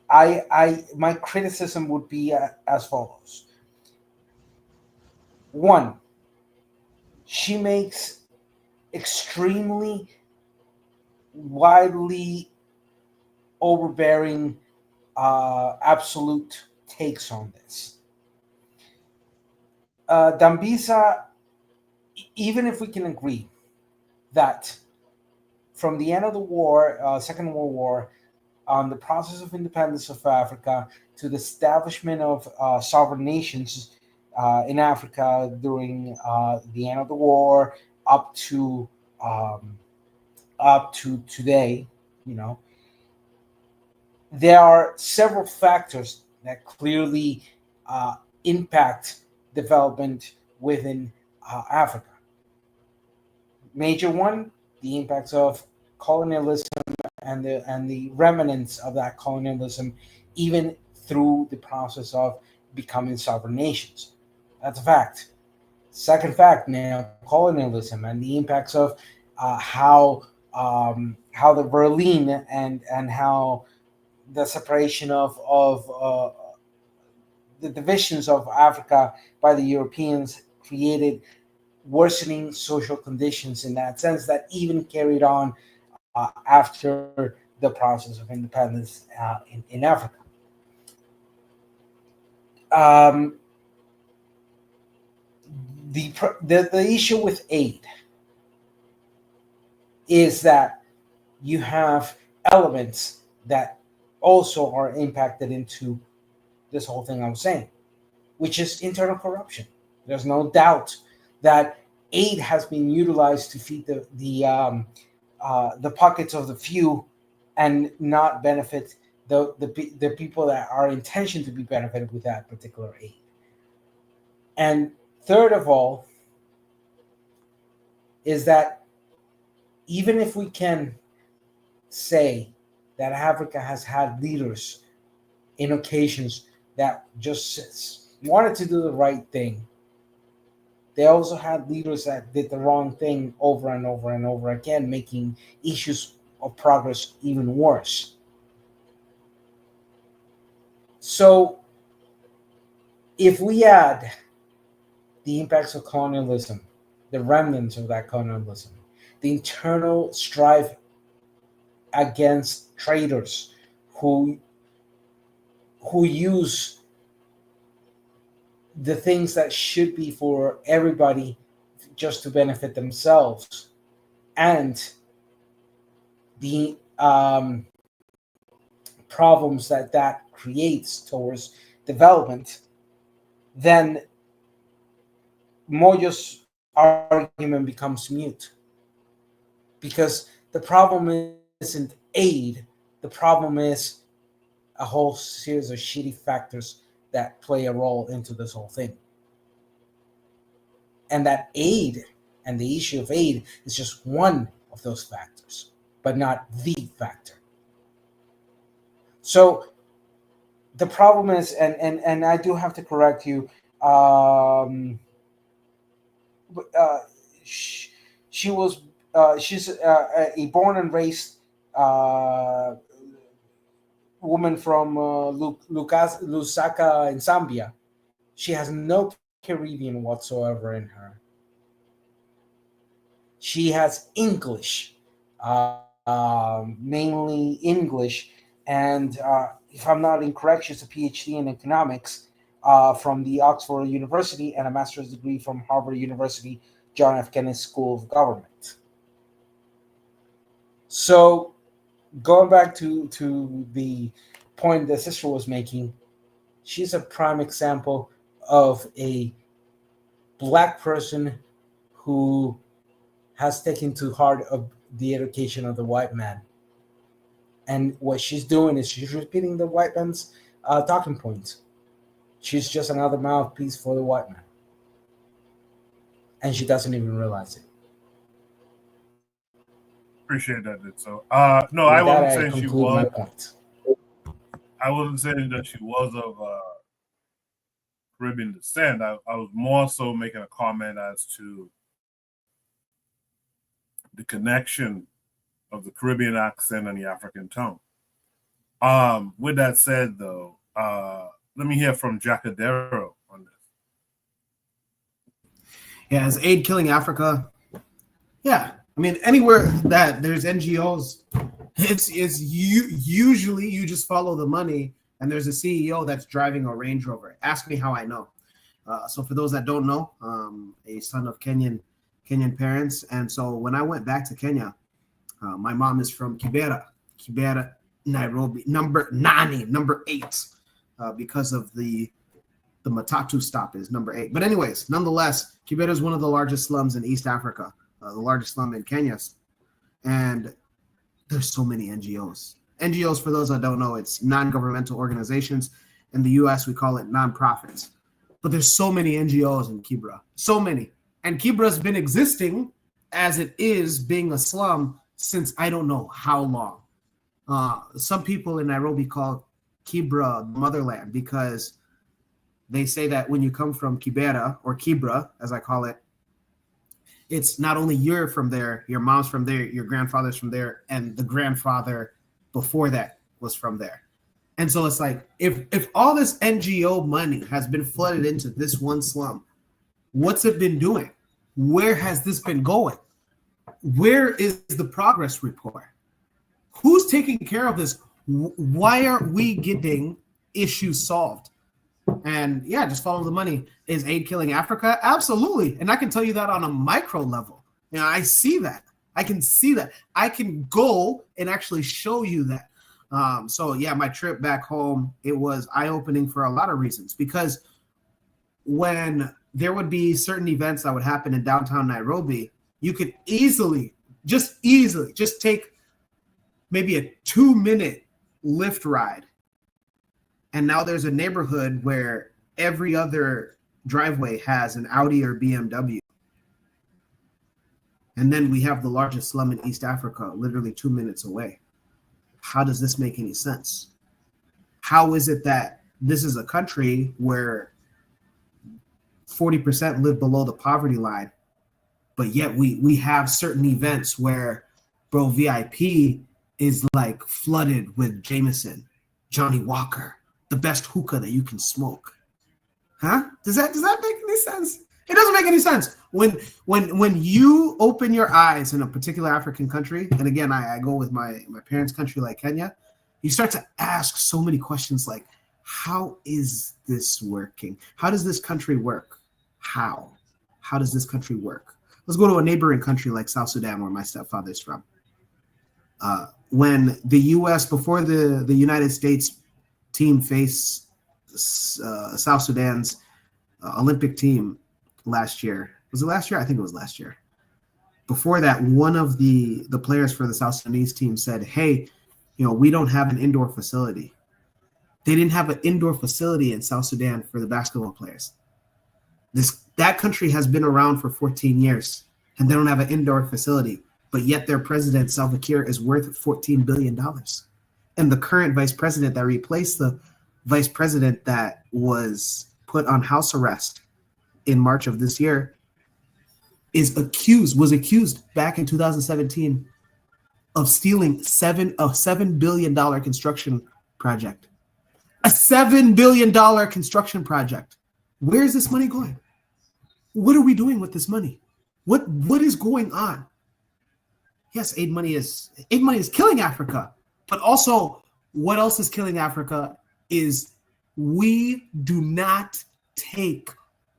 my criticism would be as follows. One, she makes extremely widely overbearing absolute takes on this. Dambisa, even if we can agree that from the end of the war, Second World War, on the process of independence of Africa to the establishment of sovereign nations in Africa during the end of the war up to today, there are several factors that clearly impact development within Africa. Major one, the impacts of colonialism and the remnants of that colonialism, even through the process of becoming sovereign nations. That's a fact. Second fact, now colonialism and the impacts of how the Berlin and how the separation of the divisions of Africa by the Europeans created worsening social conditions in that sense that even carried on after the process of independence in Africa. The issue with aid is that you have elements that also are impacted into this whole thing I was saying, which is internal corruption. There's no doubt that aid has been utilized to feed the pockets of the few and not benefit the people that are intentioned to be benefited with that particular aid. And third of all is that even if we can say that Africa has had leaders in occasions that just wanted to do the right thing, they also had leaders that did the wrong thing over and over and over again, making issues of progress even worse. So if we add the impacts of colonialism, the remnants of that colonialism, the internal strife against traders who use the things that should be for everybody just to benefit themselves, and the problems that creates towards development, then Moyo's argument becomes mute. Because the problem isn't aid, the problem is a whole series of shitty factors that play a role into this whole thing. And that aid and the issue of aid is just one of those factors, but not the factor. So the problem is, and I do have to correct you, she's a born and raised woman from Lusaka in Zambia. She has no Caribbean whatsoever in her. She has English, mainly English, and if I'm not incorrect, she's a PhD in economics from the Oxford University and a master's degree from Harvard University, John F. Kennedy School of Government. So going back to the point the sister was making, she's a prime example of a Black person who has taken to heart of the education of the white man. And what she's doing is she's repeating the white man's talking points. She's just another mouthpiece for the white man. And she doesn't even realize it. Appreciate that, so no, I wasn't saying she was. I wasn't saying that she was of Caribbean descent. I was more so making a comment as to the connection of the Caribbean accent and the African tongue. With that said, though, let me hear from Jacadero on this. Yeah, is aid killing Africa? Yeah, I mean, anywhere that there's NGOs, it's usually you just follow the money, and there's a CEO that's driving a Range Rover. Ask me how I know. So for those that don't know, a son of Kenyan parents, and so when I went back to Kenya, my mom is from Kibera, Nairobi, number 8, because of the Matatu stop is number 8. But anyways, nonetheless, Kibera is one of the largest slums in East Africa, the largest slum in Kenya, and there's so many NGOs. NGOs, for those that don't know, it's non-governmental organizations. In the U.S., we call it nonprofits. But there's so many NGOs in Kibera, so many. And Kibra's been existing as it is, being a slum, since I don't know how long. Some people in Nairobi call Kibra motherland because they say that when you come from Kibera, or Kibra, as I call it, it's not only you're from there, your mom's from there, your grandfather's from there, and the grandfather before that was from there. And so it's like, if all this NGO money has been flooded into this one slum, what's it been doing? Where has this been going? Where is the progress report? Who's taking care of this? Why aren't we getting issues solved? And yeah, just follow the money. Is aid killing Africa? Absolutely. And I can tell you that on a micro level. You know, I see that. I can see that. I can go and actually show you that. So yeah, my trip back home, it was eye-opening for a lot of reasons, because when there would be certain events that would happen in downtown Nairobi, you could easily just take maybe a 2-minute Lyft ride. And now there's a neighborhood where every other driveway has an Audi or BMW. And then we have the largest slum in East Africa, literally 2 minutes away. How does this make any sense? How is it that this is a country where 40% live below the poverty line, but yet we have certain events where, bro, VIP is like flooded with Jameson, Johnny Walker, the best hookah that you can smoke? Huh? Does that make any sense? It doesn't make any sense. When you open your eyes in a particular African country, and again, I go with my parents' country like Kenya, you start to ask so many questions like, how is this working? How does this country work? How does this country work? Let's go to a neighboring country like South Sudan, where my stepfather's from. When the U.S., before the United States team faced South Sudan's Olympic team last year. Was it last year? I think it was last year. Before that, one of the players for the South Sudanese team said, hey, we don't have an indoor facility. They didn't have an indoor facility in South Sudan for the basketball players. That country has been around for 14 years, and they don't have an indoor facility, but yet their president, Salva Kiir, is worth $14 billion. And the current vice president that replaced the vice president that was put on house arrest in March of this year was accused back in 2017 of stealing a $7 billion construction project. A $7 billion construction project. Where is this money going? What are we doing with this money? What is going on? Yes, aid money is killing Africa, but also what else is killing Africa is we do not take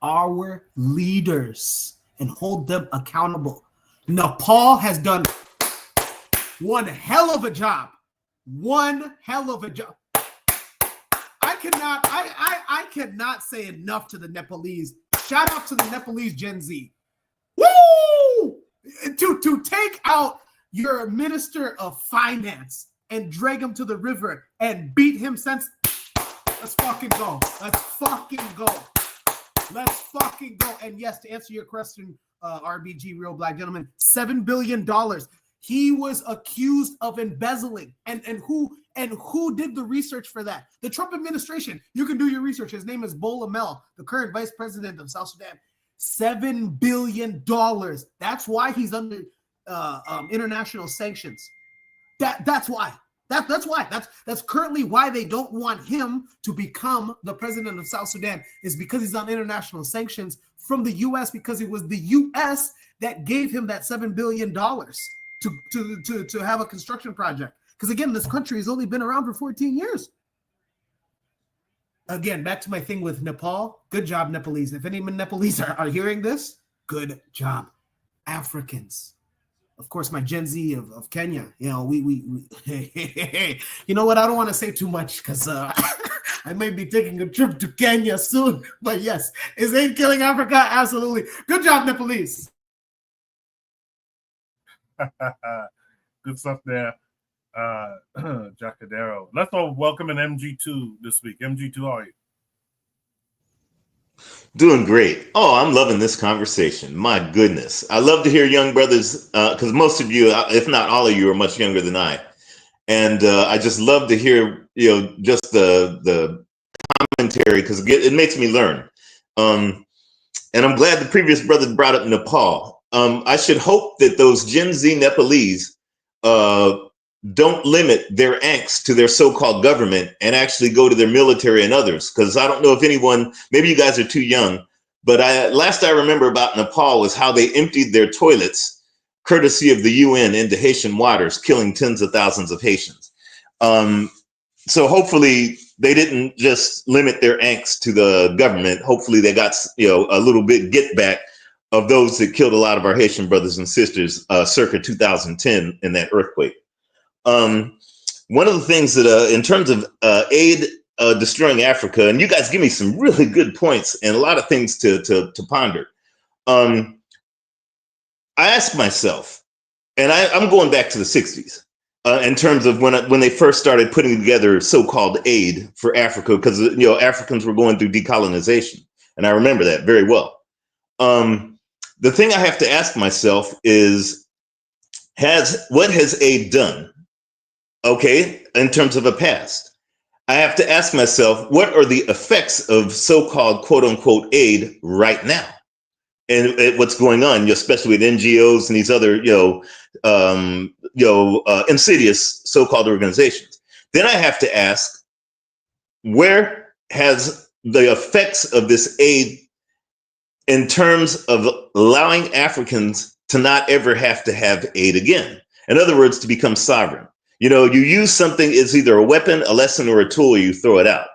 our leaders and hold them accountable. Nepal has done one hell of a job. I cannot say enough to the Nepalese. Shout out to the Nepalese Gen Z. Woo! To take out your minister of finance and drag him to the river and beat him since. Let's fucking go. And yes, to answer your question, RBG, Real Black Gentleman, $7 billion. He was accused of embezzling. And who did the research for that? The Trump administration. You can do your research. His name is Bola Mel, the current vice president of South Sudan. $7 billion. That's why he's under international sanctions. That's why. That's why. That's currently why they don't want him to become the president of South Sudan, is because he's on international sanctions from the U.S., because it was the U.S. that gave him that $7 billion to have a construction project. Because again, this country has only been around for 14 years. Again, back to my thing with Nepal. Good job, Nepalese. If any Nepalese are hearing this, good job. Africans. Of course, my Gen Z of Kenya, we you know what? I don't want to say too much because I may be taking a trip to Kenya soon. But yes, is aid killing Africa? Absolutely. Good job, Nepalese. Good stuff there, Jacadero. Let's all welcome an MG2 this week. MG2, how are you? Doing great. Oh, I'm loving this conversation. My goodness. I love to hear young brothers, because most of you, if not all of you, are much younger than I. And I just love to hear, just the commentary, because it makes me learn. And I'm glad the previous brother brought up Nepal. I should hope that those Gen Z Nepalese don't limit their angst to their so-called government and actually go to their military and others. Because I don't know if anyone, maybe you guys are too young, but last I remember about Nepal was how they emptied their toilets, courtesy of the UN, into Haitian waters, killing tens of thousands of Haitians. So hopefully they didn't just limit their angst to the government. Hopefully they got, a little bit get back of those that killed a lot of our Haitian brothers and sisters circa 2010 in that earthquake. One of the things that, in terms of aid destroying Africa, and you guys give me some really good points and a lot of things to ponder. I ask myself, and I'm going back to the 60s in terms of when they first started putting together so-called aid for Africa, because Africans were going through decolonization, and I remember that very well. The thing I have to ask myself is, what has aid done? Okay, in terms of a past, I have to ask myself, what are the effects of so-called quote unquote aid right now? And what's going on, especially with NGOs and these other, insidious so-called organizations. Then I have to ask, where has the effects of this aid in terms of allowing Africans to not ever have to have aid again? In other words, to become sovereign. You use something as either a weapon, a lesson, or a tool, or you throw it out.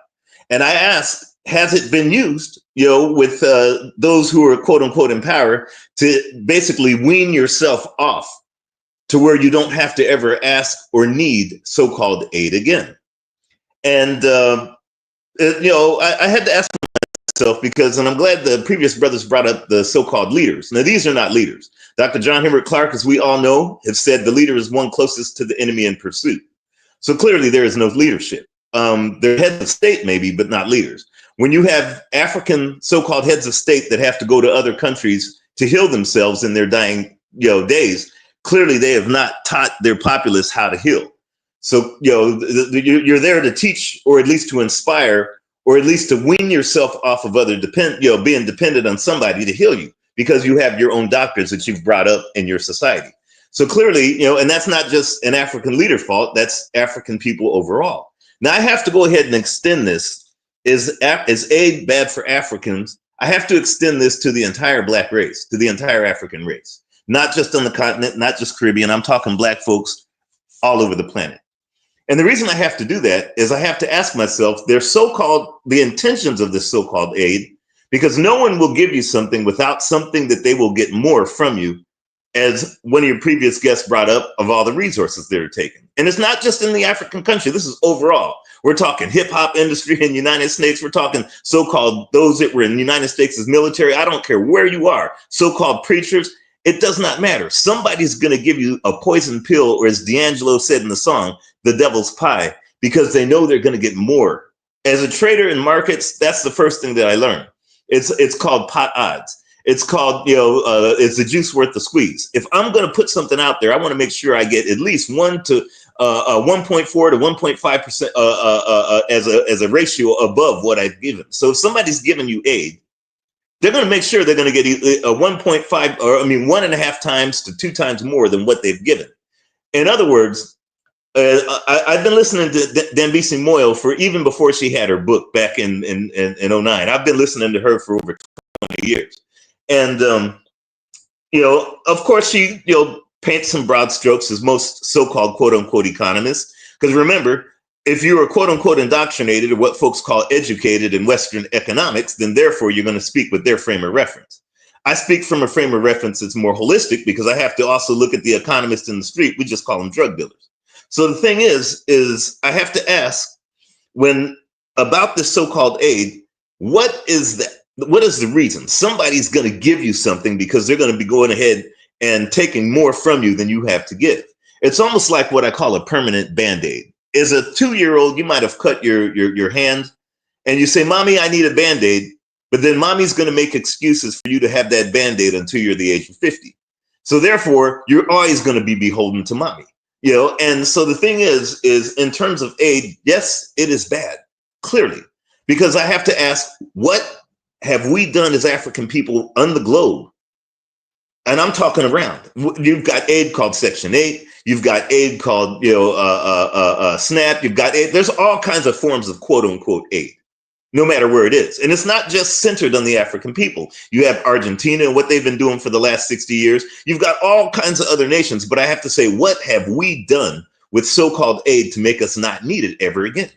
And I ask, has it been used, with those who are quote unquote in power to basically wean yourself off to where you don't have to ever ask or need so-called aid again? And, I had to ask myself because, and I'm glad the previous brothers brought up the so-called leaders. Now, these are not leaders. Dr. John Henrik Clarke, as we all know, has said the leader is one closest to the enemy in pursuit. So clearly there is no leadership. They're heads of state maybe, but not leaders. When you have African so-called heads of state that have to go to other countries to heal themselves in their dying, days, clearly they have not taught their populace how to heal. So, you're there to teach, or at least to inspire, or at least to wean yourself off of being dependent on somebody to heal you, because you have your own doctors that you've brought up in your society. So clearly, and that's not just an African leader fault, that's African people overall. Now I have to go ahead and extend this. Is aid bad for Africans? I have to extend this to the entire Black race, to the entire African race, not just on the continent, not just Caribbean. I'm talking Black folks all over the planet. And the reason I have to do that is I have to ask myself, the intentions of this so-called aid, because no one will give you something without something that they will get more from you, as one of your previous guests brought up, of all the resources that are taken. And it's not just in the African country. This is overall. We're talking hip hop industry in the United States. We're talking so-called those that were in the United States as military. I don't care where you are, so-called preachers. It does not matter. Somebody's going to give you a poison pill, or as D'Angelo said in the song, the devil's pie, because they know they're going to get more. As a trader in markets, that's the first thing that I learned. It's called pot odds. It's called, it's the juice worth the squeeze. If I'm going to put something out there, I want to make sure I get at least 1.4 to 1.5% as a ratio above what I've given. So if somebody's giving you aid, they're going to make sure they're going to get a 1.5, or 1.5 times to 2 times more than what they've given. In other words, I've been listening to Dambisa Moyo for even before she had her book back in 09. I've been listening to her for over 20 years. And, of course, she, paints some broad strokes, as most so-called quote unquote economists. Because remember, if you are quote unquote indoctrinated, or what folks call educated in Western economics, then therefore you're going to speak with their frame of reference. I speak from a frame of reference that's more holistic, because I have to also look at the economists in the street. We just call them drug dealers. So the thing is I have to ask, about this so-called aid, what is the reason? Somebody's going to give you something because they're going to be going ahead and taking more from you than you have to give. It's almost like what I call a permanent Band-Aid. As a 2-year-old, you might have cut your hand and you say, Mommy, I need a Band-Aid. But then mommy's going to make excuses for you to have that Band-Aid until you're the age of 50. So therefore, you're always going to be beholden to mommy. And so the thing is in terms of aid, yes, it is bad, clearly, because I have to ask, what have we done as African people on the globe? And I'm talking around. You've got aid called Section 8. You've got aid called, SNAP. You've got aid. There's all kinds of forms of quote unquote aid, no matter where it is. And it's not just centered on the African people. You have Argentina and what they've been doing for the last 60 years. You've got all kinds of other nations. But I have to say, what have we done with so-called aid to make us not need it ever again?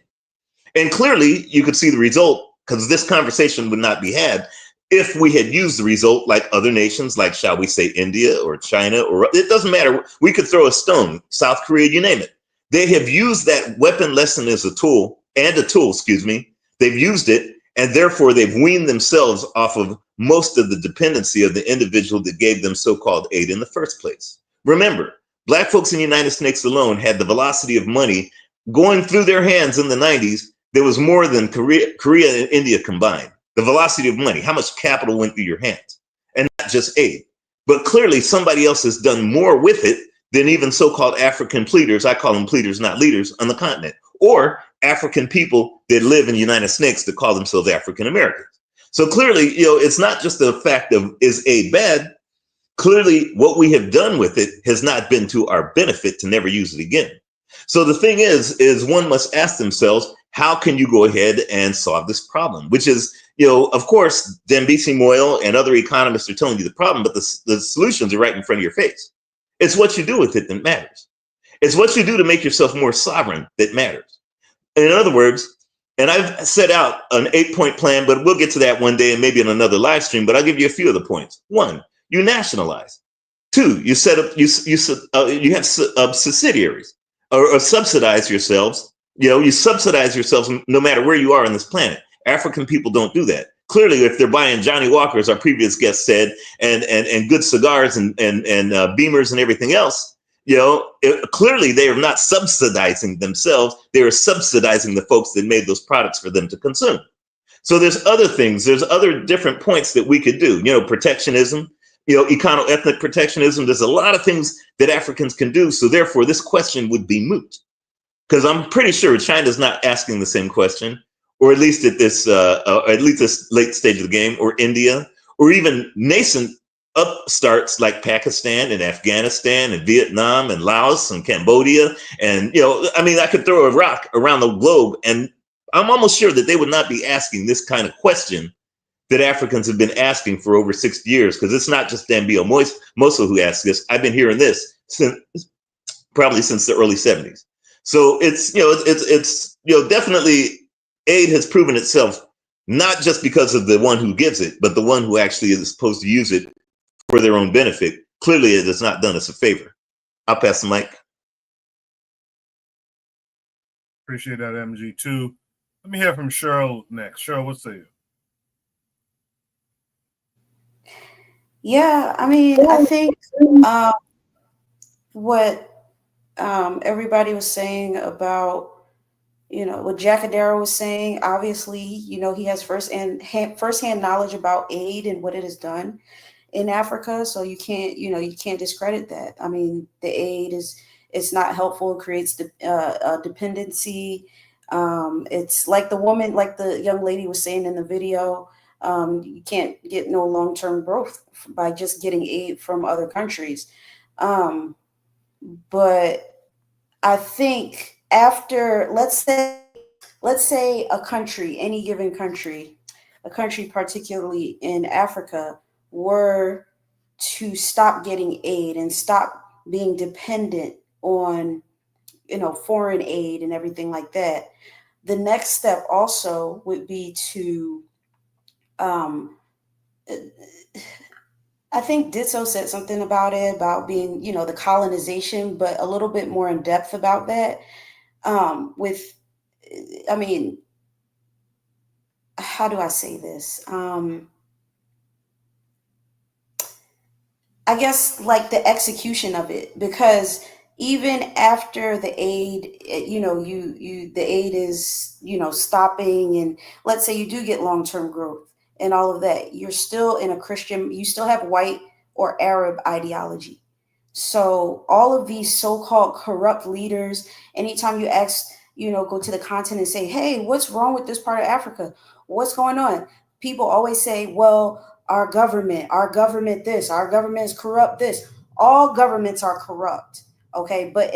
And clearly, you could see the result, because this conversation would not be had if we had used the result like other nations, like, shall we say, India or China, or it doesn't matter. We could throw a stone, South Korea, you name it. They have used that weapon lesson as a tool, excuse me. They've used it, and therefore they've weaned themselves off of most of the dependency of the individual that gave them so-called aid in the first place. Remember, Black folks in the United States alone had the velocity of money going through their hands in the 90s. There was more than Korea and India combined. The velocity of money, how much capital went through your hands, and not just aid. But clearly somebody else has done more with it than even so-called African pleaders, I call them pleaders, not leaders, on the continent, or African people that live in the United States that call themselves African Americans. So clearly, it's not just the fact of, is aid bad? Clearly, what we have done with it has not been to our benefit to never use it again. So the thing is one must ask themselves, how can you go ahead and solve this problem? Which is, of course, Dambisi Moyo and other economists are telling you the problem, but the solutions are right in front of your face. It's what you do with it that matters. It's what you do to make yourself more sovereign that matters. In other words, and I've set out an 8-point plan, but we'll get to that one day and maybe in another live stream, but I'll give you a few of the points. 1, you nationalize. 2, you set up, you have subsidiaries or subsidize yourselves. You subsidize yourselves no matter where you are on this planet. African people don't do that. Clearly, if they're buying Johnny Walker, as our previous guest said, and good cigars and Beamers and everything else, clearly they are not subsidizing themselves. They are subsidizing the folks that made those products for them to consume. So there's other things. There's other different points that we could do. Protectionism, econo-ethnic protectionism. There's a lot of things that Africans can do. So therefore, this question would be moot. Because I'm pretty sure China's not asking the same question, or at least at this late stage of the game, or India, or even nascent upstarts like Pakistan and Afghanistan and Vietnam and Laos and Cambodia. And, I could throw a rock around the globe, and I'm almost sure that they would not be asking this kind of question that Africans have been asking for over 60 years, because it's not just Dambio Moso who asked this. I've been hearing this probably since the early 70s. So it's definitely aid has proven itself, not just because of the one who gives it, but the one who actually is supposed to use it for their own benefit. Clearly, it has not done us a favor. I'll pass the mic. Appreciate that, MG2. Let me hear from Cheryl next. Cheryl, what say you? Yeah, I think what everybody was saying about, what Jackadero was saying, obviously, he has firsthand knowledge about aid and what it has done in Africa. So you can't discredit that. The aid it's not helpful. It creates dependency. It's like the young lady was saying in the video, you can't get no long-term growth by just getting aid from other countries. But I think after, let's say a country, any given country, a country particularly in Africa, were to stop getting aid and stop being dependent on, foreign aid and everything like that, the next step also would be to, I think Ditso said something about it, about being, the colonization, but a little bit more in depth about that. How do I say this? I guess like the execution of it, because even after the aid, the aid is, stopping, and let's say you do get long-term growth and all of that, you're still in you still have white or Arab ideology. So all of these so-called corrupt leaders, anytime you ask, go to the continent and say, hey, what's wrong with this part of Africa? What's going on? People always say, well, our government this, our government is corrupt this. All governments are corrupt. Okay, but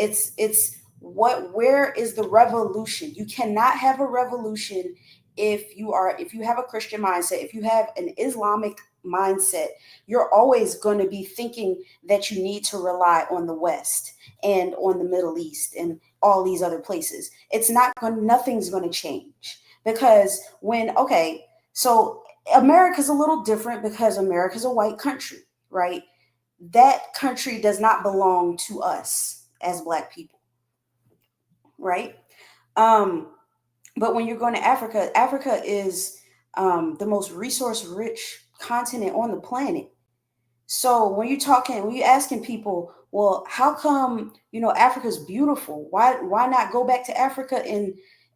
where is the revolution? You cannot have a revolution if you have a Christian mindset, if you have an Islamic mindset. You're always going to be thinking that you need to rely on the West and on the Middle East and all these other places. Nothing's going to change, because so America's a little different because America's a white country, right? That country does not belong to us as Black people, right? But when you're going to Africa, Africa is the most resource-rich continent on the planet. So when you're asking people, well, how come Africa's beautiful? Why not go back to Africa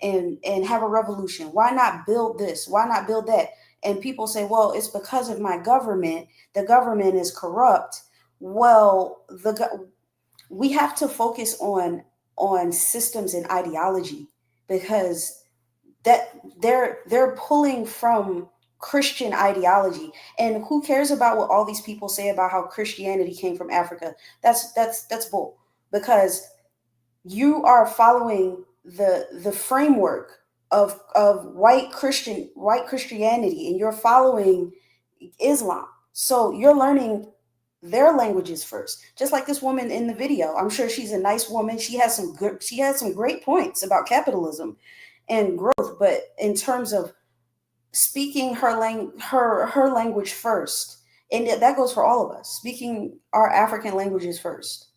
and have a revolution? Why not build this? Why not build that? And people say, well, it's because of my government. The government is corrupt. Well, we have to focus on systems and ideology, because that they're pulling from Christian ideology. And who cares about what all these people say about how Christianity came from Africa? That's bull, because you are following the framework of white Christianity, and you're following Islam. So you're learning their languages first. Just like this woman in the video. I'm sure she's a nice woman. She has some great points about capitalism and growth, but in terms of speaking her language first, and that goes for all of us, speaking our African languages first,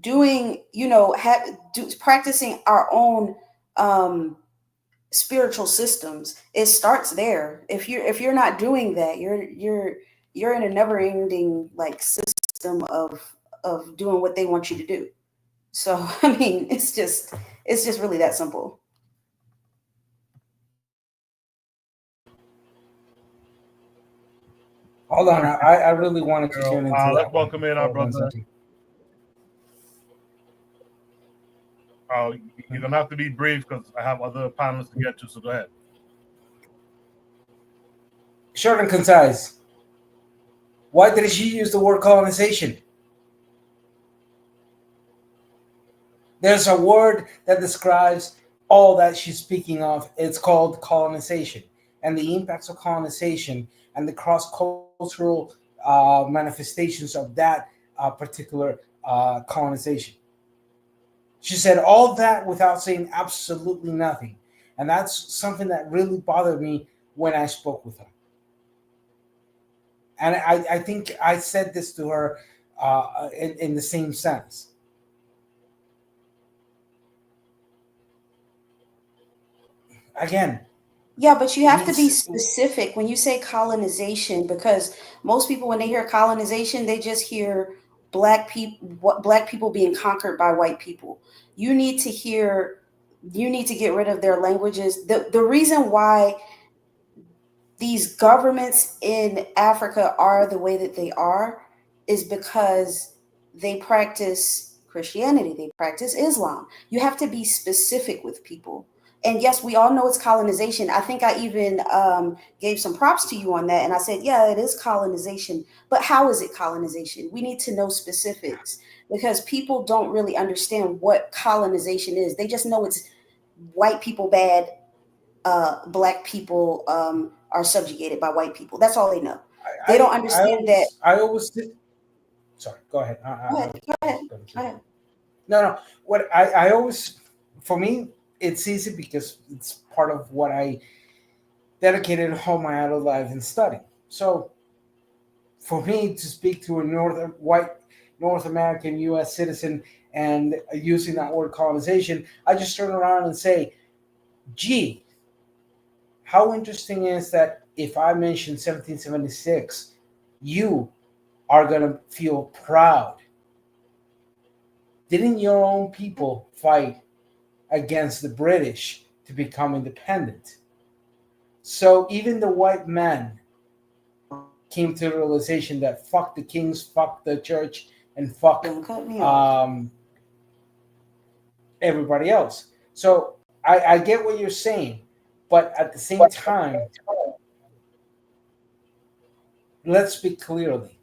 doing practicing our own spiritual systems. It starts there. If you're not doing that, you're in a never-ending system of doing what they want you to do. So I mean, it's just really that simple. Hold on, I really wanted to tune into that. Let's welcome in our brother. You're gonna have to be brief because I have other panelists to get to. So go ahead. Short and concise. Why did she use the word colonization? There's a word that describes all that she's speaking of. It's called colonization, and the impacts of colonization and the cross-cultural manifestations of that particular colonization. She said all that without saying absolutely nothing. And that's something that really bothered me when I spoke with her. And I think I said this to her in the same sense. Again. Yeah, but you have to be specific when you say colonization, because most people, when they hear colonization, they just hear black people being conquered by white people. You need to get rid of their languages. The reason why these governments in Africa are the way that they are is because they practice Christianity, they practice Islam. You have to be specific with people. And yes, we all know it's colonization. I think I even gave some props to you on that. And I said, yeah, it is colonization. But how is it colonization? We need to know specifics, because people don't really understand what colonization is. They just know it's white people bad, black people are subjugated by white people. That's all they know. They don't understand that. I always did. Sorry, go ahead. Go ahead. No. What I always, for me, it's easy because it's part of what I dedicated all my adult life in studying. So for me to speak to a white North American U.S. citizen and using that word colonization, I just turn around and say, gee, how interesting is that if I mention 1776, you are going to feel proud. Didn't your own people fight against the British to become independent? So even the white man came to the realization that fuck the kings, fuck the church, and fuck everybody else. So I get what you're saying, but at the same time, let's speak clearly.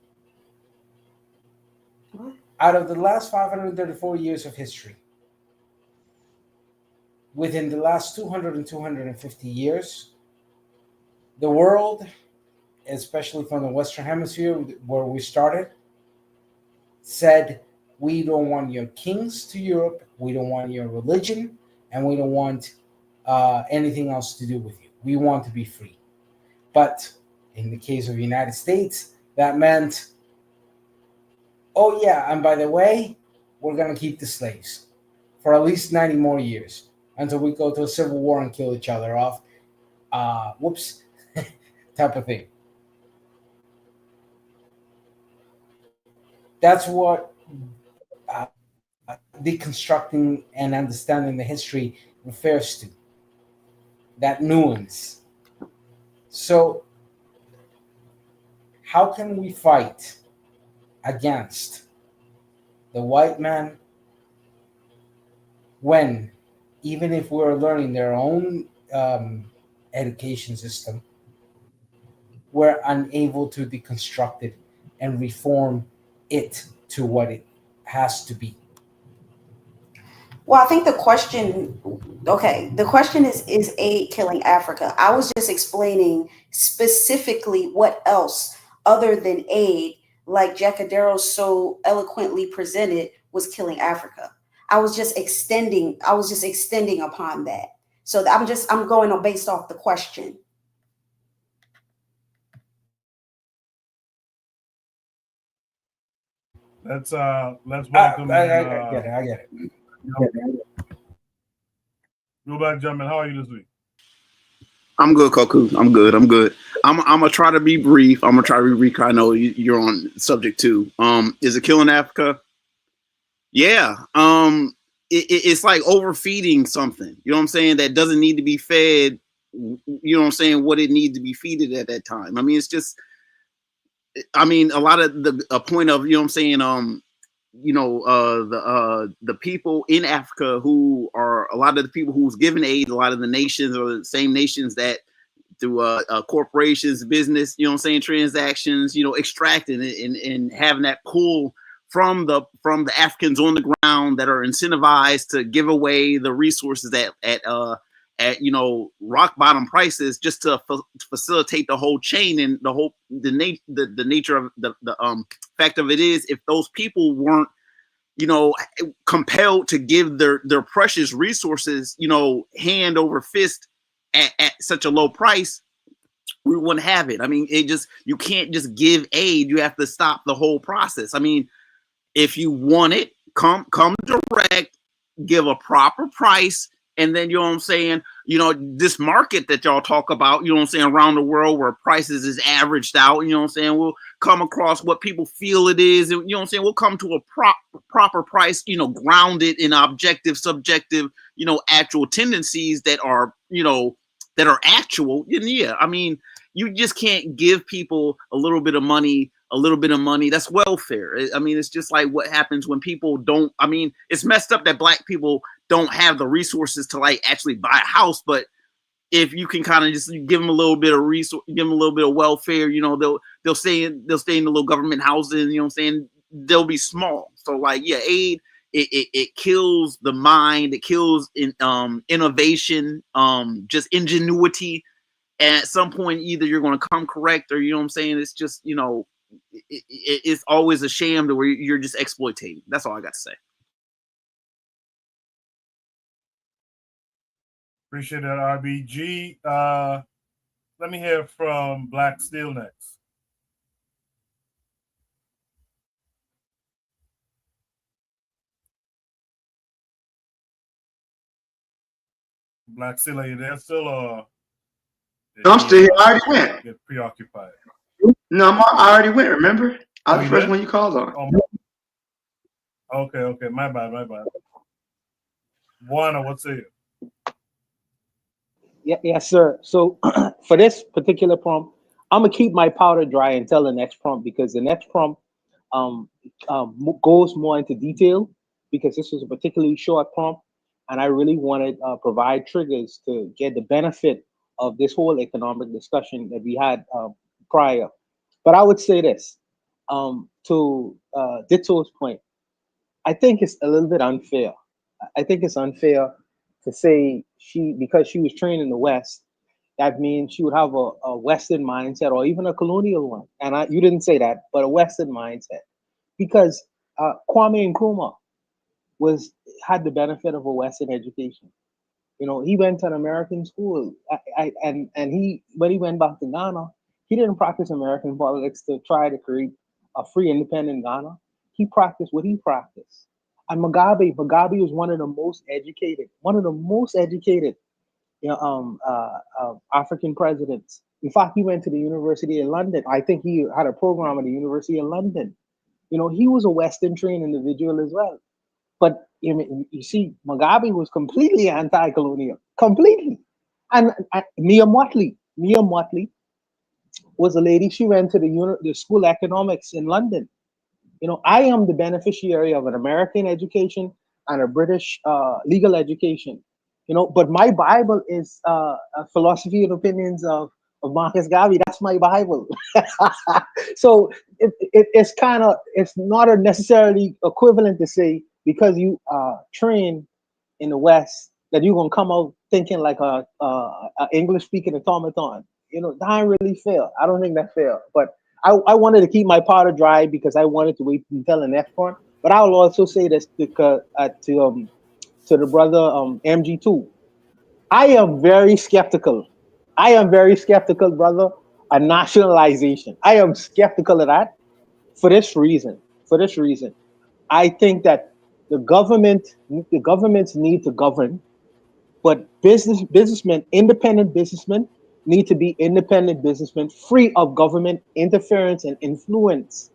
What? Out of the last 534 years of history, within the last 200 and 250 years, the world, especially from the Western Hemisphere where we started, said, we don't want your kings to Europe, we don't want your religion, and we don't want anything else to do with you. We want to be free. But in the case of the United States, that meant, oh yeah, and by the way, we're going to keep the slaves for at least 90 more years until we go to a civil war and kill each other off. Whoops, type of thing. That's what deconstructing and understanding the history refers to, that nuance. So how can we fight against the white man when, even if we're learning their own education system, we're unable to deconstruct it and reform it to what it has to be? Well, I think the question is aid killing Africa? I was just explaining specifically what else other than aid, like Jacadero so eloquently presented, was killing Africa. I was just extending upon that. So I'm going on based off the question. Let's welcome. I get it. Go back, gentlemen. How are you this week? I'm good, Koku. I'm good. I'm gonna try to be brief. I'm gonna try to be brief. I know you're on subject too. Is it killing Africa? Yeah. It's like overfeeding something. You know what I'm saying? That doesn't need to be fed. You know what I'm saying? What it needs to be feeded at that time. I mean, it's just. I mean, a lot of a point of, you know what I'm saying. The people in Africa who are a lot of the people who's given aid, a lot of the nations are the same nations that through corporations, business, you know what I'm saying, transactions, extracting it and having that pull from the Africans on the ground that are incentivized to give away the resources at rock bottom prices just to facilitate the whole chain. And the nature of the fact of it is, if those people weren't compelled to give their precious resources hand over fist at such a low price, we wouldn't have it. I mean, you can't just give aid. You have to stop the whole process. I mean, if you want it, come direct, give a proper price, and then, you know what I'm saying, this market that y'all talk about, you know what I'm saying, around the world where prices is averaged out, you know what I'm saying, we'll come across what people feel it is, and, you know what I'm saying, we'll come to a proper price, grounded in objective, subjective, actual tendencies that are, that are actual. And yeah, I mean, you just can't give people a little bit of money. That's welfare. I mean, it's just like what happens when people don't. I mean, it's messed up that Black people don't have the resources to actually buy a house. But if you can kind of just give them a little bit of resource, give them a little bit of welfare, they'll stay in the little government housing. You know what I'm saying? They'll be small. So aid. It kills the mind. It kills innovation. Just ingenuity. And at some point, either you're going to come correct, or, you know what I'm saying, it's just, it's always a sham to where you're just exploiting. That's all I got to say. Appreciate that, RBG. Let me hear from Black Steel next. Black Steel, are you there still, or? No, I'm still here. I already went. Get preoccupied. No, I already went. Remember, I was the first one you called on. Okay. My bad. Juana, what's it? Yes, sir. So for this particular prompt, I'm gonna keep my powder dry until the next prompt, because the next prompt goes more into detail, because this was a particularly short prompt, and I really wanted to provide triggers to get the benefit of this whole economic discussion that we had prior. But I would say this, to Ditto's point, I think it's a little bit unfair. I think it's unfair to say because she was trained in the West, that means she would have a Western mindset or even a colonial one. And you didn't say that, but a Western mindset. Because Kwame Nkrumah had the benefit of a Western education. He went to an American school. And when he went back to Ghana, he didn't practice American politics to try to create a free, independent Ghana. He practiced what he practiced. And Mugabe was one of the most educated African presidents. In fact, he went to the University of London. I think he had a program at the University of London. He was a Western trained individual as well. But you see, Mugabe was completely anti-colonial, completely. And Mia Motley was a lady. She went to the School of Economics in London. I am the beneficiary of an American education and a British legal education. But my Bible is a philosophy and opinions of Marcus Garvey. That's my Bible. So it's not necessarily equivalent to say because you train in the West that you're gonna come out thinking like a English speaking automaton. That ain't really fair. I don't think that's fair. But I wanted to keep my powder dry because I wanted to wait until the next part. But I will also say this to the brother MG2. I am very skeptical. Brother, of nationalization. I am skeptical of that for this reason. I think that the governments need to govern, but independent businessmen need to be independent businessmen, free of government interference and influence.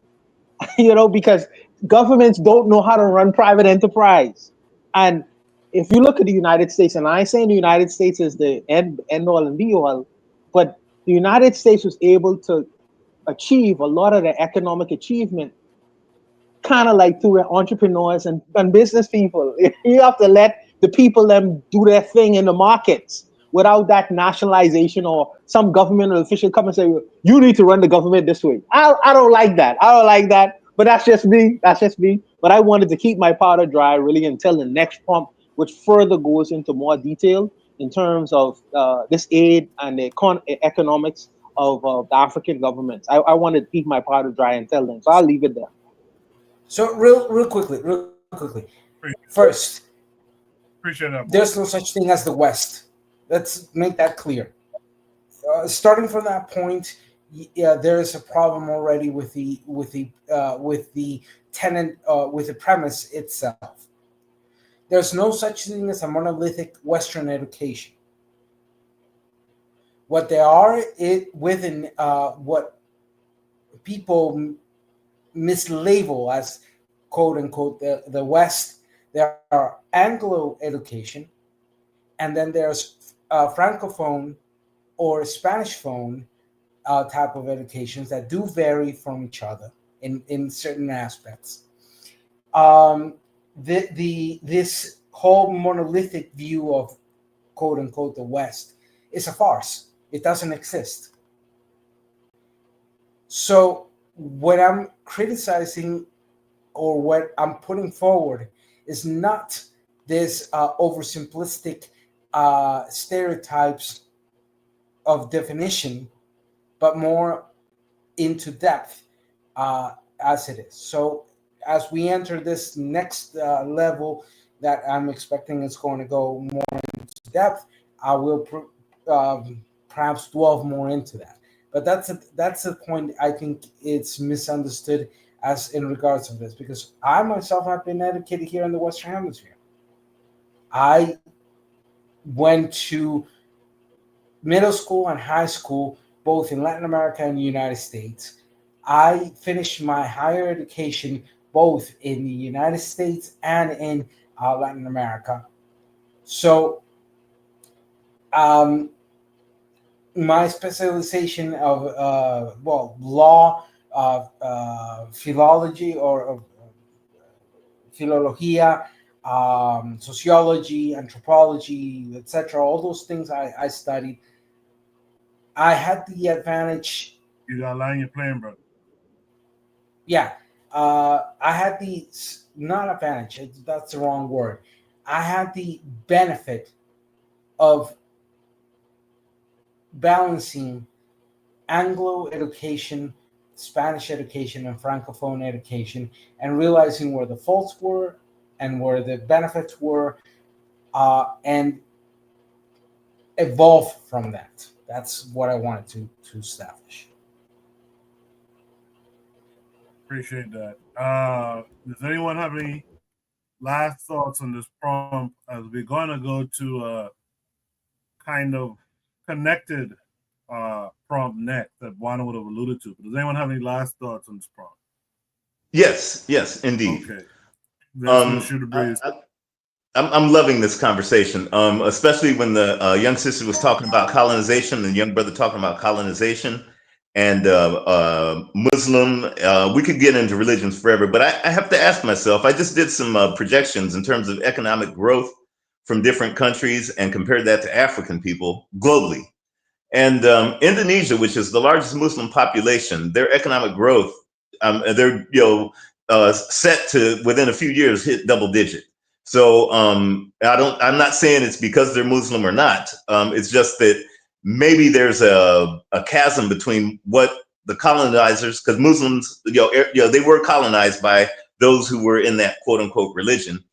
Because governments don't know how to run private enterprise. And if you look at the United States, and I ain't saying the United States is the end all and be all, but the United States was able to achieve a lot of the economic achievement kind of like through the entrepreneurs and business people. You have to let the people them do their thing in the markets without that nationalization or some government official come and say, you need to run the government this way. I don't like that. But that's just me. But I wanted to keep my powder dry really until the next prompt, which further goes into more detail in terms of this aid and the economics of the African governments. I wanted to keep my powder dry until then. So I'll leave it there. So real quickly. First, appreciate that. There's no such thing as the West. Let's make that clear. Starting from that point, there is a problem already with the premise itself. There's no such thing as a monolithic Western education. What they are within what people mislabel as quote unquote the West, there are Anglo education, and then there's Francophone or Spanish phone type of educations that do vary from each other in certain aspects. This whole monolithic view of quote unquote the West is a farce. It doesn't exist. So what I'm criticizing or what I'm putting forward is not this oversimplistic stereotypes of definition, but more into depth as it is. So as we enter this next level that I'm expecting is going to go more into depth, I will perhaps delve more into that. But that's a point I think it's misunderstood as in regards to this, because I myself have been educated here in the Western Hemisphere. I went to middle school and high school, both in Latin America and the United States. I finished my higher education both in the United States and in Latin America. So my specialization of law, philology or philologia, sociology, anthropology, etc. All those things I studied. I had the advantage. You got a line you're playing, bro. Yeah, I had the not advantage. That's the wrong word. I had the benefit of balancing Anglo education, Spanish education, and Francophone education, and realizing where the faults were and where the benefits were, and evolve from that. That's what I wanted to establish. Appreciate that. Does anyone have any last thoughts on this prompt as we're going to go to a kind of connected prompt next that Juan would have alluded to? But does anyone have any last thoughts on this prompt? Yes, indeed. Okay. Let's shoot a breeze. I'm loving this conversation, especially when the young sister was talking about colonization and the young brother talking about colonization and Muslim. We could get into religions forever, but I have to ask myself, I just did some projections in terms of economic growth from different countries and compared that to African people globally. And Indonesia, which is the largest Muslim population, their economic growth, they're set to within a few years hit double digit. So I'm not saying it's because they're Muslim or not. It's just that maybe there's a chasm between what the colonizers, because Muslims, they were colonized by those who were in that quote unquote religion.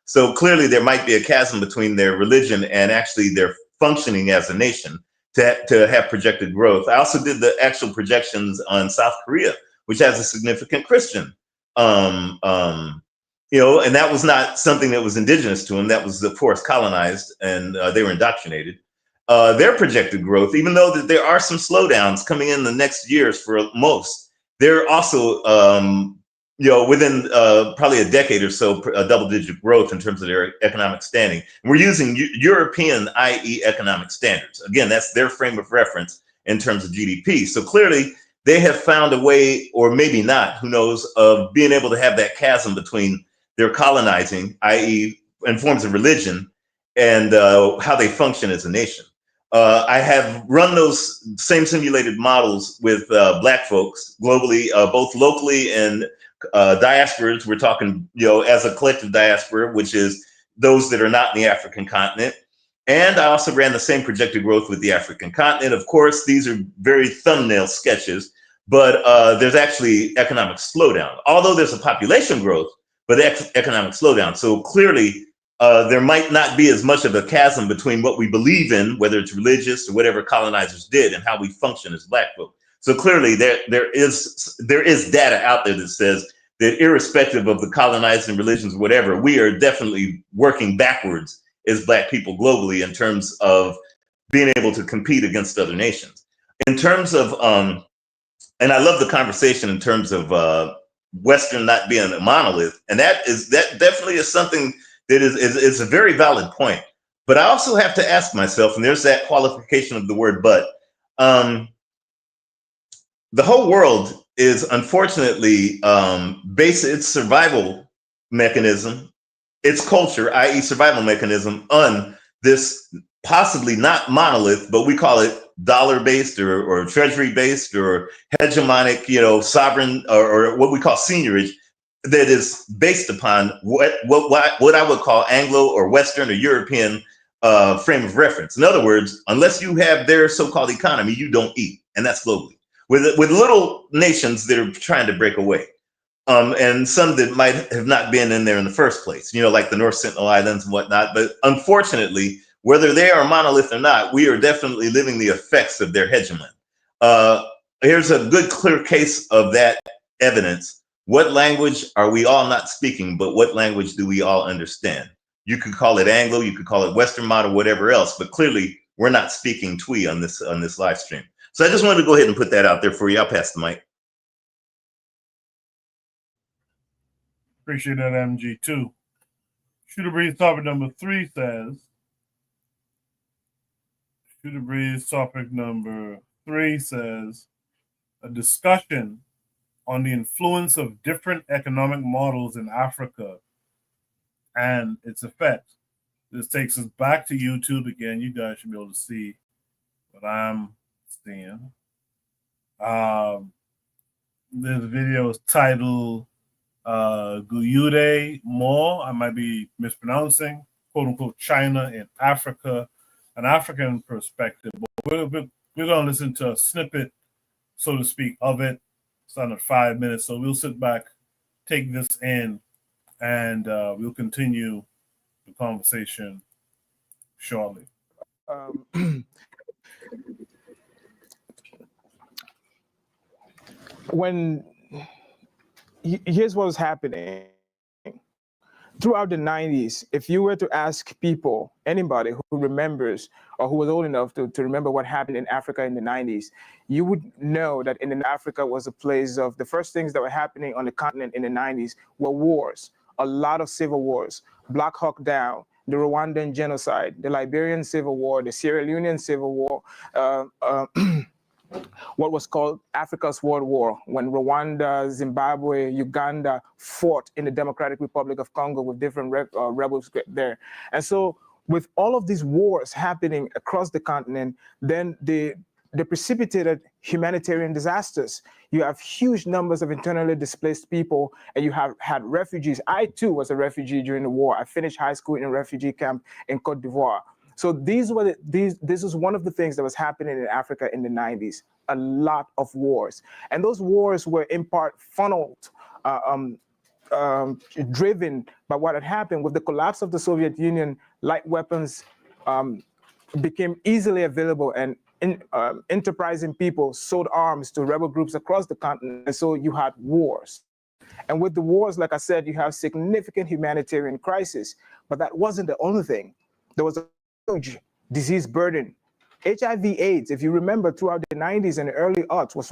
So clearly there might be a chasm between their religion and actually their functioning as a nation to have projected growth. I also did the actual projections on South Korea, which has a significant Christian and that was not something that was indigenous to them. That was, of course, colonized, and they were indoctrinated. Their projected growth, even though that there are some slowdowns coming in the next years for most, they're also, within probably a decade or so, a double-digit growth in terms of their economic standing. And we're using European, i.e., economic standards. Again, that's their frame of reference in terms of GDP. So clearly, they have found a way, or maybe not, who knows, of being able to have that chasm between their colonizing, i.e. in forms of religion, and how they function as a nation. I have run those same simulated models with Black folks globally, both locally and diasporas. We're talking, as a collective diaspora, which is those that are not in the African continent. And I also ran the same projected growth with the African continent. Of course, these are very thumbnail sketches, but there's actually economic slowdown. Although there's a population growth, but economic slowdown. So clearly, there might not be as much of a chasm between what we believe in, whether it's religious or whatever colonizers did, and how we function as Black folk. So clearly, there is data out there that says that irrespective of the colonizing religions, whatever, we are definitely working backwards as Black people globally in terms of being able to compete against other nations. In terms of, and I love the conversation in terms of Western not being a monolith, and that definitely is something that is a very valid point. But I also have to ask myself, and there's that qualification of the word "but." The whole world is unfortunately based its survival mechanism, its culture, i.e., survival mechanism, on this possibly not monolith, but we call it dollar-based or treasury-based or hegemonic, sovereign or what we call seigniorage, that is based upon what I would call Anglo or Western or European frame of reference. In other words, unless you have their so-called economy, you don't eat, and that's globally. With little nations that are trying to break away. And some that might have not been in there in the first place, like the North Sentinel Islands and whatnot. But unfortunately, whether they are a monolith or not, we are definitely living the effects of their hegemony. Here's a good, clear case of that evidence. What language are we all not speaking, but what language do we all understand? You could call it Anglo, you could call it Western model, whatever else, but clearly we're not speaking Twi on this live stream. So I just wanted to go ahead and put that out there for you. I'll pass the mic. Appreciate that, MG2. Shooter Breeze topic number 3 says, Shooter Breeze topic number 3 says, a discussion on the influence of different economic models in Africa and its effects. This takes us back to YouTube again. You guys should be able to see what I'm seeing. This video is titled Guyude Mo, I might be mispronouncing, quote unquote, China in Africa, an African perspective. But we're going to listen to a snippet, so to speak, of it. It's under 5 minutes. So we'll sit back, take this in, and we'll continue the conversation shortly. When here's what was happening throughout the 90s. If you were to ask people, anybody who remembers or who was old enough to remember what happened in Africa in the 90s, you would know that in Africa was a place of the first things that were happening on the continent in the 90s were wars, a lot of civil wars, Black Hawk Down, the Rwandan genocide, the Liberian Civil War, the Sierra Leonean Civil War, what was called Africa's World War, when Rwanda, Zimbabwe, Uganda fought in the Democratic Republic of Congo with different rebels there. And so with all of these wars happening across the continent, then they precipitated humanitarian disasters. You have huge numbers of internally displaced people, and you have had refugees. I too was a refugee during the war. I finished high school in a refugee camp in Cote d'Ivoire. So this is one of the things that was happening in Africa in the 90s, a lot of wars. And those wars were in part funneled, driven by what had happened with the collapse of the Soviet Union. Light weapons became easily available, and enterprising people sold arms to rebel groups across the continent. And so you had wars. And with the wars, like I said, you have significant humanitarian crisis. But that wasn't the only thing. There was a huge disease burden. HIV/AIDS, if you remember, throughout the 90s and the early aughts, was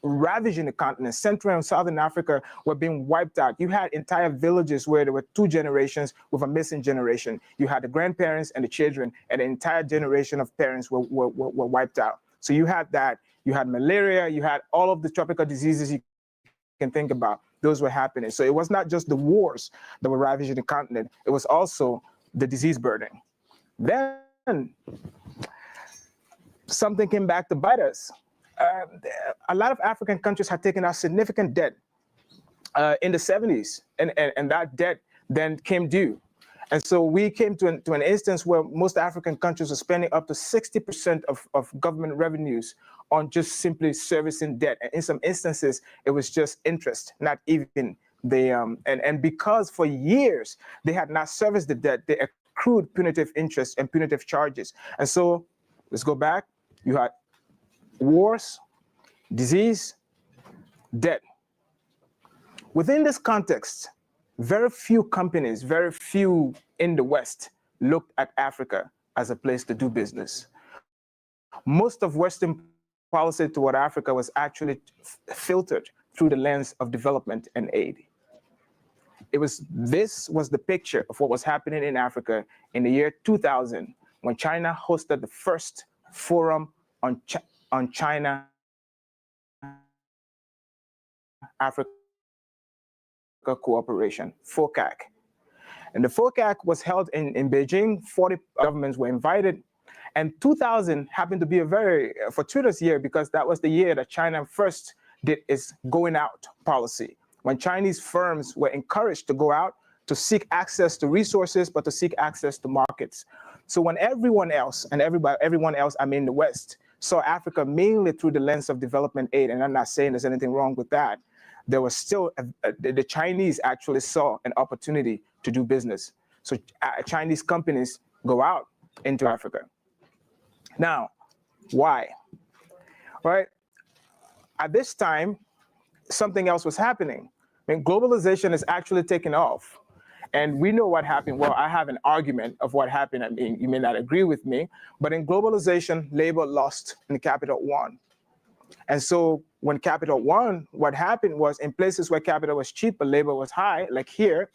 ravaging the continent. Central and Southern Africa were being wiped out. You had entire villages where there were two generations with a missing generation. You had the grandparents and the children, and the entire generation of parents were wiped out. So you had that. You had malaria. You had all of the tropical diseases you can think about. Those were happening. So it was not just the wars that were ravaging the continent. It was also the disease burden. Then something came back to bite us. A lot of African countries had taken out significant debt in the 70s, and that debt then came due. And so we came to an instance where most African countries were spending up to 60% of government revenues on just simply servicing debt. And in some instances, it was just interest, not even the, and because for years they had not serviced the debt, they accrued punitive interest and punitive charges. And so let's go back. You had wars, disease, debt. Within this context, very few companies, very few in the West looked at Africa as a place to do business. Most of Western policy toward Africa was actually filtered through the lens of development and aid. This was the picture of what was happening in Africa in the year 2000, when China hosted the first forum on China Africa cooperation, FOCAC. And the FOCAC was held in Beijing. 40 governments were invited. And 2000 happened to be a very fortuitous year, because that was the year that China first did its going out policy, when Chinese firms were encouraged to go out to seek access to resources, but to seek access to markets. So when everyone else, and everyone else, I mean the West, saw Africa mainly through the lens of development aid, and I'm not saying there's anything wrong with that, there was still, the Chinese actually saw an opportunity to do business. So Chinese companies go out into Africa. Now, why? Right? At this time, something else was happening. I mean, globalization is actually taking off. And we know what happened. Well, I have an argument of what happened. I mean, you may not agree with me, but in globalization, labor lost and capital won. And so when capital won, what happened was, in places where capital was cheap but labor was high, like here,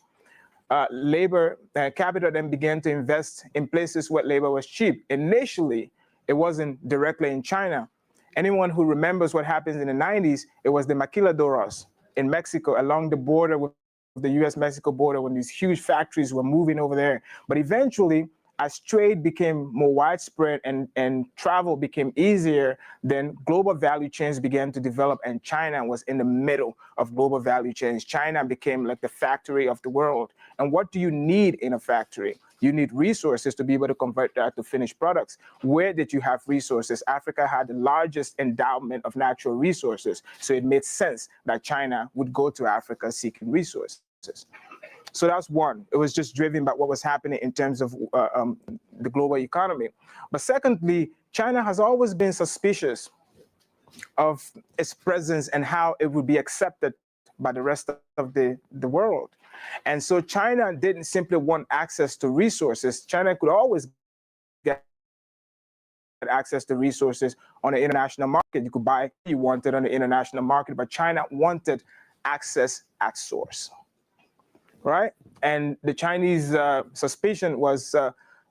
capital then began to invest in places where labor was cheap. Initially, it wasn't directly in China. Anyone who remembers what happens in the 90s, it was the maquiladoras in Mexico, along the border with the US-Mexico border, when these huge factories were moving over there. But eventually, as trade became more widespread and travel became easier, then global value chains began to develop, and China was in the middle of global value chains. China became like the factory of the world. And what do you need in a factory? You need resources to be able to convert that to finished products. Where did you have resources? Africa had the largest endowment of natural resources. So it made sense that China would go to Africa seeking resources. So that's one. It was just driven by what was happening in terms of the global economy. But secondly, China has always been suspicious of its presence and how it would be accepted by the rest of the world. And so China didn't simply want access to resources. China could always get access to resources on the international market. You could buy what you wanted on the international market, but China wanted access at source. Right? And the Chinese suspicion was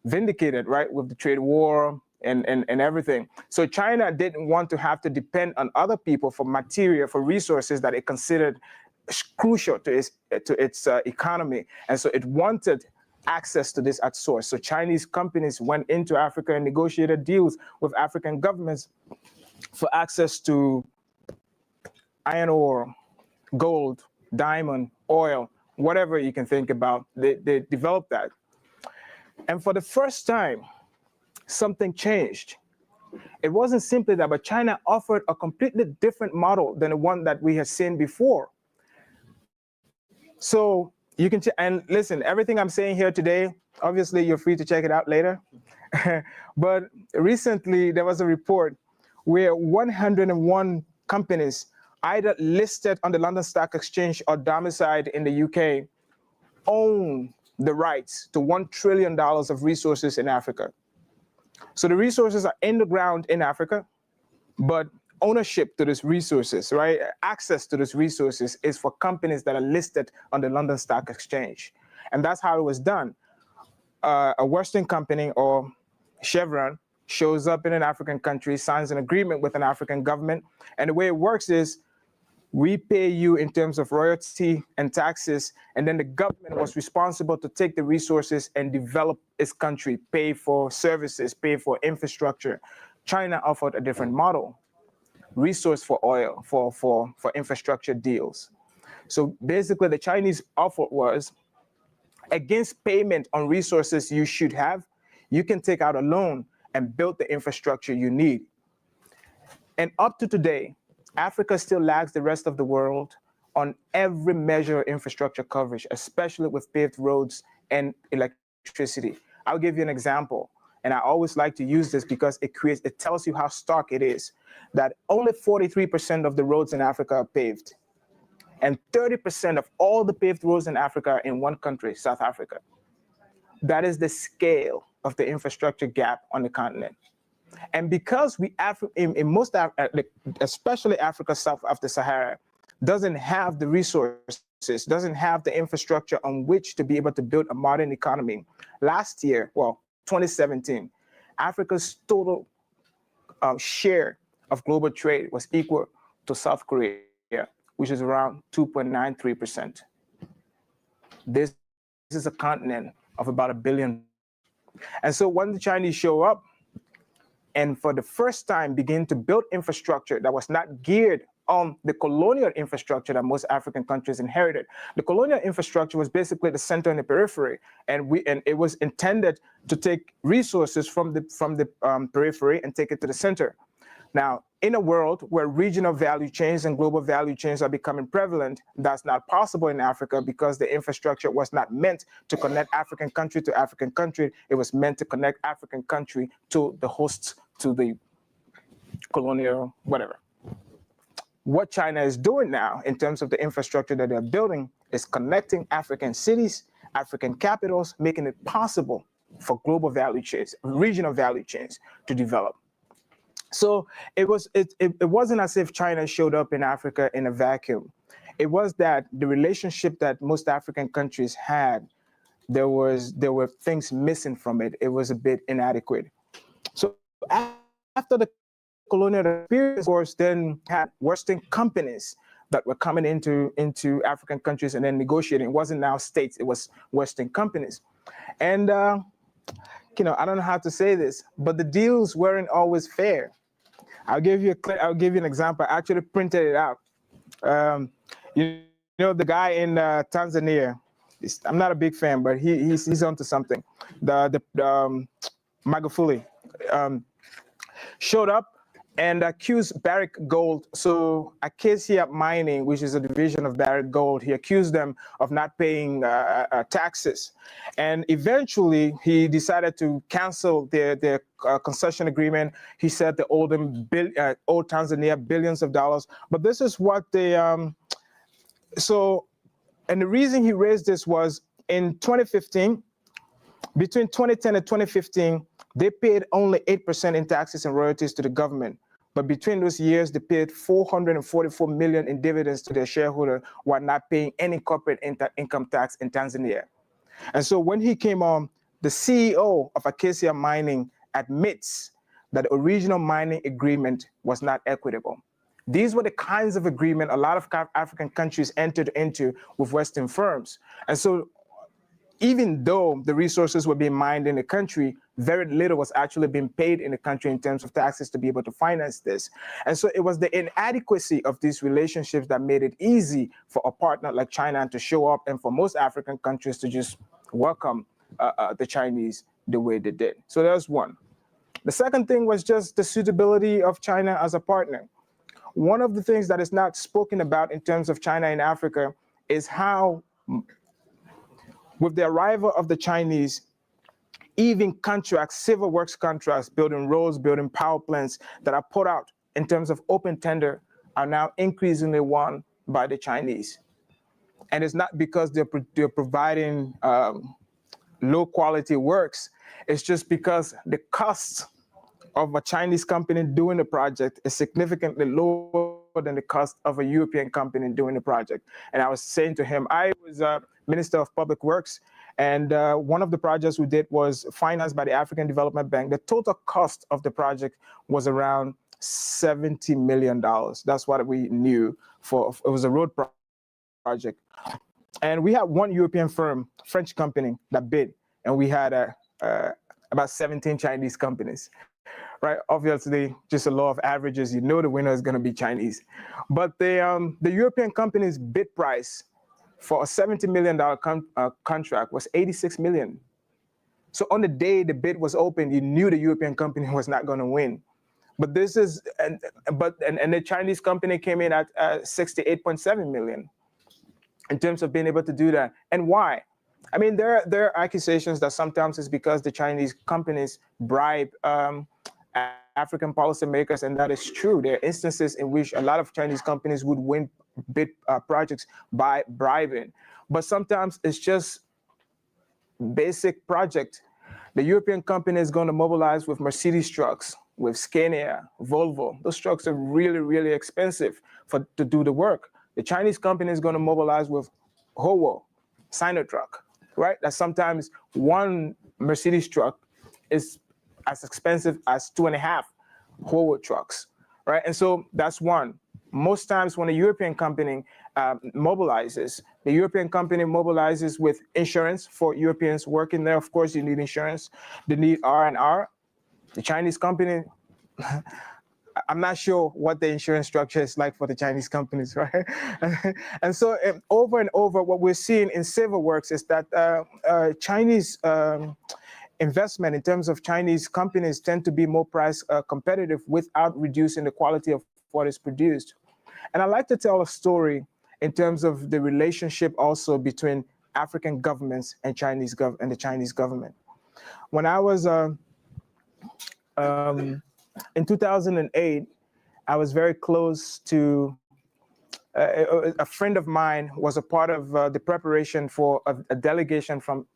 vindicated, right, with the trade war and everything. So China didn't want to have to depend on other people for material, for resources that it considered crucial to its economy. And so it wanted access to this at source. So Chinese companies went into Africa and negotiated deals with African governments for access to iron ore, gold, diamond, oil, whatever you can think about. They developed that. And for the first time, something changed. It wasn't simply that, but China offered a completely different model than the one that we had seen before. So you can, and listen, everything I'm saying here today, obviously you're free to check it out later. But recently there was a report where 101 companies either listed on the London Stock Exchange or domiciled in the UK own the rights to $1 trillion of resources in Africa. So the resources are in the ground in Africa, but ownership to these resources, right? Access to these resources is for companies that are listed on the London Stock Exchange. And that's how it was done. A Western company or Chevron shows up in an African country, signs an agreement with an African government. And the way it works is we pay you in terms of royalty and taxes, and then the government was responsible to take the resources and develop its country, pay for services, pay for infrastructure. China offered a different model, resource for oil, for infrastructure deals. So basically the Chinese offer was, against payment on resources you should have, you can take out a loan and build the infrastructure you need. And up to today, Africa still lags the rest of the world on every measure of infrastructure coverage, especially with paved roads and electricity. I'll give you an example. And I always like to use this because it tells you how stark it is, that only 43% of the roads in Africa are paved. And 30% of all the paved roads in Africa are in one country, South Africa. That is the scale of the infrastructure gap on the continent. And because especially Africa south of the Sahara, doesn't have the resources, doesn't have the infrastructure on which to be able to build a modern economy. Last year, 2017, Africa's total share of global trade was equal to South Korea, which is around 2.93%. This is a continent of about 1 billion. And so when the Chinese show up, and for the first time begin to build infrastructure that was not geared on the colonial infrastructure that most African countries inherited. The colonial infrastructure was basically the center and the periphery, and it was intended to take resources from the periphery and take it to the center. Now, in a world where regional value chains and global value chains are becoming prevalent, that's not possible in Africa because the infrastructure was not meant to connect African country to African country. It was meant to connect African country to the hosts, to the colonial, whatever. What China is doing now in terms of the infrastructure that they're building is connecting African cities, African capitals, making it possible for global value chains, regional value chains to develop. So it wasn't as if China showed up in Africa in a vacuum. It was that the relationship that most African countries had, there were things missing from it. It was a bit inadequate. So after the colonial experience, of course, then had Western companies that were coming into African countries and then negotiating. It wasn't now states, it was Western companies. And I don't know how to say this, but the deals weren't always fair. I'll give you an example. I actually printed it out. You know, the guy in Tanzania, I'm not a big fan, but he's onto something. The Magufuli showed up and accused Barrick Gold. So Acacia Mining, which is a division of Barrick Gold, he accused them of not paying taxes. And eventually he decided to cancel their concession agreement. He said they owed them owed Tanzania billions of dollars. But this is what they, and the reason he raised this was in 2015, between 2010 and 2015, they paid only 8% in taxes and royalties to the government. But between those years, they paid $444 million in dividends to their shareholder while not paying any corporate income tax in Tanzania. And so when he came on, the CEO of Acacia Mining admits that the original mining agreement was not equitable. These were the kinds of agreement a lot of African countries entered into with Western firms. And so even though the resources were being mined in the country, very little was actually being paid in the country in terms of taxes to be able to finance this. And so it was the inadequacy of these relationships that made it easy for a partner like China to show up and for most African countries to just welcome the Chinese the way they did. So that was one. The second thing was just the suitability of China as a partner. One of the things that is not spoken about in terms of China in Africa is how, with the arrival of the Chinese, even contracts, civil works contracts, building roads, building power plants that are put out in terms of open tender are now increasingly won by the Chinese. And it's not because they're providing low quality works, it's just because the cost of a Chinese company doing the project is significantly lower than the cost of a European company doing the project. And I was saying to him, I was a Minister of Public Works, and one of the projects we did was financed by the African Development Bank. The total cost of the project was around $70 million. That's what we knew for, it was a road project. And we had one European firm, French company, that bid, and we had about 17 Chinese companies. Right, obviously, just a law of averages, you know the winner is going to be Chinese. But the European company's bid price for a $70 million contract was $86 million. So on the day the bid was opened, you knew the European company was not going to win. But this is, and the Chinese company came in at 68.7 million in terms of being able to do that. And why? I mean, there are accusations that sometimes it's because the Chinese companies bribe African policymakers, and that is true. There are instances in which a lot of Chinese companies would win bid projects by bribing, but sometimes it's just basic project. The European company is going to mobilize with Mercedes trucks, with Scania, Volvo. Those trucks are really, really expensive to do the work. The Chinese company is going to mobilize with Howo, Sinotruk, right? That sometimes one Mercedes truck is as expensive as 2.5 Howo trucks, right? And so that's one. Most times when a European company mobilizes, the European company mobilizes with insurance for Europeans working there. Of course, you need insurance. They need R&R. The Chinese company, I'm not sure what the insurance structure is like for the Chinese companies, right? And so over and over, what we're seeing in civil works is that Chinese investment in terms of Chinese companies tend to be more price competitive without reducing the quality of what is produced. And I like to tell a story in terms of the relationship also between African governments and the Chinese government. When I was in 2008, I was very close to a friend of mine was a part of the preparation for a delegation from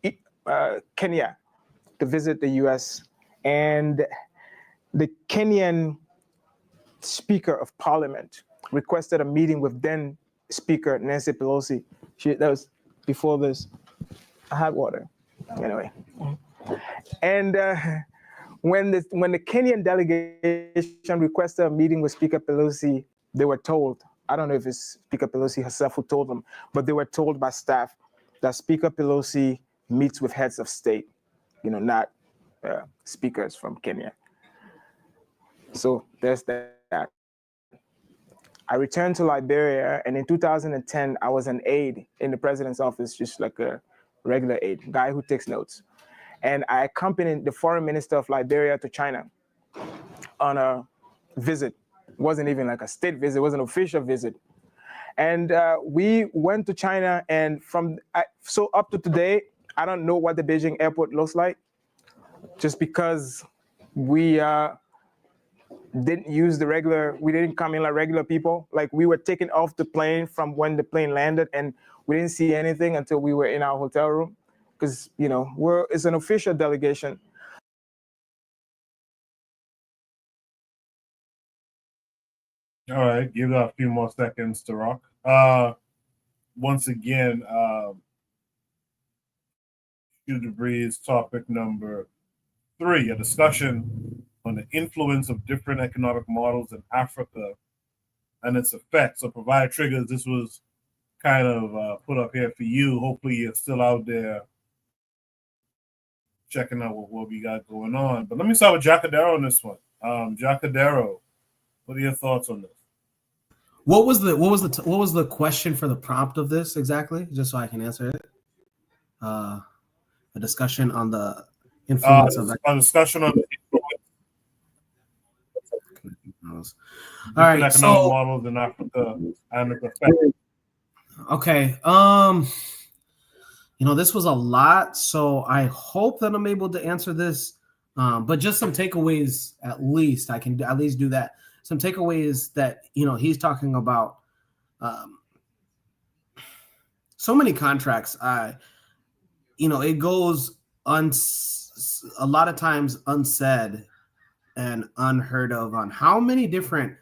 Kenya to visit the US, and the Kenyan Speaker of Parliament requested a meeting with then Speaker Nancy Pelosi. That was before this. I had water, anyway. And when the Kenyan delegation requested a meeting with Speaker Pelosi, they were told, I don't know if it's Speaker Pelosi herself who told them, but they were told by staff that Speaker Pelosi meets with heads of state, not speakers from Kenya. So there's that. I returned to Liberia, and in 2010, I was an aide in the president's office, just like a regular aide, guy who takes notes. And I accompanied the foreign minister of Liberia to China on a visit. It wasn't even like a state visit, it was an official visit. And we went to China, and so up to today, I don't know what the Beijing airport looks like, just because we didn't use we didn't come in like regular people. Like, we were taken off the plane from when the plane landed, and we didn't see anything until we were in our hotel room, because, you know, it's an official delegation. All right, give it a few more seconds to rock. Once again, Hugh Debris' topic number 3, a discussion on the influence of different economic models in Africa and its effects. So, provide triggers. This was kind of put up here for you. Hopefully, you're still out there checking out what we got going on. But let me start with Jacadero on this one. Jacadero, what are your thoughts on this? What was the question for the prompt of this exactly? Just so I can answer it. A discussion on the influence of a discussion on the influence. Different All right, economic models in Africa and its effect. Okay. You know, this was a lot, so I hope that I'm able to answer this. But just some takeaways, at least I can at least do that. Some takeaways that, you know, he's talking about so many contracts. You know, it goes a lot of times unsaid and unheard of on how many different,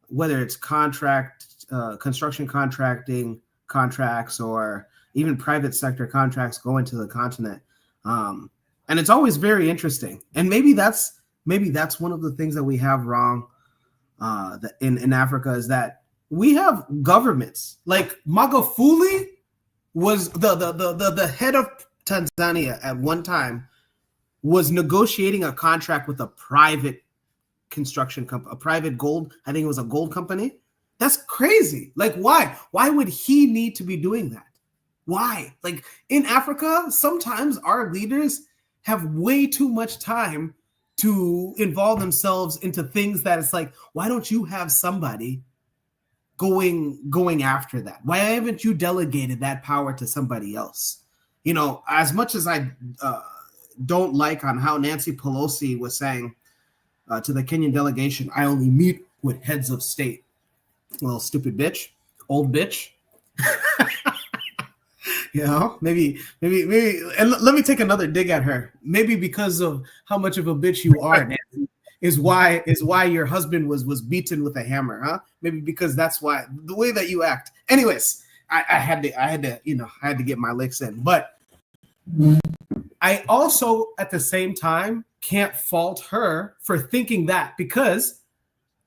whether it's construction contracting contracts or even private sector contracts go into the continent. And it's always very interesting. And maybe that's one of the things that we have wrong in Africa, is that we have governments like Magufuli was the head of Tanzania at one time, was negotiating a contract with a private construction company, a private gold, I think it was a gold company. That's crazy. Like, why would he need to be doing that? Why? Like, in Africa, sometimes our leaders have way too much time to involve themselves into things that it's like, why don't you have somebody going after that? Why haven't you delegated that power to somebody else? You know, as much as I don't like on how Nancy Pelosi was saying to the Kenyan delegation, I only meet with heads of state. Well, stupid bitch, old bitch. You know, maybe, and let me take another dig at her. Maybe because of how much of a bitch you are, Nancy, is why your husband was beaten with a hammer, huh? Maybe because that's why, the way that you act. Anyways, I had to get my licks in, but I also at the same time can't fault her for thinking that, because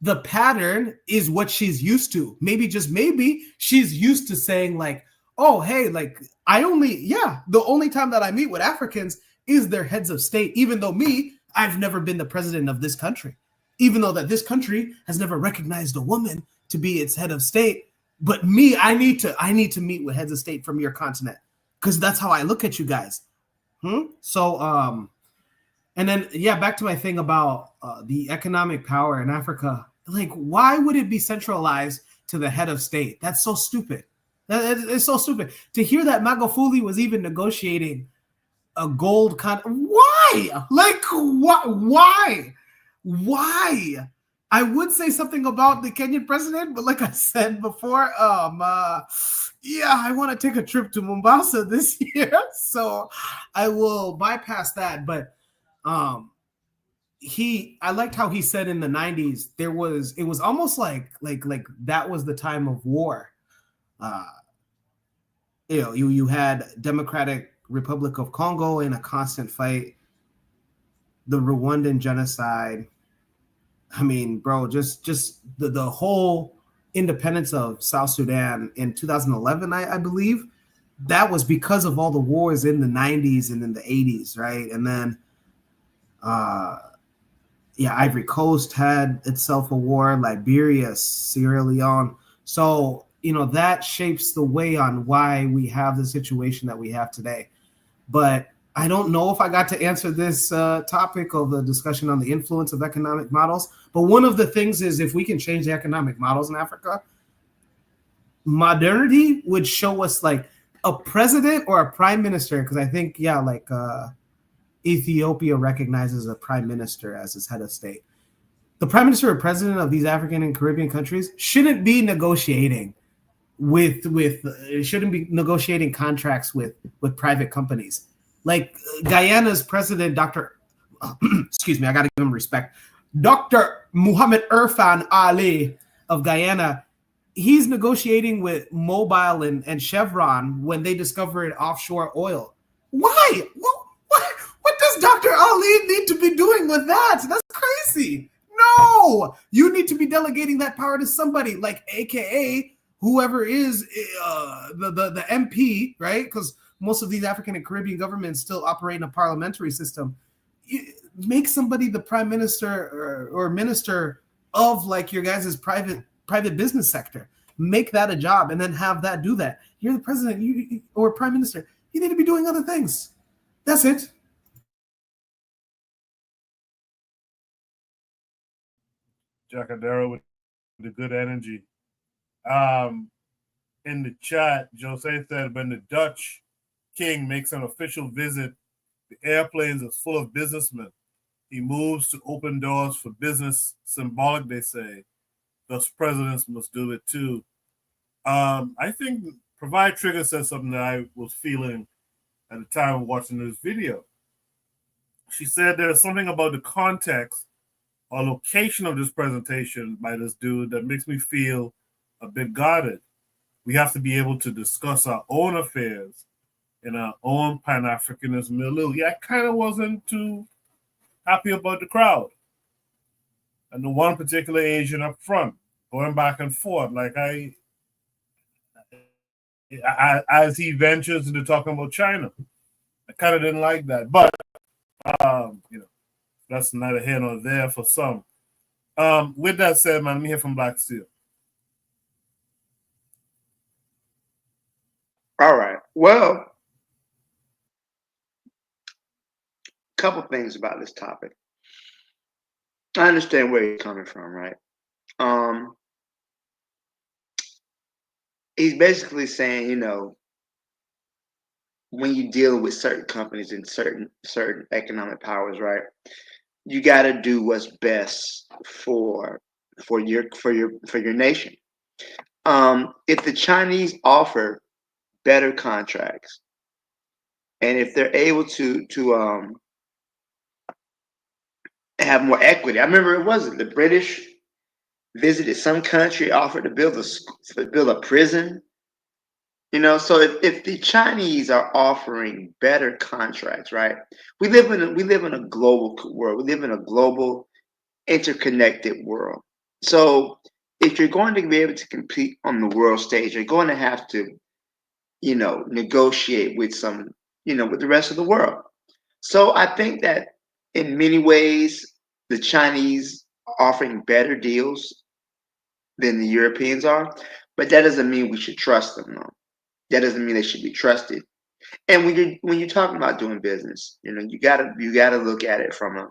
the pattern is what she's used to. Maybe, just maybe, she's used to saying like, oh, hey, like the only time that I meet with Africans is their heads of state, even though I've never been the president of this country, even though that this country has never recognized a woman to be its head of state. But I need to meet with heads of state from your continent, because that's how I look at you guys. So, and then, back to my thing about the economic power in Africa. Like, why would it be centralized to the head of state? That's so stupid. It's so stupid to hear that Magufuli was even negotiating a gold Why? Like, why? I would say something about the Kenyan president, but like I said before, I want to take a trip to Mombasa this year, so I will bypass that. But I liked how he said in the 90s it was almost like that was the time of war. You had Democratic Republic of Congo in a constant fight, the Rwandan genocide. I mean, bro, just the whole independence of South Sudan in 2011, I believe, that was because of all the wars in the 90s and in the 80s, right? And then Yeah, Ivory Coast had itself a war, Liberia, Sierra Leone. So, that shapes the way on why we have the situation that we have today. But I don't know if I got to answer this topic of the discussion on the influence of economic models. But one of the things is if we can change the economic models in Africa, modernity would show us like a president or a prime minister. Because I think, Ethiopia recognizes a prime minister as its head of state. The prime minister or president of these African and Caribbean countries shouldn't be negotiating shouldn't be negotiating contracts with private companies. Like Guyana's president, excuse me, I got to give him respect. Dr. Muhammad Irfan Ali of Guyana, he's negotiating with Mobil and Chevron when they discovered offshore oil. Why? What does Dr. Ali need to be doing with that? That's crazy. No, you need to be delegating that power to somebody like AKA whoever is the MP, right? Because most of these African and Caribbean governments still operate in a parliamentary system. Make somebody the prime minister or minister of like your guys' private business sector. Make that a job and then have that do that. You're the president or prime minister. You need to be doing other things. That's it. Jacadero with the good energy. In the chat, Jose said when the Dutch king makes an official visit, the airplanes are full of businessmen. He moves to open doors for business, symbolic, they say. Thus, presidents must do it too. I think Provide Trigger said something that I was feeling at the time of watching this video. She said there's something about the context or location of this presentation by this dude that makes me feel a bit guarded. We have to be able to discuss our own affairs in our own Pan-Africanism milieu. Yeah, I kind of wasn't too happy about the crowd. And the one particular Asian up front, going back and forth, like as he ventures into talking about China. I kind of didn't like that. But, that's neither here nor there for some. With that said, man, let me hear from Black Steel. All right. Well, a couple things about this topic. I understand where you're coming from, right? He's basically saying, when you deal with certain companies and certain economic powers, right? You got to do what's best for your nation. If the Chinese offer better contracts, and if they're able to have more equity, I remember it wasn't the British visited some country, offered to build a prison. So if the Chinese are offering better contracts, right? We live in a global world. We live in a global, interconnected world. So if you're going to be able to compete on the world stage, you're going to have to, negotiate with with the rest of the world. So I think that in many ways, the Chinese are offering better deals than the Europeans are, but that doesn't mean we should trust them, though. That doesn't mean they should be trusted. And when you're talking about doing business, you gotta look at it from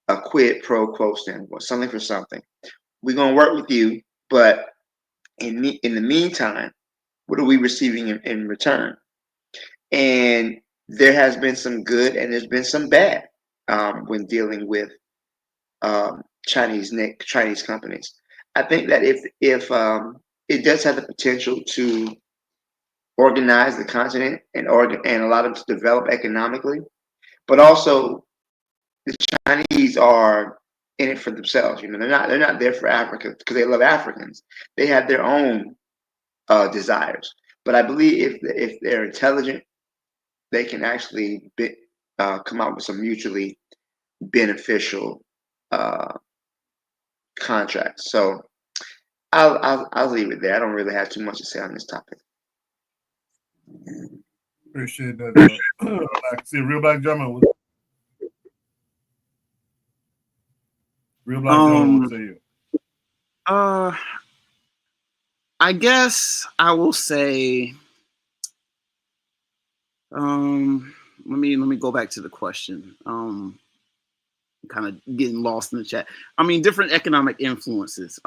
a quid pro quo standpoint, something for something. We're gonna work with you, but in the meantime, what are we receiving in return? And there has been some good and there's been some bad when dealing with Chinese companies. I think that if it does have the potential to organize the continent and allow them to develop economically, but also the Chinese are in it for themselves. They're not there for Africa because they love Africans. They have their own desires. But I believe if they're intelligent, they can actually come out with some mutually beneficial contracts. So I'll leave it there. I don't really have too much to say on this topic. Appreciate that. See, real black gentleman. Real Black Journal, what say you? I guess I will say, let me go back to the question. Kind of getting lost in the chat. I mean, different economic influences.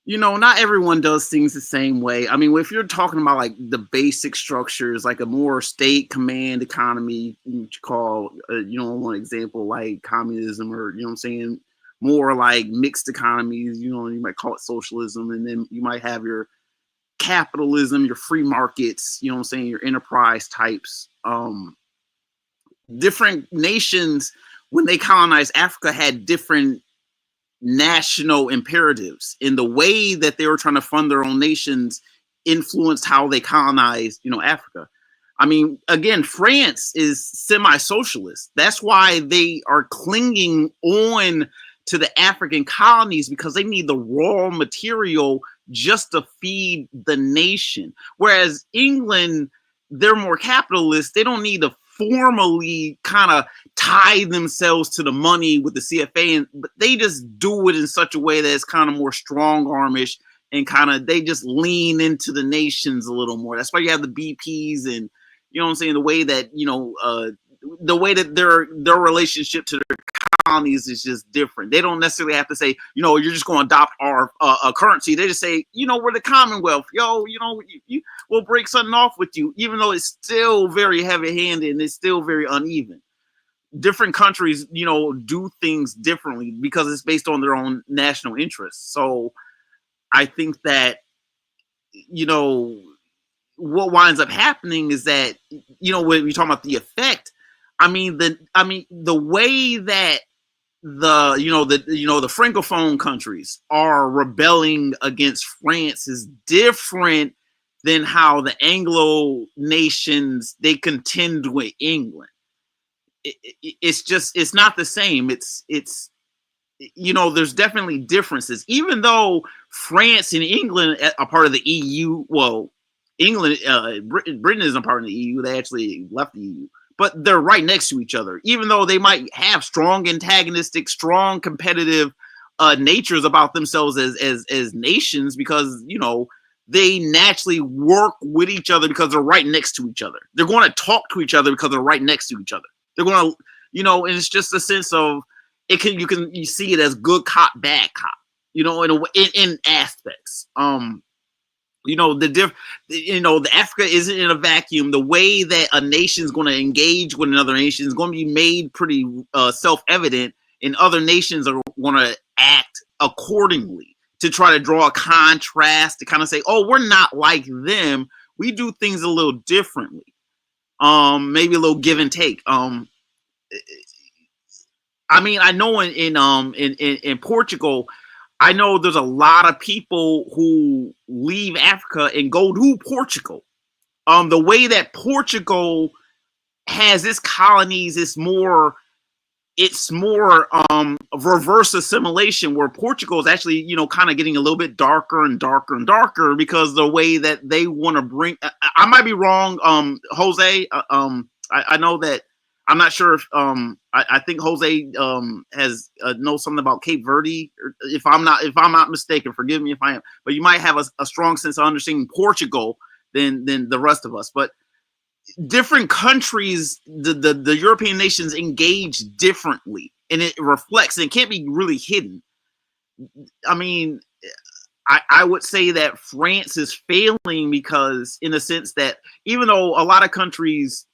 You know, not everyone does things the same way. I mean, if you're talking about like the basic structures, like a more state command economy, you call, one example like communism, or, you know what I'm saying, more like mixed economies, you might call it socialism. And then you might have your capitalism, your free markets, you know what I'm saying, your enterprise types. Different nations, when they colonized Africa, had different national imperatives, in the way that they were trying to fund their own nations influenced how they colonized, Africa. I mean, again, France is semi-socialist. That's why they are clinging on to the African colonies, because they need the raw material just to feed the nation. Whereas England, they're more capitalist. They don't need to formally kind of tie themselves to the money with the CFA, but they just do it in such a way that it's kind of more strong armish, and kind of they just lean into the nations a little more. That's why you have the BPs, and you know what I'm saying, the way that the way that their relationship to their colonies is just different. They don't necessarily have to say, you're just going to adopt our currency. They just say, we're the Commonwealth. We'll break something off with you, even though it's still very heavy-handed and it's still very uneven. Different countries, do things differently because it's based on their own national interests. So I think that, what winds up happening is that, when we talk about the effect, the way that the Francophone countries are rebelling against France is different than how the Anglo nations, they contend with England. It's not the same. There's definitely differences, even though France and England are part of the EU. Well, England, Britain isn't part of the EU. They actually left the EU, but they're right next to each other, even though they might have strong antagonistic, strong competitive natures about themselves as nations, because, they naturally work with each other because they're right next to each other. They're going to talk to each other because they're right next to each other. They're going to, and it's just a sense of you see it as good cop, bad cop, in aspects. The Africa isn't in a vacuum. The way that a nation is going to engage with another nation is going to be made pretty self-evident, and other nations are going to act accordingly to try to draw a contrast, to kind of say, oh, we're not like them. We do things a little differently. Maybe a little give and take. I know in Portugal, I know there's a lot of people who leave Africa and go to Portugal. The way that Portugal has its colonies, it's more reverse assimilation, where Portugal is actually, kind of getting a little bit darker and darker and darker, because the way that they want to bring, I might be wrong, Jose. I know that, I'm not sure if I think Jose has knows something about Cape Verde. If I'm not mistaken, forgive me if I am. But you might have a strong sense of understanding Portugal than the rest of us. But different countries, the European nations engage differently, and it reflects, and it can't be really hidden. I would say that France is failing because, in the sense that, even though a lot of countries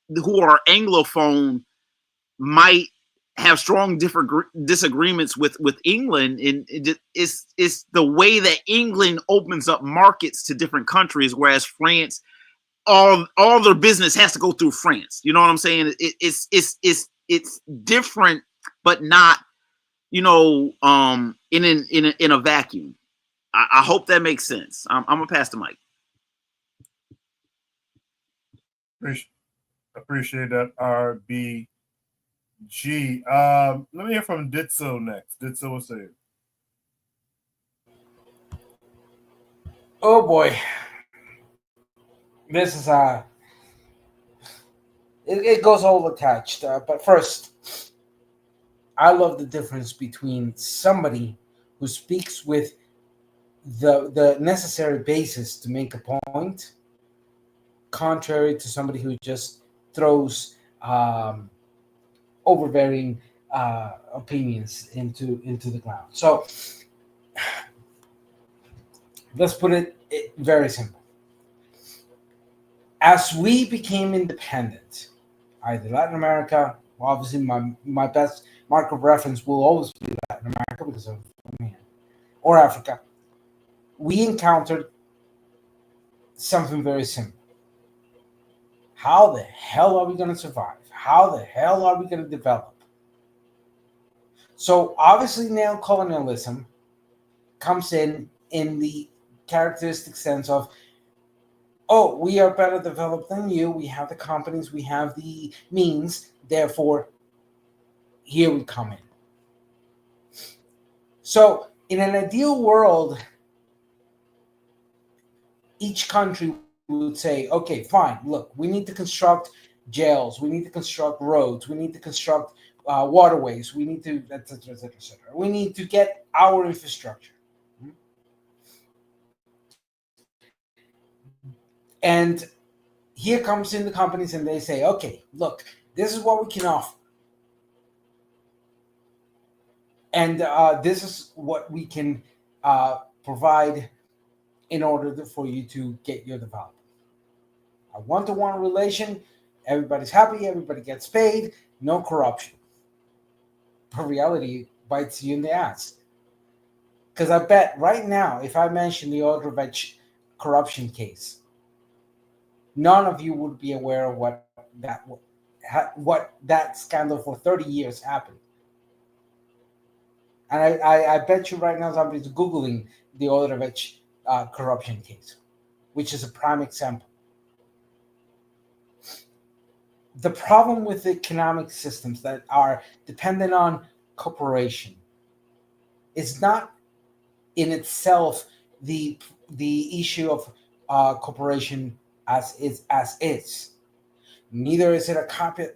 who are Anglophone might have strong disagreements with England, and it's the way that England opens up markets to different countries, whereas France, all their business has to go through France. You know what I'm saying? It's different, but not, in a vacuum. I hope that makes sense. I'm gonna pass the mic. Appreciate that, RBG. Let me hear from Ditso next. Ditso, what's it? Oh boy, this is it goes all attached. But first, I love the difference between somebody who speaks with the necessary basis to make a point, contrary to somebody who just throws overbearing opinions into the ground. So let's put it very simple. As we became independent, either Latin America, well, obviously my best mark of reference will always be Latin America because of me, or Africa, we encountered something very simple. How the hell are we going to survive? How the hell are we going to develop? So obviously neocolonialism comes in the characteristic sense of, oh, we are better developed than you. We have the companies, we have the means. Therefore, here we come in. So in an ideal world, each country would say, okay, fine, look, we need to construct jails, we need to construct roads, we need to construct waterways, we need to, et cetera, et cetera, et cetera. We need to get our infrastructure. And here comes in the companies and they say, okay, look, this is what we can offer. And this is what we can provide in order for you to get your development. A one-to-one relation, everybody's happy, everybody gets paid, no corruption. But reality bites you in the ass. Because I bet right now, if I mention the Odrovich corruption case, none of you would be aware of what that scandal for 30 years happened. And I bet you right now somebody's Googling the Odrovich corruption case, which is a prime example. The problem with economic systems that are dependent on cooperation is not in itself the issue of cooperation as is. Neither is it a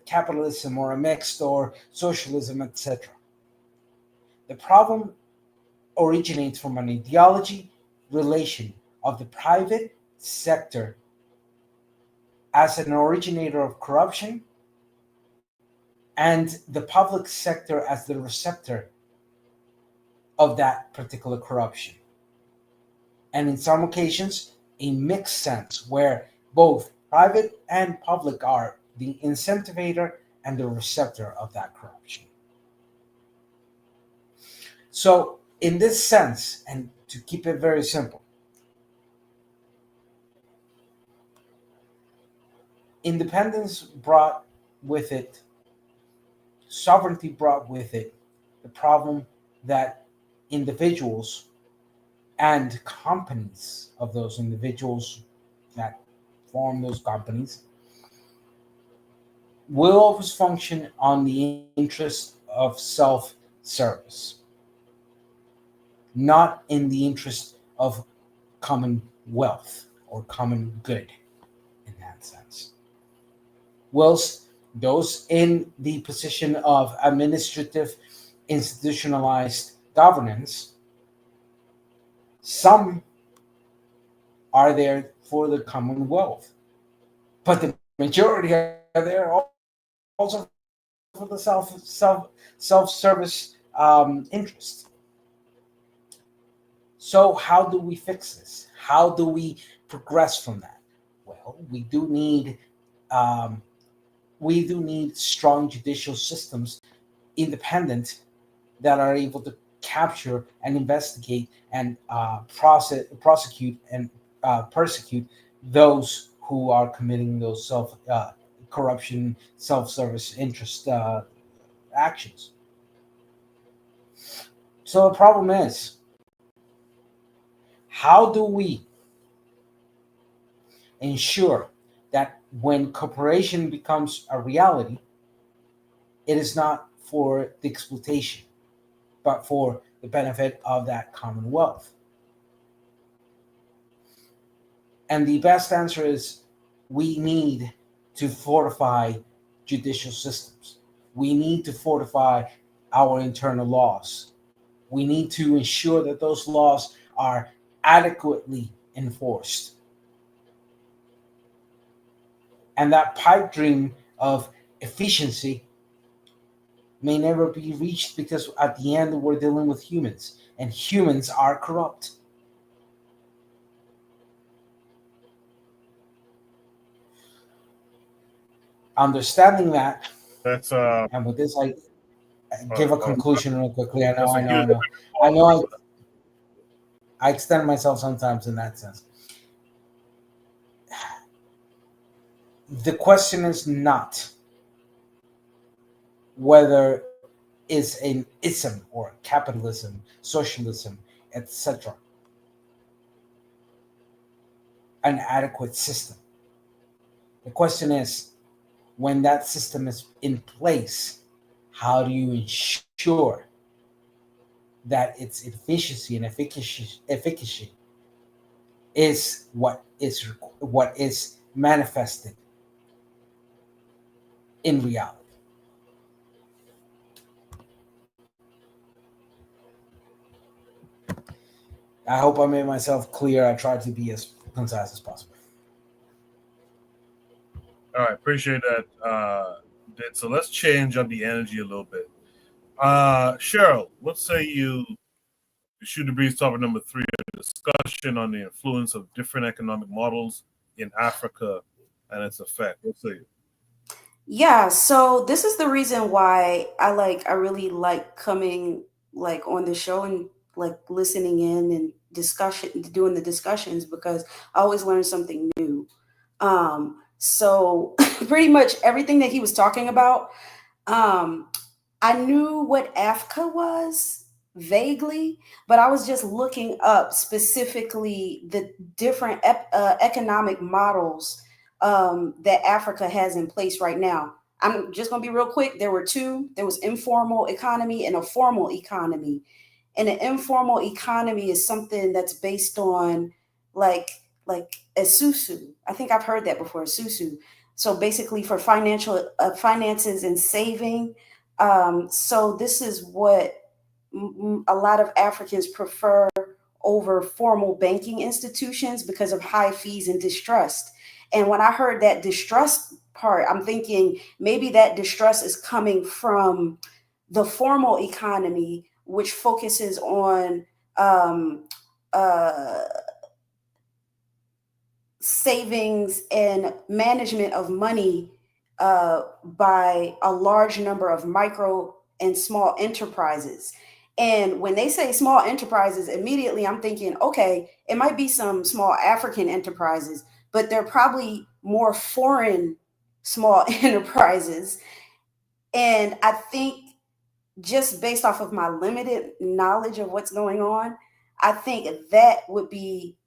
capitalism or a mixed or socialism, etc. The problem originates from an ideology relation of the private sector as an originator of corruption and the public sector as the receptor of that particular corruption. And in some occasions, a mixed sense where both private and public are the incentivator and the receptor of that corruption. So in this sense, and to keep it very simple, independence brought with it, sovereignty brought with it, the problem that individuals and companies of those individuals that form those companies will always function on the interest of self-service, not in the interest of common wealth or common good in that sense. Whilst those in the position of administrative, institutionalized governance, some are there for the commonwealth, but the majority are there also for the self-service interest. So how do we fix this? How do we progress from that? Well, we do need strong judicial systems, independent, that are able to capture and investigate and prosecute and persecute those who are committing those corruption, self-service interest actions. So the problem is, how do we ensure that when cooperation becomes a reality, it is not for the exploitation, but for the benefit of that commonwealth? And the best answer is we need to fortify judicial systems. We need to fortify our internal laws. We need to ensure that those laws are adequately enforced. And that pipe dream of efficiency may never be reached because at the end we're dealing with humans, and humans are corrupt. Understanding that, that's and with this, I give a conclusion real quickly. I extend myself sometimes in that sense. The question is not whether it's an ism or capitalism, socialism, etc. an adequate system. The question is, when that system is in place, how do you ensure that its efficiency and efficacy is what is manifested in reality? I hope I made myself clear. I tried to be as concise as possible. All right, appreciate that. So let's change up the energy a little bit. Cheryl, let's say you shoot the breeze topic number 3, a discussion on the influence of different economic models in Africa and its effect. Let's see. Yeah, so this is the reason why I really like coming on the show and listening in and doing the discussions, because I always learn something new. So pretty much everything that he was talking about, I knew what AFCA was vaguely, but I was just looking up specifically the different economic models that Africa has in place right now. I'm just going to be real quick. There were two. There was informal economy and a formal economy. And an informal economy is something that's based on like Esusu. I think I've heard that before, Esusu. So basically for finances and saving. So this is what a lot of Africans prefer over formal banking institutions because of high fees and distrust. And when I heard that distrust part, I'm thinking maybe that distrust is coming from the formal economy, which focuses on savings and management of money by a large number of micro and small enterprises. And when they say small enterprises, immediately I'm thinking, okay, it might be some small African enterprises, but they're probably more foreign small enterprises. And I think just based off of my limited knowledge of what's going on, I think that would be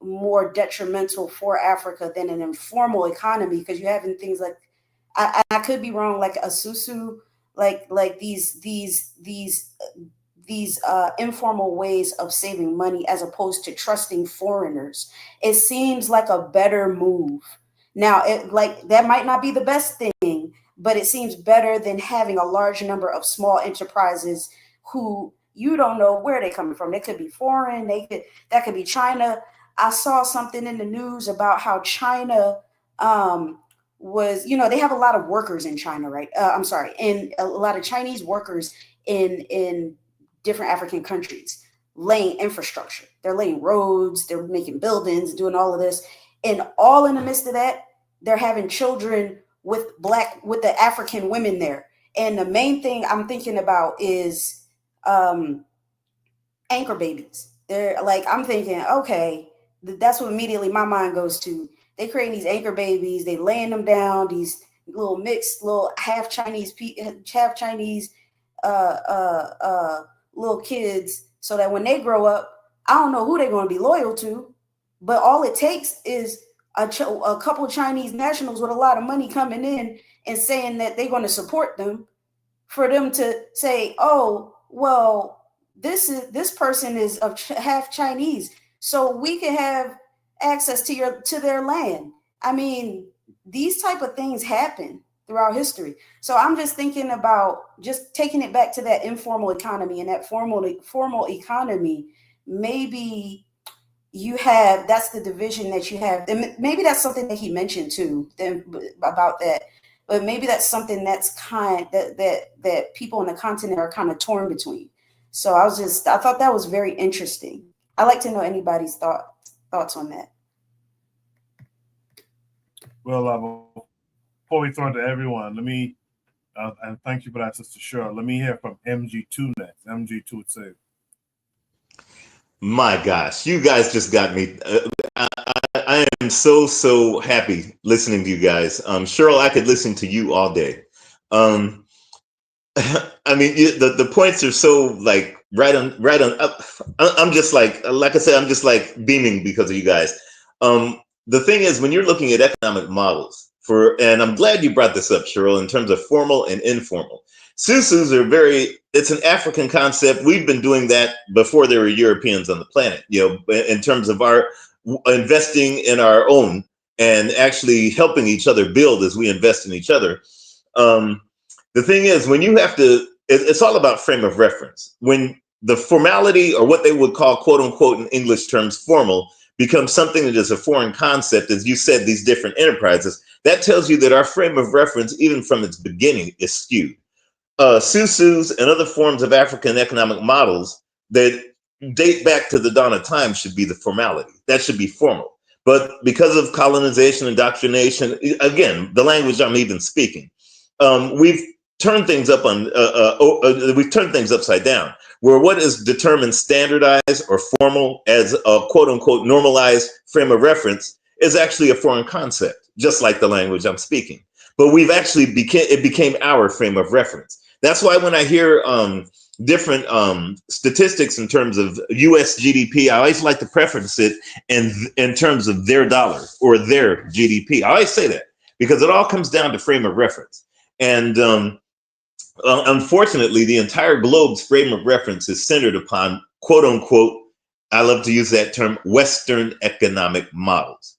more detrimental for Africa than an informal economy, because you're having things like, I could be wrong, like Asusu, like these informal ways of saving money as opposed to trusting foreigners. It seems like a better move. Now, that might not be the best thing, but it seems better than having a large number of small enterprises who you don't know where they're coming from. They could be foreign. That could be China. I saw something in the news about how China was, they have a lot of workers in China, right? And a lot of Chinese workers in different African countries laying infrastructure. They're laying roads, they're making buildings, doing all of this. And all in the midst of that, they're having children with the African women there. And the main thing I'm thinking about is anchor babies. They're I'm thinking, okay, that's what immediately my mind goes to. They create these anchor babies, they laying them down, these little mixed, little half Chinese little kids, so that when they grow up, I don't know who they're going to be loyal to, but all it takes is a couple of Chinese nationals with a lot of money coming in and saying that they're going to support them, for them to say, oh, well, this person is of half Chinese, so we can have access to their land. I mean, these type of things happen. throughout history. So I'm just thinking about just taking it back to that informal economy, and that formal economy, maybe that's the division that you have. And maybe that's something that he mentioned too, about that. But maybe that's something that's that people on the continent are kind of torn between. So I thought that was very interesting. I'd like to know anybody's thoughts on that. Well, before we throw it to everyone, let me, and thank you for that, Sister Cheryl. Let me hear from MG2 next. MG2 would say. My gosh, you guys just got me. I am so happy listening to you guys. Cheryl, I could listen to you all day. I mean, the points are so like right on. I'm just like I said, I'm just like beaming because of you guys. The thing is, when you're looking at economic models and I'm glad you brought this up, Cheryl, in terms of formal and informal. Susus are it's an African concept. We've been doing that before there were Europeans on the planet, in terms of our investing in our own and actually helping each other build as we invest in each other. The thing is, when you have to, it's all about frame of reference. When the formality, or what they would call, quote unquote, in English terms, formal, becomes something that is a foreign concept, as you said, these different enterprises, that tells you that our frame of reference, even from its beginning, is skewed. Susus and other forms of African economic models that date back to the dawn of time should be the formality. That should be formal. But because of colonization, indoctrination, again, the language I'm even speaking, we've turned things we've turned things upside down, where what is determined standardized or formal as a quote unquote normalized frame of reference is actually a foreign concept, just like the language I'm speaking. But we've actually it became our frame of reference. That's why when I hear different statistics in terms of US GDP, I always like to preference it in terms of their dollar or their GDP. I always say that because it all comes down to frame of reference. And unfortunately, the entire globe's frame of reference is centered upon, quote unquote, I love to use that term, Western economic models.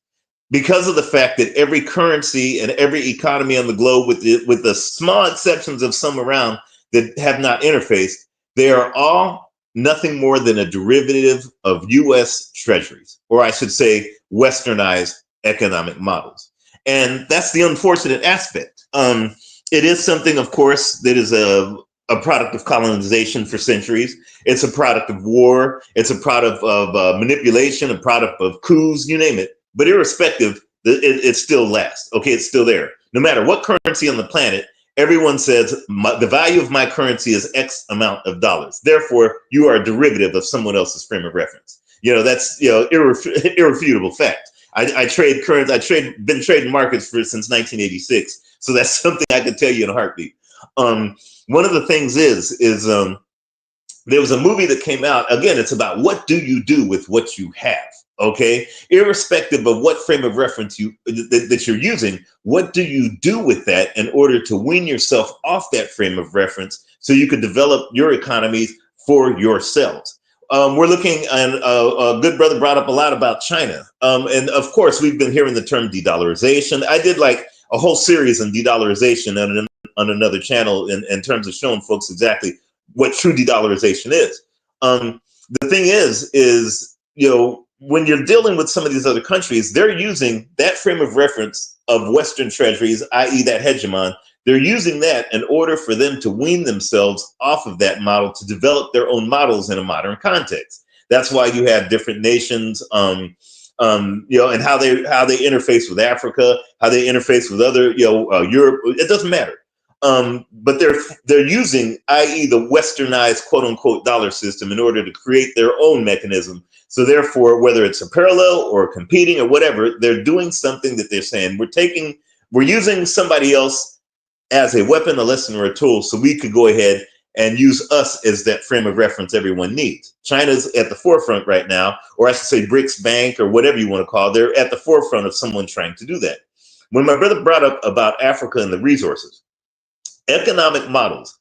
Because of the fact that every currency and every economy on the globe, with the small exceptions of some around that have not interfaced, they are all nothing more than a derivative of US treasuries, or I should say westernized economic models. And that's the unfortunate aspect. It is something, of course, that is a product of colonization for centuries. It's a product of war. It's a product of manipulation, a product of coups, you name it. But irrespective, it still lasts. Okay, it's still there. No matter what currency on the planet, everyone says the value of my currency is X amount of dollars. Therefore, you are a derivative of someone else's frame of reference. That's irrefutable fact. I trade currency. Been trading markets since 1986. So that's something I can tell you in a heartbeat. One of the things is there was a movie that came out. Again, it's about what do you do with what you have. Okay, irrespective of what frame of reference that you're using, what do you do with that in order to wean yourself off that frame of reference so you could develop your economies for yourselves? We're looking, and a good brother brought up a lot about China. And of course, we've been hearing the term de-dollarization. I did like a whole series on de-dollarization on another channel in terms of showing folks exactly what true de-dollarization is. The thing is, when you're dealing with some of these other countries, they're using that frame of reference of Western treasuries, i.e. that hegemon. They're using that in order for them to wean themselves off of that model to develop their own models in a modern context. That's why you have different nations, and how they interface with Africa, how they interface with other, Europe. It doesn't matter. But they're using, i.e. the westernized quote unquote dollar system in order to create their own mechanism. So therefore, whether it's a parallel or competing or whatever, they're doing something that they're saying, we're using somebody else as a weapon, a lesson, or a tool, so we could go ahead and use us as that frame of reference everyone needs. China's at the forefront right now, or I should say BRICS Bank or whatever you want to call it, they're at the forefront of someone trying to do that. When my brother brought up about Africa and the resources, economic models,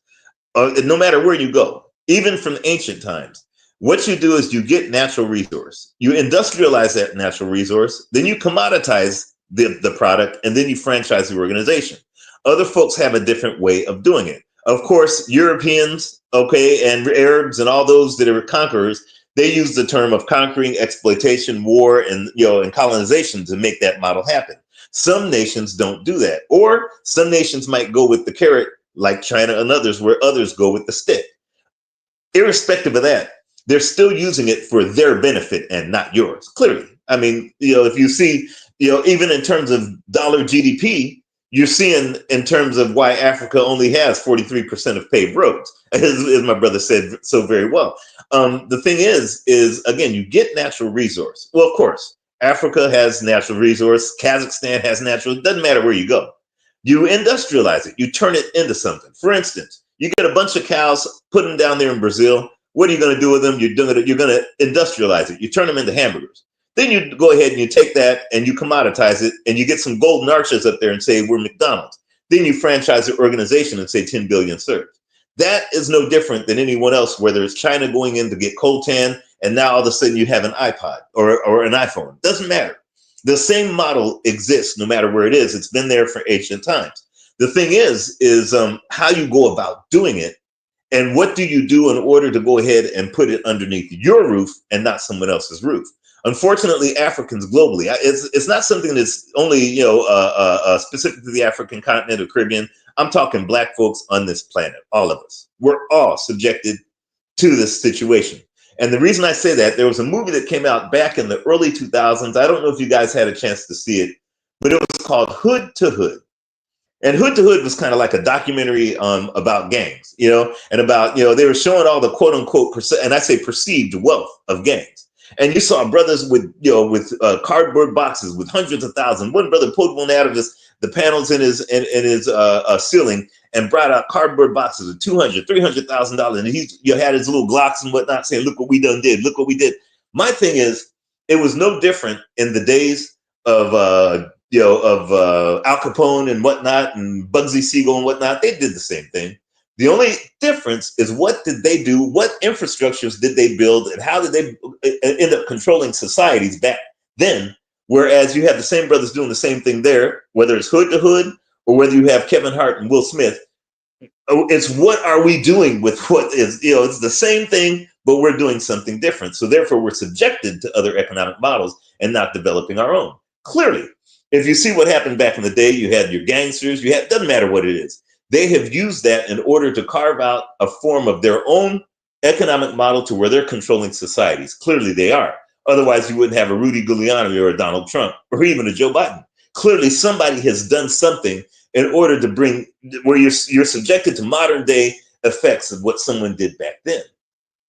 no matter where you go, even from ancient times, what you do is you get natural resource, you industrialize that natural resource, then you commoditize the product, and then you franchise the organization. Other folks have a different way of doing it. Of course, Europeans, okay, and Arabs and all those that are conquerors, they use the term of conquering, exploitation, war, and and colonization to make that model happen. Some nations don't do that, or some nations might go with the carrot, like China and others, where others go with the stick. Irrespective of that, they're still using it for their benefit and not yours. Clearly, I mean, if you see, even in terms of dollar GDP, you're seeing in terms of why Africa only has 43% of paved roads, as my brother said so very well. The thing is again, you get natural resource. Well, of course, Africa has natural resource. Kazakhstan has natural. It doesn't matter where you go. You industrialize it. You turn it into something. For instance, you get a bunch of cows, put them down there in Brazil. What are you going to do with them? You're going to industrialize it. You turn them into hamburgers. Then you go ahead and you take that and you commoditize it, and you get some golden arches up there and say, we're McDonald's. Then you franchise the organization and say 10 billion served. That is no different than anyone else, whether it's China going in to get coltan, and now all of a sudden you have an iPod or an iPhone. Doesn't matter. The same model exists no matter where it is. It's been there for ancient times. The thing is how you go about doing it, and what do you do in order to go ahead and put it underneath your roof and not someone else's roof. Unfortunately, Africans globally, it's not something that's only specific to the African continent or Caribbean. I'm talking Black folks on this planet, all of us. We're all subjected to this situation. And the reason I say that, there was a movie that came out back in the early 2000s. I don't know if you guys had a chance to see it, but it was called Hood to Hood. And Hood to Hood was kind of like a documentary about gangs, and about, they were showing all the quote unquote, and I say perceived wealth of gangs. And you saw brothers with cardboard boxes with hundreds of thousands. One brother pulled one out of the panels in his ceiling and brought out cardboard boxes of $200,000, $300,000, and he had his little Glocks and whatnot, saying, "Look what we done did. Look what we did." My thing is, it was no different in the days of Al Capone and whatnot, and Bugsy Siegel and whatnot. They did the same thing. The only difference is, what did they do? What infrastructures did they build? And how did they end up controlling societies back then? Whereas you have the same brothers doing the same thing there, whether it's Hood to Hood or whether you have Kevin Hart and Will Smith. It's what are we doing with what is, it's the same thing, but we're doing something different. So therefore, we're subjected to other economic models and not developing our own. Clearly, if you see what happened back in the day, you had your gangsters, doesn't matter what it is. They have used that in order to carve out a form of their own economic model to where they're controlling societies. Clearly they are. Otherwise, you wouldn't have a Rudy Giuliani or a Donald Trump or even a Joe Biden. Clearly, somebody has done something in order to bring where you're subjected to modern day effects of what someone did back then.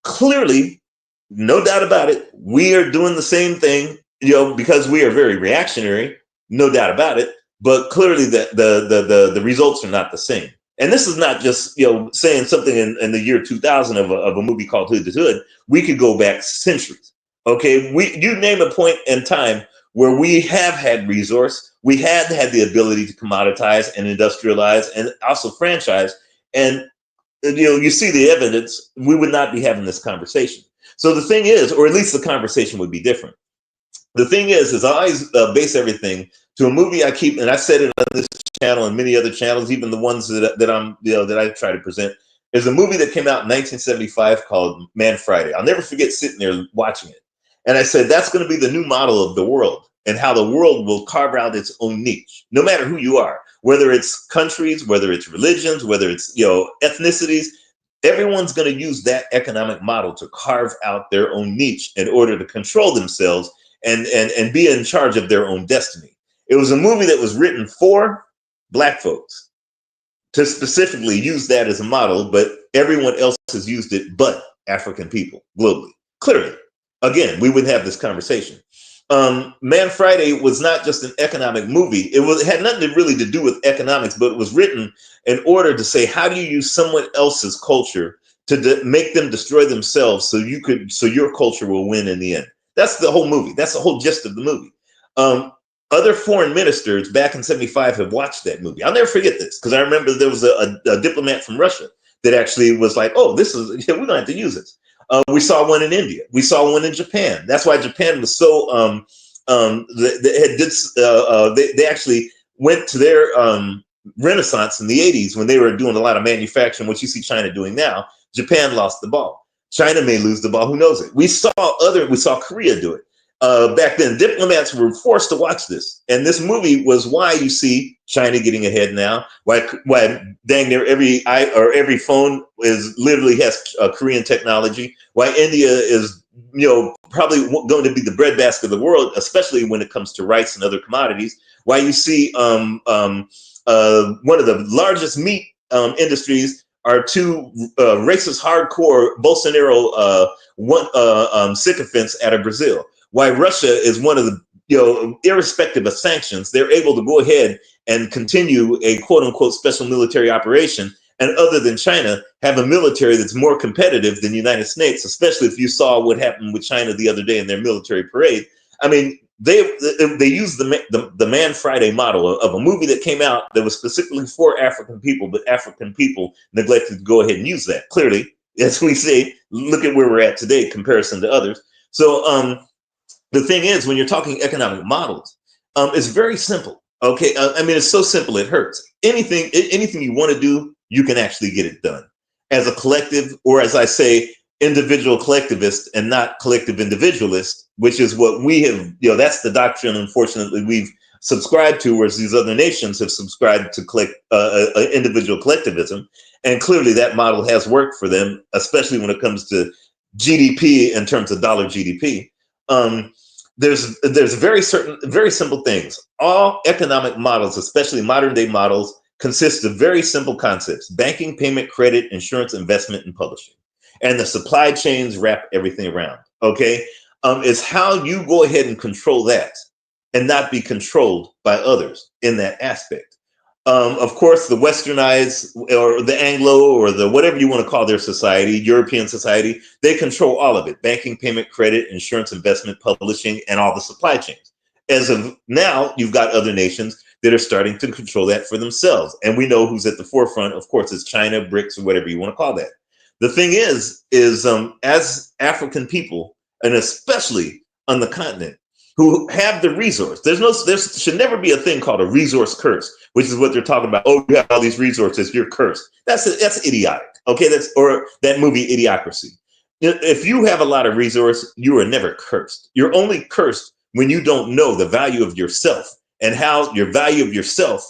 Clearly, no doubt about it, we are doing the same thing, because we are very reactionary, no doubt about it. But clearly the results are not the same. And this is not just, saying something in the year 2000 of a movie called Hood to Hood. We could go back centuries. Okay, you name a point in time where we have had resource, we had had the ability to commoditize and industrialize and also franchise. And, you see the evidence, we would not be having this conversation. So the thing is, or at least the conversation would be different. The thing is I always base everything to a movie I keep, and I said it on this channel and many other channels, even the ones that I try to present. There's a movie that came out in 1975 called Man Friday. I'll never forget sitting there watching it. And I said, that's going to be the new model of the world, and how the world will carve out its own niche, no matter who you are, whether it's countries, whether it's religions, whether it's, ethnicities. Everyone's going to use that economic model to carve out their own niche in order to control themselves and be in charge of their own destiny. It was a movie that was written for Black folks to specifically use that as a model, but everyone else has used it but African people globally. Clearly, again, we wouldn't have this conversation. Man Friday was not just an economic movie. It had nothing really to do with economics, but it was written in order to say, how do you use someone else's culture to make them destroy themselves so your culture will win in the end. That's the whole movie. That's the whole gist of the movie. Other foreign ministers back in 75 have watched that movie. I'll never forget this, because I remember there was a diplomat from Russia that actually was like, oh, we don't have to use this. We saw one in India. We saw one in Japan. That's why Japan was so, they actually went to their renaissance in the 80s when they were doing a lot of manufacturing, what you see China doing now. Japan lost the ball. China may lose the ball. Who knows it? We saw Korea do it. Back then, diplomats were forced to watch this. And this movie was why you see China getting ahead now. Why dang near every phone literally has Korean technology. Why India is, probably going to be the breadbasket of the world, especially when it comes to rice and other commodities. Why you see one of the largest meat industries are two racist, hardcore Bolsonaro sycophants out of Brazil. Why Russia is one of the, irrespective of sanctions, they're able to go ahead and continue a quote unquote special military operation. And other than China, have a military that's more competitive than the United States, especially if you saw what happened with China the other day in their military parade. I mean, they used the Man Friday model of a movie that came out that was specifically for African people, but African people neglected to go ahead and use that. Clearly, as we say, look at where we're at today in comparison to others. So the thing is, when you're talking economic models, it's very simple. Okay, I mean, it's so simple it hurts. Anything you want to do, you can actually get it done as a collective, or as I say, individual collectivist and not collective individualist, which is what we have, that's the doctrine, unfortunately, we've subscribed to, whereas these other nations have subscribed to individual collectivism. And clearly that model has worked for them, especially when it comes to GDP in terms of dollar GDP. There's very simple things. All economic models, especially modern day models, consist of very simple concepts: banking, payment, credit, insurance, investment, and publishing. And the supply chains wrap everything around. Okay, it's how you go ahead and control that and not be controlled by others in that aspect. Of course, the westernized or the Anglo or the whatever you want to call their society, European society, they control all of it: banking, payment, credit, insurance, investment, publishing, and all the supply chains. As of now, you've got other nations that are starting to control that for themselves. And we know who's at the forefront. Of course, it's China, BRICS, or whatever you want to call that. The thing is as African people, and especially on the continent, who have the resource, there should never be a thing called a resource curse, which is what they're talking about. Oh, you have all these resources, you're cursed. That's idiotic. Okay, or that movie Idiocracy. If you have a lot of resource, you are never cursed. You're only cursed when you don't know the value of yourself and how your value of yourself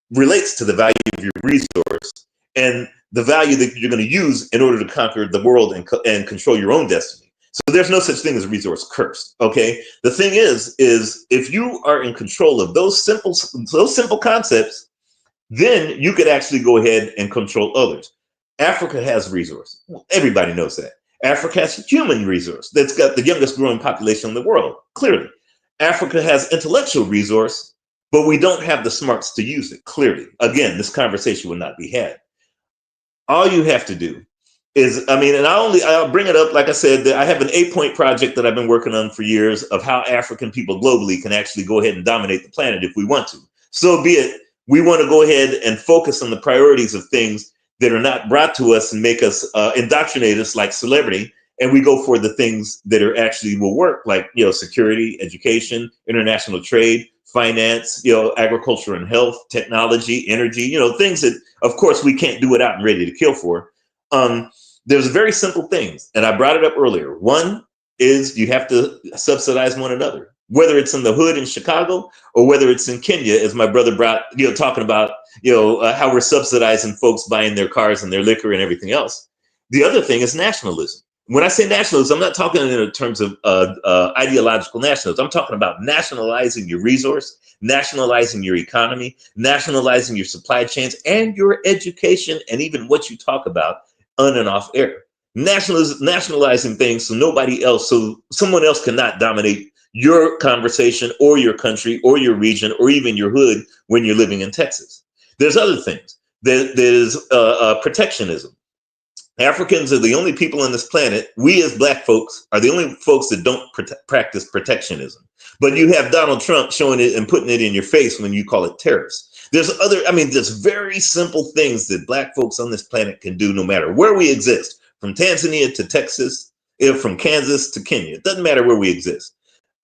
relates to the value of your resource and the value that you're going to use in order to conquer the world and control your own destiny. So there's no such thing as resource cursed. Okay. The thing is if you are in control of those simple concepts, then you could actually go ahead and control others. Africa has resources. Everybody knows that. Africa has human resource that's got the youngest growing population in the world. Clearly, Africa has intellectual resource, but we don't have the smarts to use it. Clearly, again, this conversation will not be had. All you have to do is, and I'll bring it up. Like I said, I have an 8-point project that I've been working on for years of how African people globally can actually go ahead and dominate the planet if we want to. So be it. We want to go ahead and focus on the priorities of things that are not brought to us and make us indoctrinate us like celebrity. And we go for the things that are actually will work, like, security, education, international trade, finance, agriculture and health, technology, energy, things that, of course, we can't do without and ready to kill for. There's very simple things, and I brought it up earlier. One is you have to subsidize one another, whether it's in the hood in Chicago or whether it's in Kenya, as my brother brought, talking about, how we're subsidizing folks buying their cars and their liquor and everything else. The other thing is nationalism. When I say nationalism, I'm not talking in terms of ideological nationalism. I'm talking about nationalizing your resource, nationalizing your economy, nationalizing your supply chains and your education, and even what you talk about on and off air. Nationalizing things so someone else cannot dominate your conversation or your country or your region or even your hood when you're living in Texas. There's other things. There's protectionism. Africans are the only people on this planet. We as Black folks are the only folks that don't practice protectionism. But you have Donald Trump showing it and putting it in your face when you call it terrorists. There's very simple things that Black folks on this planet can do no matter where we exist, from Tanzania to Texas, from Kansas to Kenya. It doesn't matter where we exist.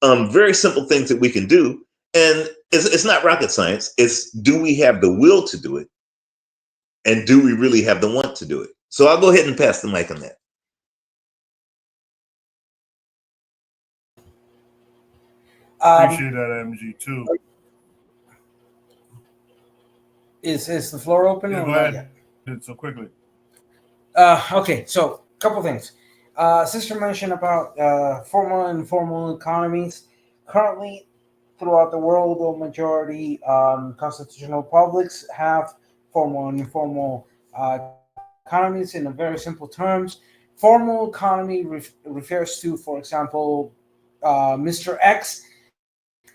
Very simple things that we can do. And it's not rocket science. It's, do we have the will to do it? And do we really have the want to do it? So I'll go ahead and pass the mic on that. Appreciate that, MG, too. Is the floor open? Yeah, or go not ahead. yet? So quickly. Okay, so a couple things. Sister mentioned about formal and informal economies. Currently, throughout the world, the majority constitutional republics have formal and informal economies in a very simple terms. Formal economy refers to, for example, Mr. X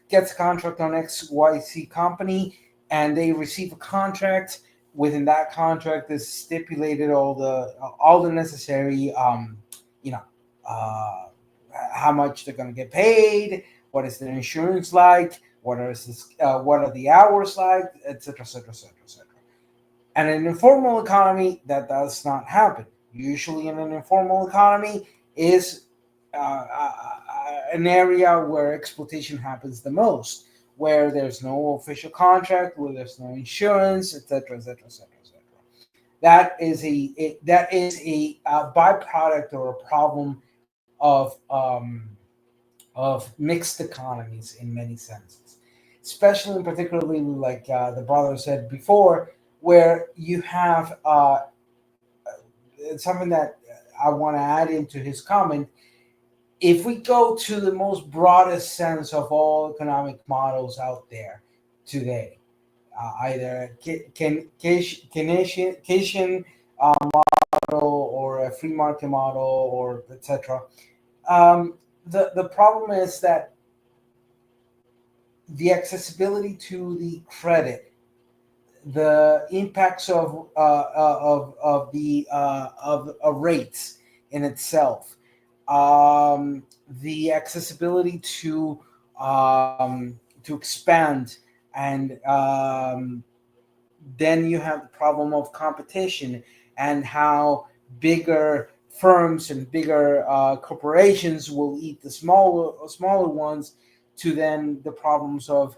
gets a contract on XYZ company, and they receive a contract. Within that contract is stipulated all the necessary, how much they're going to get paid, what is their insurance like, what are the hours like, etc., etc., etc., etc. And in an informal economy, that does not happen. Usually, in an informal economy, is an area where exploitation happens the most, where there's no official contract, where there's no insurance, etc., etc., etc., etc. That is a byproduct or a problem of mixed economies in many senses, especially and particularly like the brother said before, where you have something that I want to add into his comment. If we go to the most broadest sense of all economic models out there today, either Keynesian model or a free market model or etc. The problem is that the accessibility to the credit, the impacts of rates in itself, the accessibility to expand, and then you have the problem of competition and how bigger firms and bigger corporations will eat the smaller ones, to then the problems of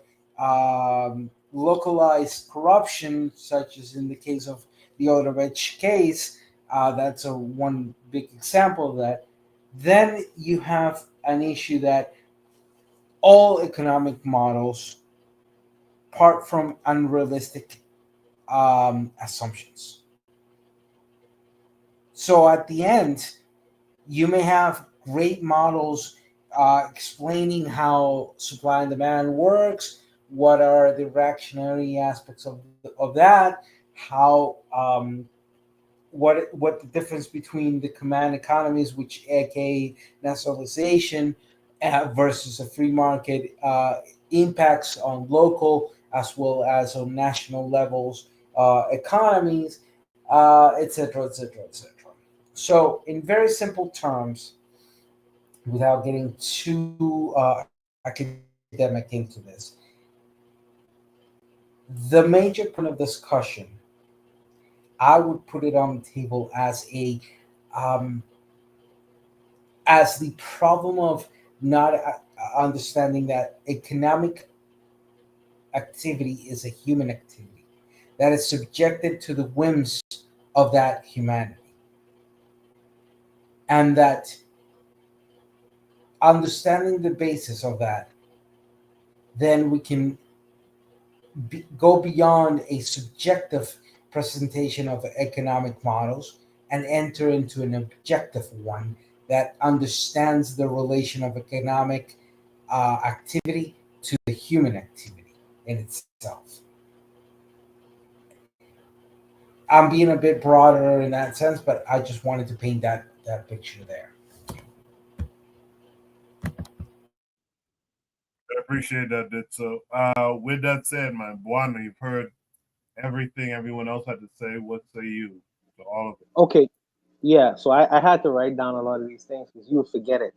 localized corruption, such as in the case of the Odebrecht case. That's one big example of that. Then you have an issue that all economic models part from unrealistic assumptions. So at the end, you may have great models explaining how supply and demand works, what are the reactionary aspects of that, how what the difference between the command economies, which aka nationalization, versus a free market impacts on local as well as on national levels economies, etc., etc., etc. So, in very simple terms, without getting too academic into this, the major point of discussion, I would put it on the table as the problem of not understanding that economic activity is a human activity that is subjected to the whims of that humanity, and that understanding the basis of that, then we can go beyond a subjective presentation of economic models and enter into an objective one that understands the relation of economic activity to the human activity in itself. I'm being a bit broader in that sense, but I just wanted to paint that picture there. I appreciate that, Ditso. With that said, my Buana, you've heard everything everyone else had to say. What say you to all of it? Okay, yeah. So I had to write down a lot of these things because you would forget it.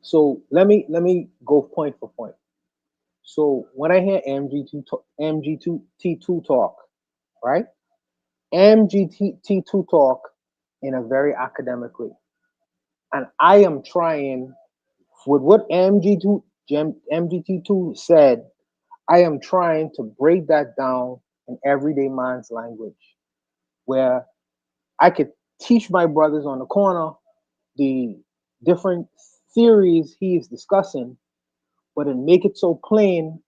So let me go point for point. So when I hear MGT2 talk, right? MGT2 talk in a very academic way, and I am trying with what MGT2 said. I am trying to break that down in everyday man's language, where I could teach my brothers on the corner the different theories he is discussing, but then make it so plain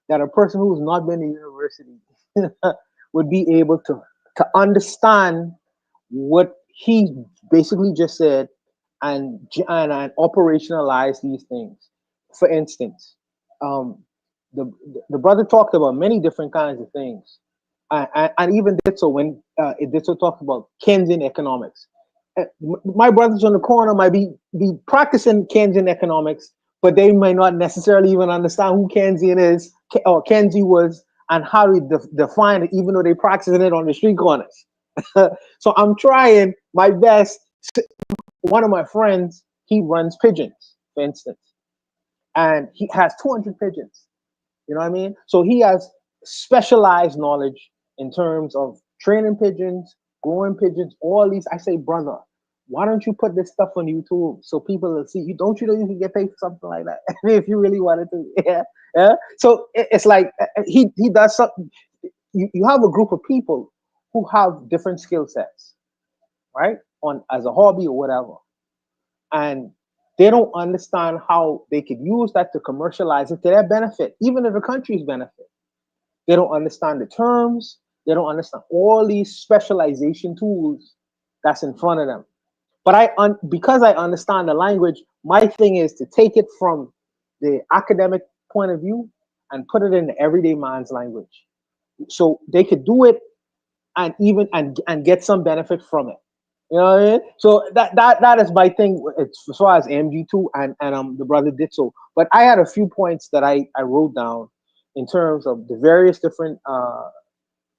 that a person who's not been to university would be able to understand what he basically just said and operationalize these things. For instance, um, the brother talked about many different kinds of things, and even did so when it did so talked about Keynesian economics. My brothers on the corner might be practicing Keynesian economics, but they might not necessarily even understand who Keynesian is or Keynesian was and how to define it, even though they practicing it on the street corners. So I'm trying my best. One of my friends, he runs pigeons, for instance, and he has 200 pigeons. You know what I mean? So he has specialized knowledge in terms of training pigeons, growing pigeons, all these. I say, brother, why don't you put this stuff on YouTube so people will see you? Don't you know you can get paid for something like that if you really wanted to? Yeah, yeah. So it's like he does something. You have a group of people who have different skill sets, right? On as a hobby or whatever, and they don't understand how they could use that to commercialize it to their benefit, even to the country's benefit. They don't understand the terms. They don't understand all these specialization tools that's in front of them. But because I understand the language, my thing is to take it from the academic point of view and put it in the everyday man's language, so they could do it and even and get some benefit from it. You know what I mean? So that is my thing. It's as far as MG2 and the brother did so. But I had a few points that I wrote down in terms of the various different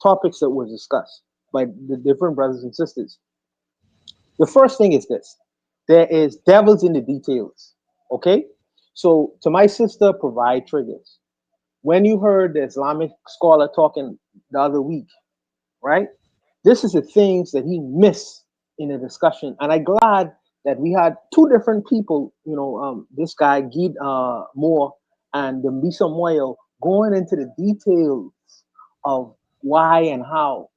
topics that were discussed by the different brothers and sisters. The first thing is this: there is devils in the details. Okay, so to my sister, provide triggers. When you heard the Islamic scholar talking the other week, right? This is the things that he missed in the discussion, and I'm glad that we had two different people. You know, this guy Gid Moore and the Mbisa Moyo going into the details of why and how,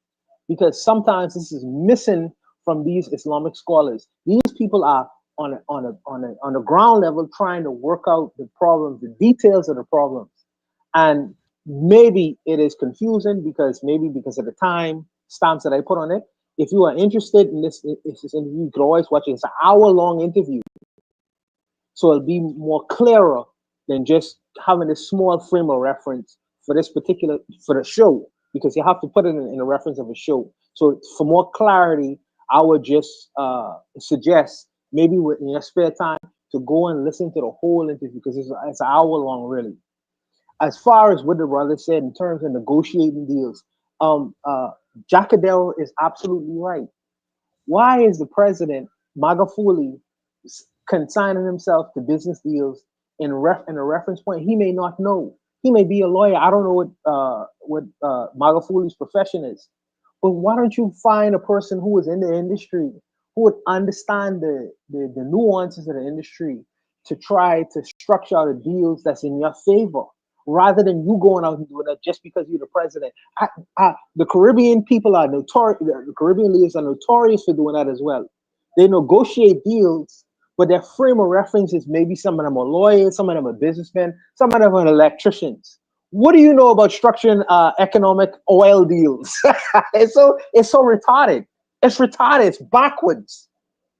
because sometimes this is missing from these Islamic scholars. These people are on a ground level trying to work out the problems, the details of the problems, and maybe it is confusing because of the time stamps that I put on it. If you are interested in this interview, you can always watch it. It's an hour-long interview, so it'll be more clearer than just having a small frame of reference for the show, because you have to put it in a reference of a show. So for more clarity, I would just suggest maybe in your spare time to go and listen to the whole interview, because it's an hour long, really. As far as what the brother said in terms of negotiating deals, Jacadell is absolutely right. Why is the president Magafuli consigning himself to business deals in a reference point he may not know? He may be a lawyer. I don't know what Magafuli's profession is, but why don't you find a person who is in the industry who would understand the nuances of the industry to try to structure out the deals that's in your favor, rather than you going out and doing that just because you're the president. The Caribbean people are notorious. The Caribbean leaders are notorious for doing that as well. They negotiate deals, but their frame of reference is maybe some of them are lawyers, some of them are businessmen, some of them are electricians. What do you know about structuring economic oil deals? it's so retarded. It's retarded. It's backwards.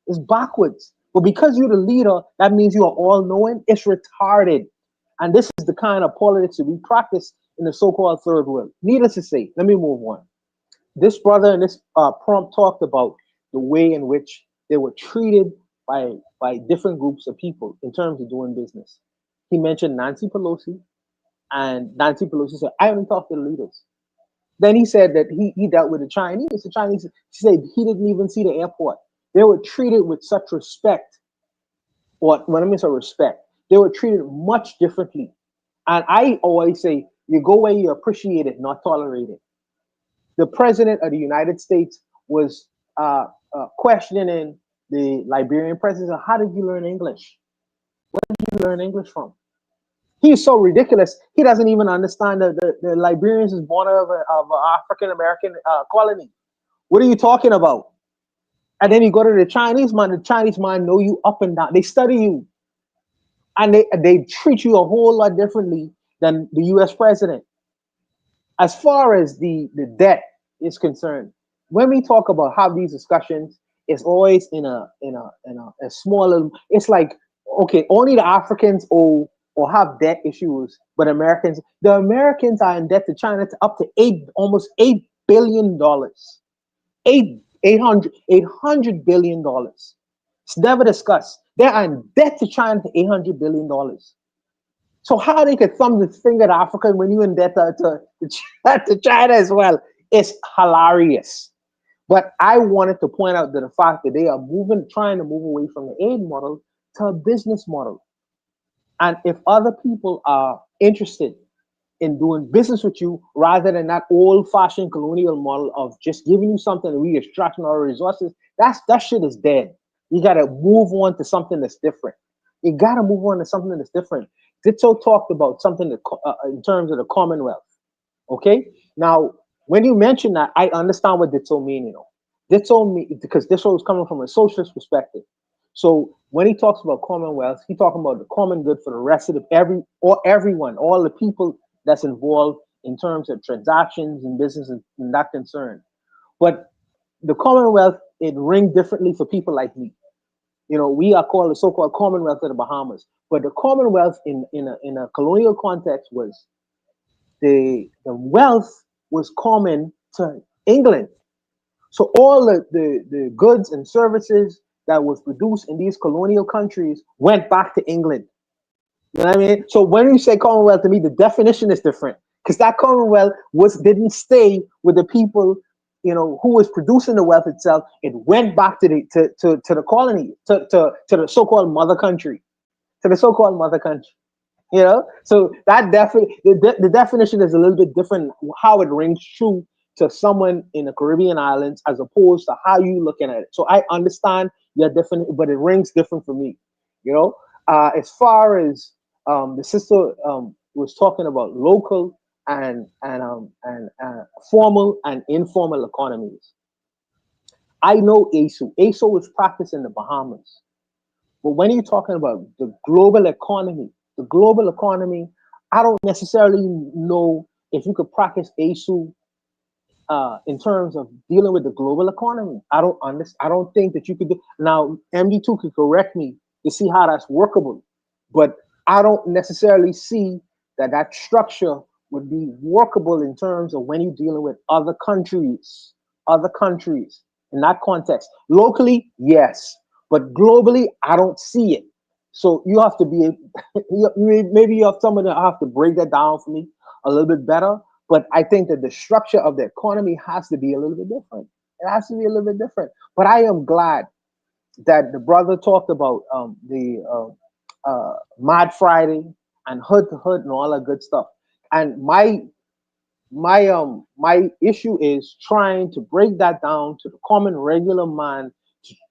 It's backwards. But because you're the leader, that means you are all knowing. It's retarded. And this is the kind of politics that we practice in the so-called third world. Needless to say, let me move on. This brother in this prompt talked about the way in which they were treated by different groups of people in terms of doing business. He mentioned Nancy Pelosi, and Nancy Pelosi said, I haven't talked to the leaders. Then he said that he dealt with the Chinese. The Chinese said he didn't even see the airport. They were treated with such respect. Or when I mean so respect, they were treated much differently. And I always say, you go where you appreciate it, not tolerate it. The president of the United States was questioning the Liberian president. How did you learn English? Where did you learn English from? He's so ridiculous. He doesn't even understand the Liberians is born of an African American colony. What are you talking about? And then you go to the Chinese man. The Chinese man know you up and down. They study you, and they treat you a whole lot differently than the U.S. president. As far as the debt is concerned, when we talk about how these discussions, it's always in a smaller. It's like, okay, only the Africans owe or have debt issues, but the Americans are in debt to China to up to almost $8 billion. $800 billion. It's never discussed. They are in debt to China to $800 billion. So how they could thumb the finger at Africa when you in debt to China as well? It's hilarious. But I wanted to point out that the fact that they are trying to move away from the aid model to a business model. And if other people are interested in doing business with you rather than that old-fashioned colonial model of just giving you something and we extracting our resources, that shit is dead. You got to move on to something that's different. You got to move on to something that's different. Ditto talked about something in terms of the Commonwealth. Okay? Now, when you mention that, I understand what Ditto mean, you know. Ditto mean, because Ditto is coming from a socialist perspective. So when he talks about Commonwealth, he's talking about the common good for the rest of everyone, all the people that's involved in terms of transactions and business and that concern. But the Commonwealth, it rings differently for people like me. You know, we are called the so-called Commonwealth of the Bahamas. But the Commonwealth in a colonial context was the wealth was common to England. So all the goods and services that was produced in these colonial countries went back to England. You know what I mean? So when you say Commonwealth, to me, the definition is different because that Commonwealth didn't stay with the people, you know, who was producing the wealth itself. It went back to the colony, to the so-called mother country, You know, so that the definition is a little bit different how it rings true to someone in the Caribbean islands as opposed to how you looking at it. So I understand your different, but it rings different for me. You know, as far as the sister was talking about local and formal and informal economies. I know ASU. ASU was practiced in the Bahamas. But when you're talking about the global economy, I don't necessarily know if you could practice ASU in terms of dealing with the global economy. I don't think that you could do. Now, MD2 could correct me to see how that's workable, but I don't necessarily see that structure would be workable in terms of when you're dealing with other countries in that context. Locally, yes, but globally, I don't see it. So you have to be, maybe you have someone that have to break that down for me a little bit better. But I think that the structure of the economy has to be a little bit different. It has to be a little bit different. But I am glad that the brother talked about the Mad Friday and hood to hood and all that good stuff. And my issue is trying to break that down to the common regular man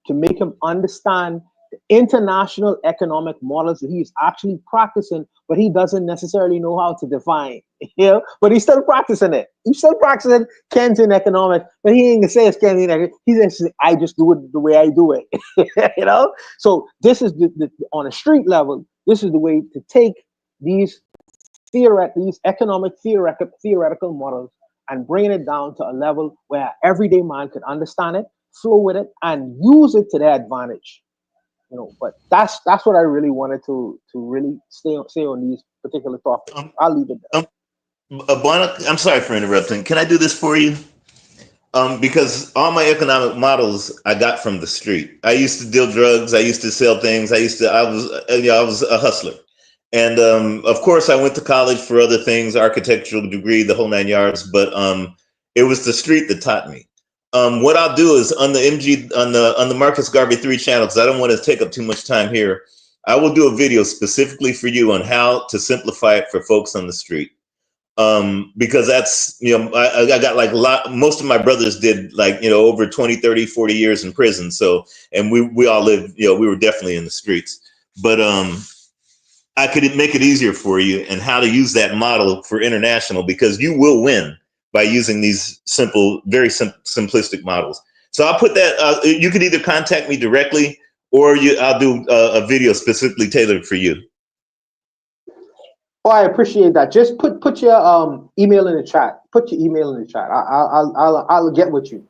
to make him understand the international economic models that he's actually practicing, but he doesn't necessarily know how to define. You know, but he's still practicing it. He's still practicing Keynesian economics, but he ain't gonna say it's Keynesian economics. He says, I just do it the way I do it. You know, so this is on a street level. This is the way to take these economic theoretical models and bring it down to a level where everyday man could understand it, flow with it, and use it to their advantage. You know, but that's what I really wanted to really say on these particular topics. I'll leave it there. I'm sorry for interrupting. Can I do this for you? Because all my economic models I got from the street. I used to deal drugs. I used to sell things. I was a hustler. And of course, I went to college for other things, architectural degree, the whole 9 yards. But it was the street that taught me. What I'll do is on the Marcus Garvey 3 channel, because I don't want to take up too much time here, I will do a video specifically for you on how to simplify it for folks on the street. Because that's, you know, I got like most of my brothers did like, you know, over 20, 30, 40 years in prison. So, and we all lived, you know, we were definitely in the streets. But I could make it easier for you and how to use that model for international, because you will win by using these simple, very simplistic models. So I'll put that, you can either contact me directly or I'll do a video specifically tailored for you. Oh, I appreciate that. Just put your email in the chat. Put your email in the chat. I'll get with you.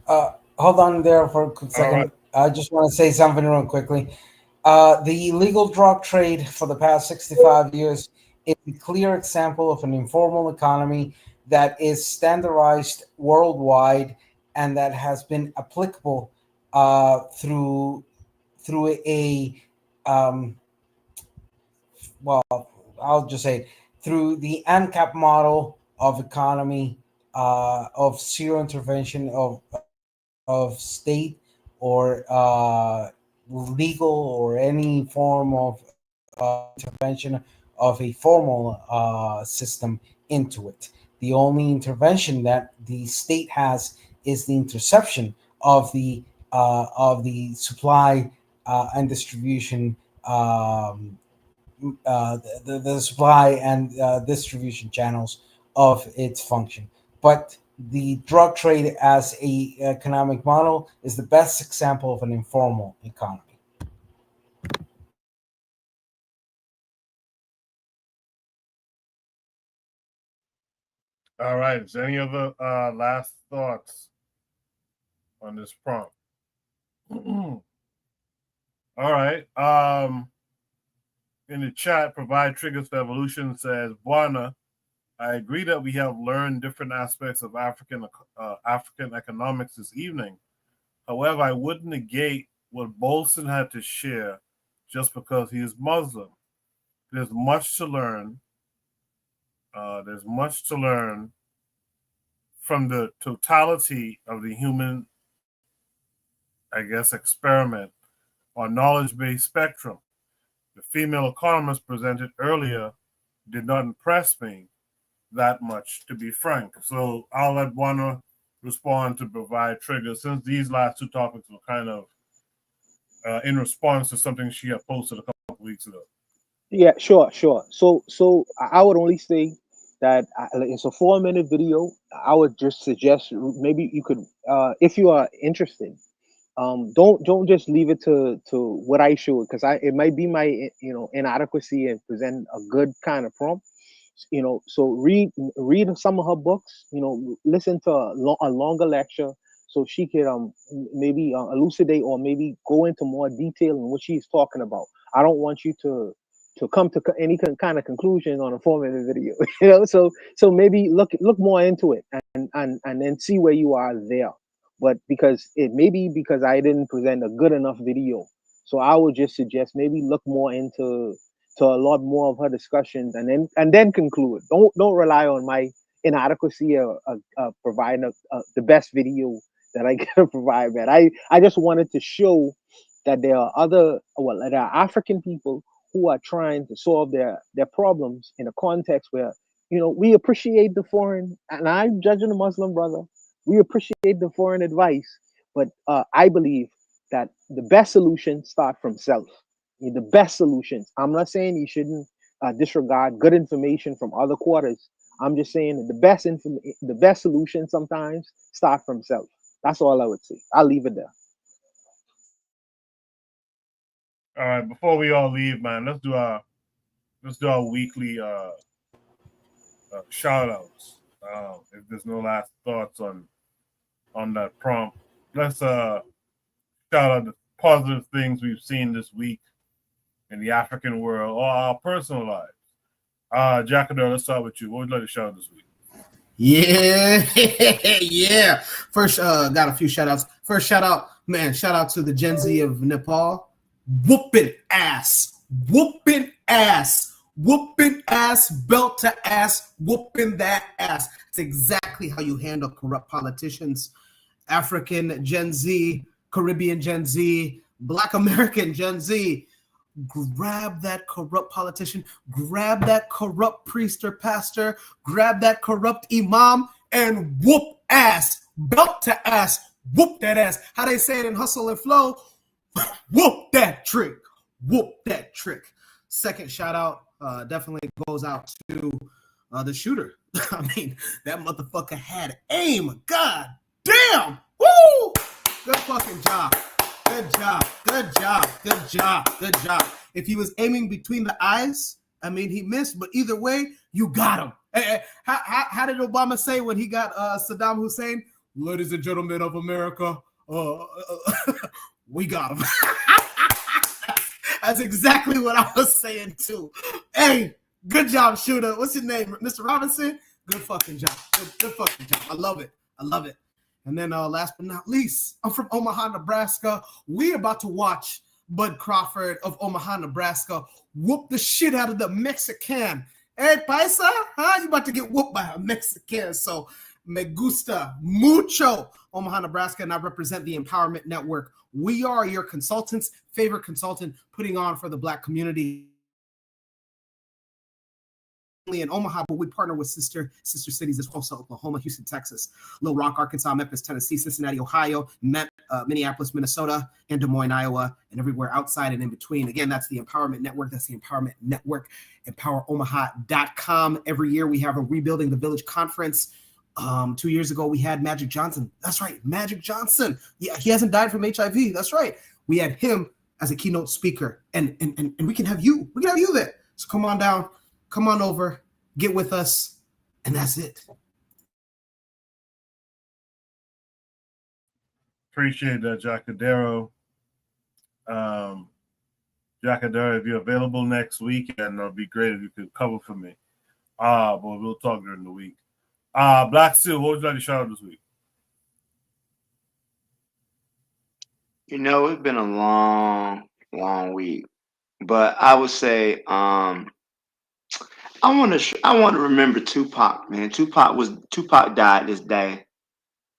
Hold on there for a quick second. right. I just want to say something real quickly. The illegal drug trade for the past 65 years is a clear example of an informal economy that is standardized worldwide and that has been applicable through a well, I'll just say through the ANCAP model of economy, of zero intervention of state or legal or any form of intervention of a formal system into it. The only intervention that the state has is the interception of the supply and distribution, the supply and distribution channels of its function. But the drug trade as a economic model is the best example of an informal economy. All right. Is there any other last thoughts on this prompt? All right. In the chat, provide triggers for evolution says, Buana, I agree that we have learned different aspects of African economics this evening. However, I wouldn't negate what Bolson had to share just because he is Muslim. There's much to learn. There's much to learn from the totality of the human, I guess, experiment on knowledge-based spectrum. The female economist presented earlier did not impress me that much, to be frank. So I'll let Buana respond to provide triggers, since these last two topics were kind of in response to something she had posted a couple of weeks ago. Yeah, sure. So I would only say that it's a 4-minute video. I would just suggest maybe you could, if you are interested, don't just leave it to what I showed, because it might be my inadequacy and present a good kind of prompt. So read some of her books. Listen to a longer lecture so she could maybe elucidate or maybe go into more detail in what she's talking about. I don't want you to come to any kind of conclusion on a 4-minute video. So maybe look more into it and then see where you are there. But because it may be because I didn't present a good enough video, so I would just suggest maybe look more into a lot more of her discussions and then conclude. Don't rely on my inadequacy of providing the best video that I can provide, man. I just wanted to show that there are there are African people who are trying to solve their problems in a context where we appreciate the foreign, and I'm judging a Muslim brother. We appreciate the foreign advice, but I believe that the best solutions start from self. The best solutions. I'm not saying you shouldn't disregard good information from other quarters. I'm just saying that the best solution sometimes start from self. That's all I would say. I'll leave it there. All right, before we all leave, man, let's do our weekly shout outs. If there's no last thoughts on that prompt, let's shout out the positive things we've seen this week in the African world or our personal lives. Jackador, let's start with you. What would you like to shout out this week? Yeah. First, got a few shout outs. First shout out to the Gen Z of Nepal. Whooping ass, belt to ass, whooping that ass. It's exactly how you handle corrupt politicians. African Gen Z, Caribbean Gen Z, Black American Gen Z. Grab that corrupt politician, grab that corrupt priest or pastor, grab that corrupt imam, and whoop ass, belt to ass, whoop that ass. How they say it in Hustle and Flow, Whoop that trick. Whoop that trick. Second shout out definitely goes out to the shooter. I mean, that motherfucker had aim. God damn. Woo! Good fucking job. Good job. Good job. Good job. Good job. If he was aiming between the eyes, I mean, he missed, but either way, you got him. Hey, how did Obama say when he got Saddam Hussein? Ladies and gentlemen of America, we got him. That's exactly what I was saying too. Hey, good job, shooter. What's your name, Mr. Robinson? Good fucking job. Good fucking job. I love it. I love it. And then last but not least, I'm from Omaha, Nebraska. We're about to watch Bud Crawford of Omaha, Nebraska whoop the shit out of the Mexican. Hey, paisa, huh? You about to get whooped by a Mexican. So, me gusta mucho, Omaha, Nebraska, and I represent the Empowerment Network. We are your consultants, favorite consultant, putting on for the Black community in Omaha, but we partner with sister cities as well, so Oklahoma, Houston, Texas, Little Rock, Arkansas, Memphis, Tennessee, Cincinnati, Ohio, Minneapolis, Minnesota, and Des Moines, Iowa, and everywhere outside and in between. Again, that's the Empowerment Network. That's the Empowerment Network, empoweromaha.com. Every year we have a Rebuilding the Village conference. 2 years ago, we had Magic Johnson. That's right, Magic Johnson. Yeah, he hasn't died from HIV. That's right. We had him as a keynote speaker, and we can have you. We can have you there. So come on down. Come on over, get with us, and that's it. Appreciate that, Jacadero. Jacadero, if you're available next week, and it'll be great if you could cover for me. But we'll talk during the week. Black Steel, what would you like to shout out this week? You know, it's been a long, long week, but I would say I want to remember Tupac, man. Tupac died this day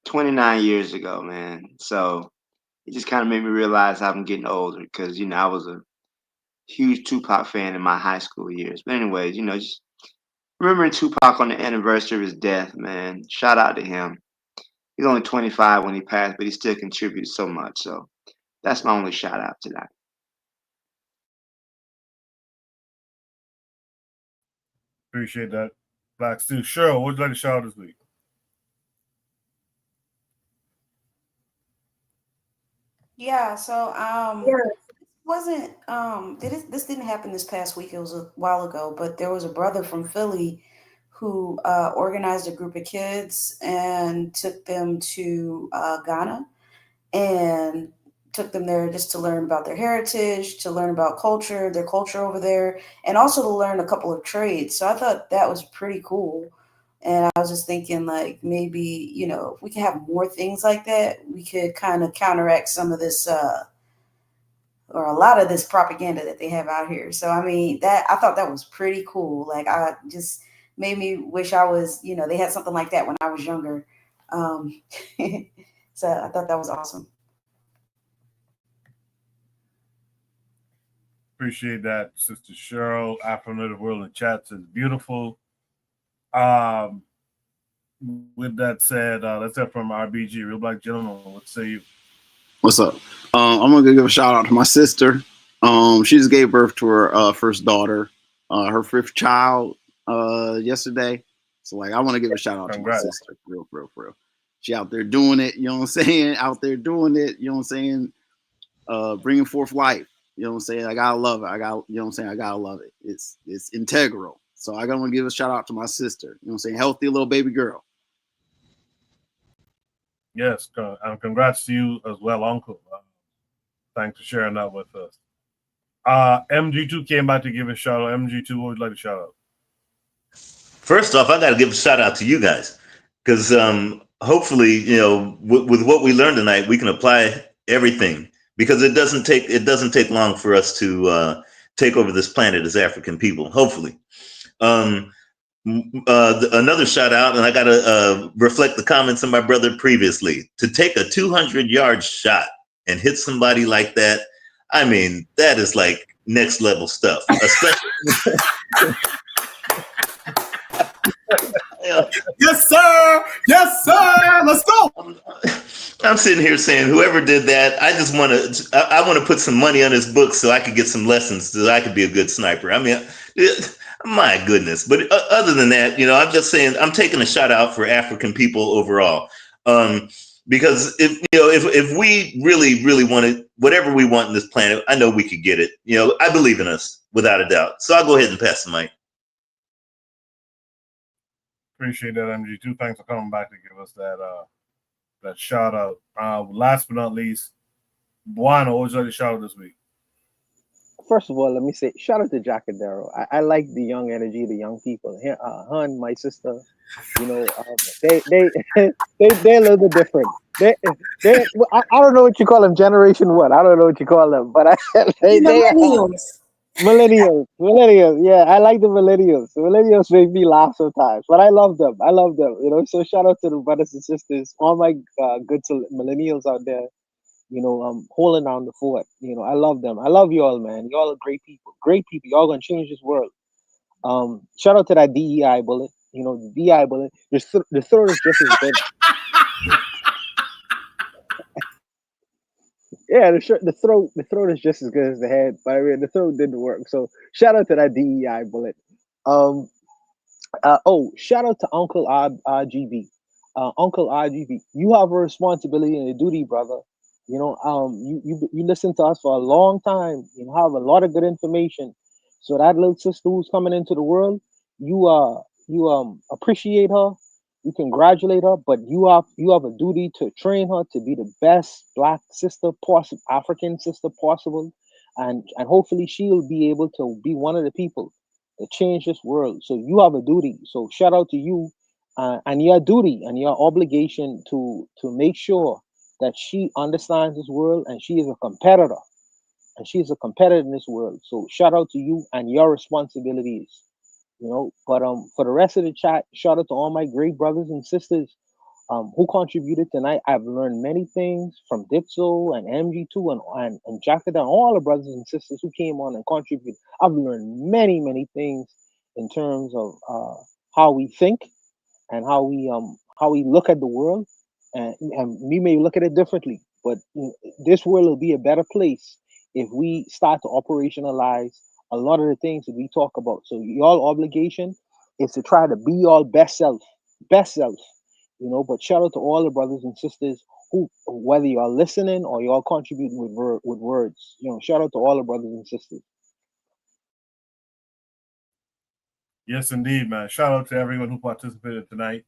29 years ago, man. So it just kind of made me realize how I'm getting older because, you know, I was a huge Tupac fan in my high school years. But anyways, you know, just remembering Tupac on the anniversary of his death, man. Shout out to him. He's only 25 when he passed, but he still contributed so much. So that's my only shout out to that. Appreciate that. Black Steel. Cheryl, what would you like to shout out this week? Yeah, so wasn't this didn't happen this past week. It was a while ago, but there was a brother from Philly who organized a group of kids and took them to Ghana and took them there just to learn about their heritage, to learn about their culture over there, and also to learn a couple of trades. So I thought that was pretty cool. And I was just thinking, like, maybe, you know, if we can have more things like that, we could kind of counteract some of this or a lot of this propaganda that they have out here. So, I mean, I thought that was pretty cool. Like, I just made me wish I was, you know, they had something like that when I was younger. So I thought that was awesome. Appreciate that, Sister Cheryl. Afro-Native World in chat says beautiful. With that said, that's it from RBG, Real Black Gentleman. What say you? What's up? I'm gonna give a shout out to my sister. She just gave birth to her first daughter, her fifth child yesterday. So like, I want to give a shout out to my sister, for real. She out there doing it, you know what I'm saying? Out there doing it, you know what I'm saying? Bringing forth life, you know what I'm saying? I gotta love it. You know what I'm saying? I gotta love it. It's integral. So I gotta give a shout out to my sister. You know what I'm saying? Healthy little baby girl. Yes, and congrats to you as well, Uncle. Thanks for sharing that with us. MG2 came back to give a shout out. MG2, what would you like to shout out? First off, I got to give a shout out to you guys because hopefully, you know, with what we learned tonight, we can apply everything because it doesn't take long for us to take over this planet as African people. Hopefully. Another shout out, and I got to reflect the comments of my brother previously. To take a 200-yard shot and hit somebody like that, I mean, that is like next level stuff. Especially, yes, sir. Yes, sir. Let's go. I'm sitting here saying, whoever did that, I just want to, I want to put some money on his book so I could get some lessons so I could be a good sniper. I mean, my goodness. But other than that, you know, I'm just saying, I'm taking a shout out for African people overall. Because if we really wanted whatever we want in this planet, I know we could get it. You know, I believe in us without a doubt. So I'll go ahead and pass the mic. Appreciate that, MG2. Thanks for coming back to give us that shout out. Last but not least, Buano, what was your shout out this week? First of all, let me say shout out to Jacadero. I like the young energy, the young people. Her and my sister, you know, they they're a little bit different. I don't know what you call them, generation what? I don't know what you call them, but millennials. Yeah, I like the millennials. The millennials make me laugh sometimes, but I love them. You know, so shout out to the brothers and sisters, all my good millennials out there. You know, holding down the fort. You know, I love them. I love y'all, man. Y'all are great people. Great people. Y'all gonna change this world. Shout out to that DEI bullet. You know, the DEI bullet. The throat is just as good. Yeah, the throat is just as good as the head. But I mean, the throat did the work. So shout out to that DEI bullet. Shout out to Uncle RGB. Uncle RGB, you have a responsibility and a duty, brother. You know, you listen to us for a long time. You have a lot of good information. So that little sister who's coming into the world, you appreciate her, you congratulate her, but you have a duty to train her to be the best Black sister possible, African sister possible, and hopefully she'll be able to be one of the people to change this world. So you have a duty. So shout out to you and your duty and your obligation to make sure that she understands this world and she is a competitor. And she is a competitor in this world. So shout out to you and your responsibilities. You know, but for the rest of the chat, shout out to all my great brothers and sisters who contributed tonight. I've learned many things from Dipso and MG2 and Jackada and all the brothers and sisters who came on and contributed. I've learned many things in terms of how we think and how we look at the world, and we may look at it differently, but this world will be a better place if we start to operationalize a lot of the things that we talk about. So your obligation is to try to be your best self, you know. But shout out to all the brothers and sisters who, whether you're listening or you're contributing with words, you know, shout out to all the brothers and sisters. Yes, indeed, man. Shout out to everyone who participated tonight,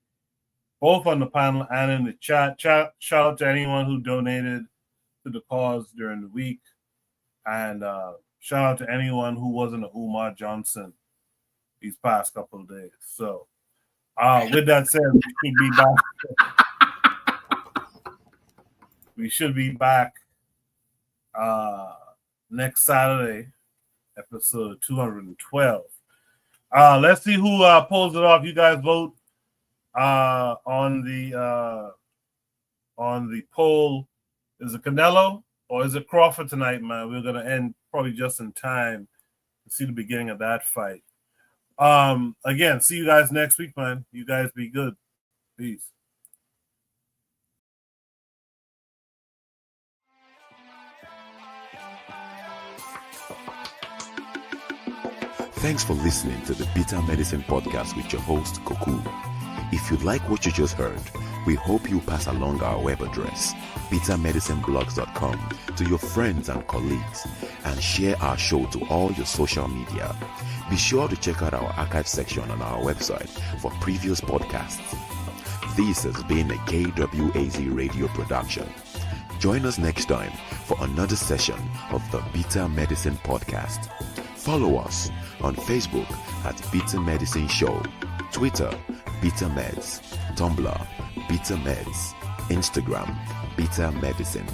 both on the panel and in the chat. Shout out to anyone who donated to the cause during the week. And shout out to anyone who wasn't a Umar Johnson these past couple of days. So with that said, we should be back next Saturday, episode 212. Let's see who pulls it off. You guys vote on the poll. Is it Canelo or is it Crawford tonight, man? We're gonna end probably just in time to see the beginning of that fight. Again, see you guys next week, man. You guys be good. Peace. Thanks for listening to the Bitter Medicine Podcast with your host, Koku. If you like what you just heard, we hope you pass along our web address, bittermedicineblogs.com, to your friends and colleagues, and share our show to all your social media. Be sure to check out our archive section on our website for previous podcasts. This has been a KWAZ radio production. Join us next time for another session of the Bitter Medicine Podcast. Follow us on Facebook at Bitter Medicine Show, Twitter, Bitter Meds, Tumblr, Bitter Meds, Instagram, Bitter Medicine.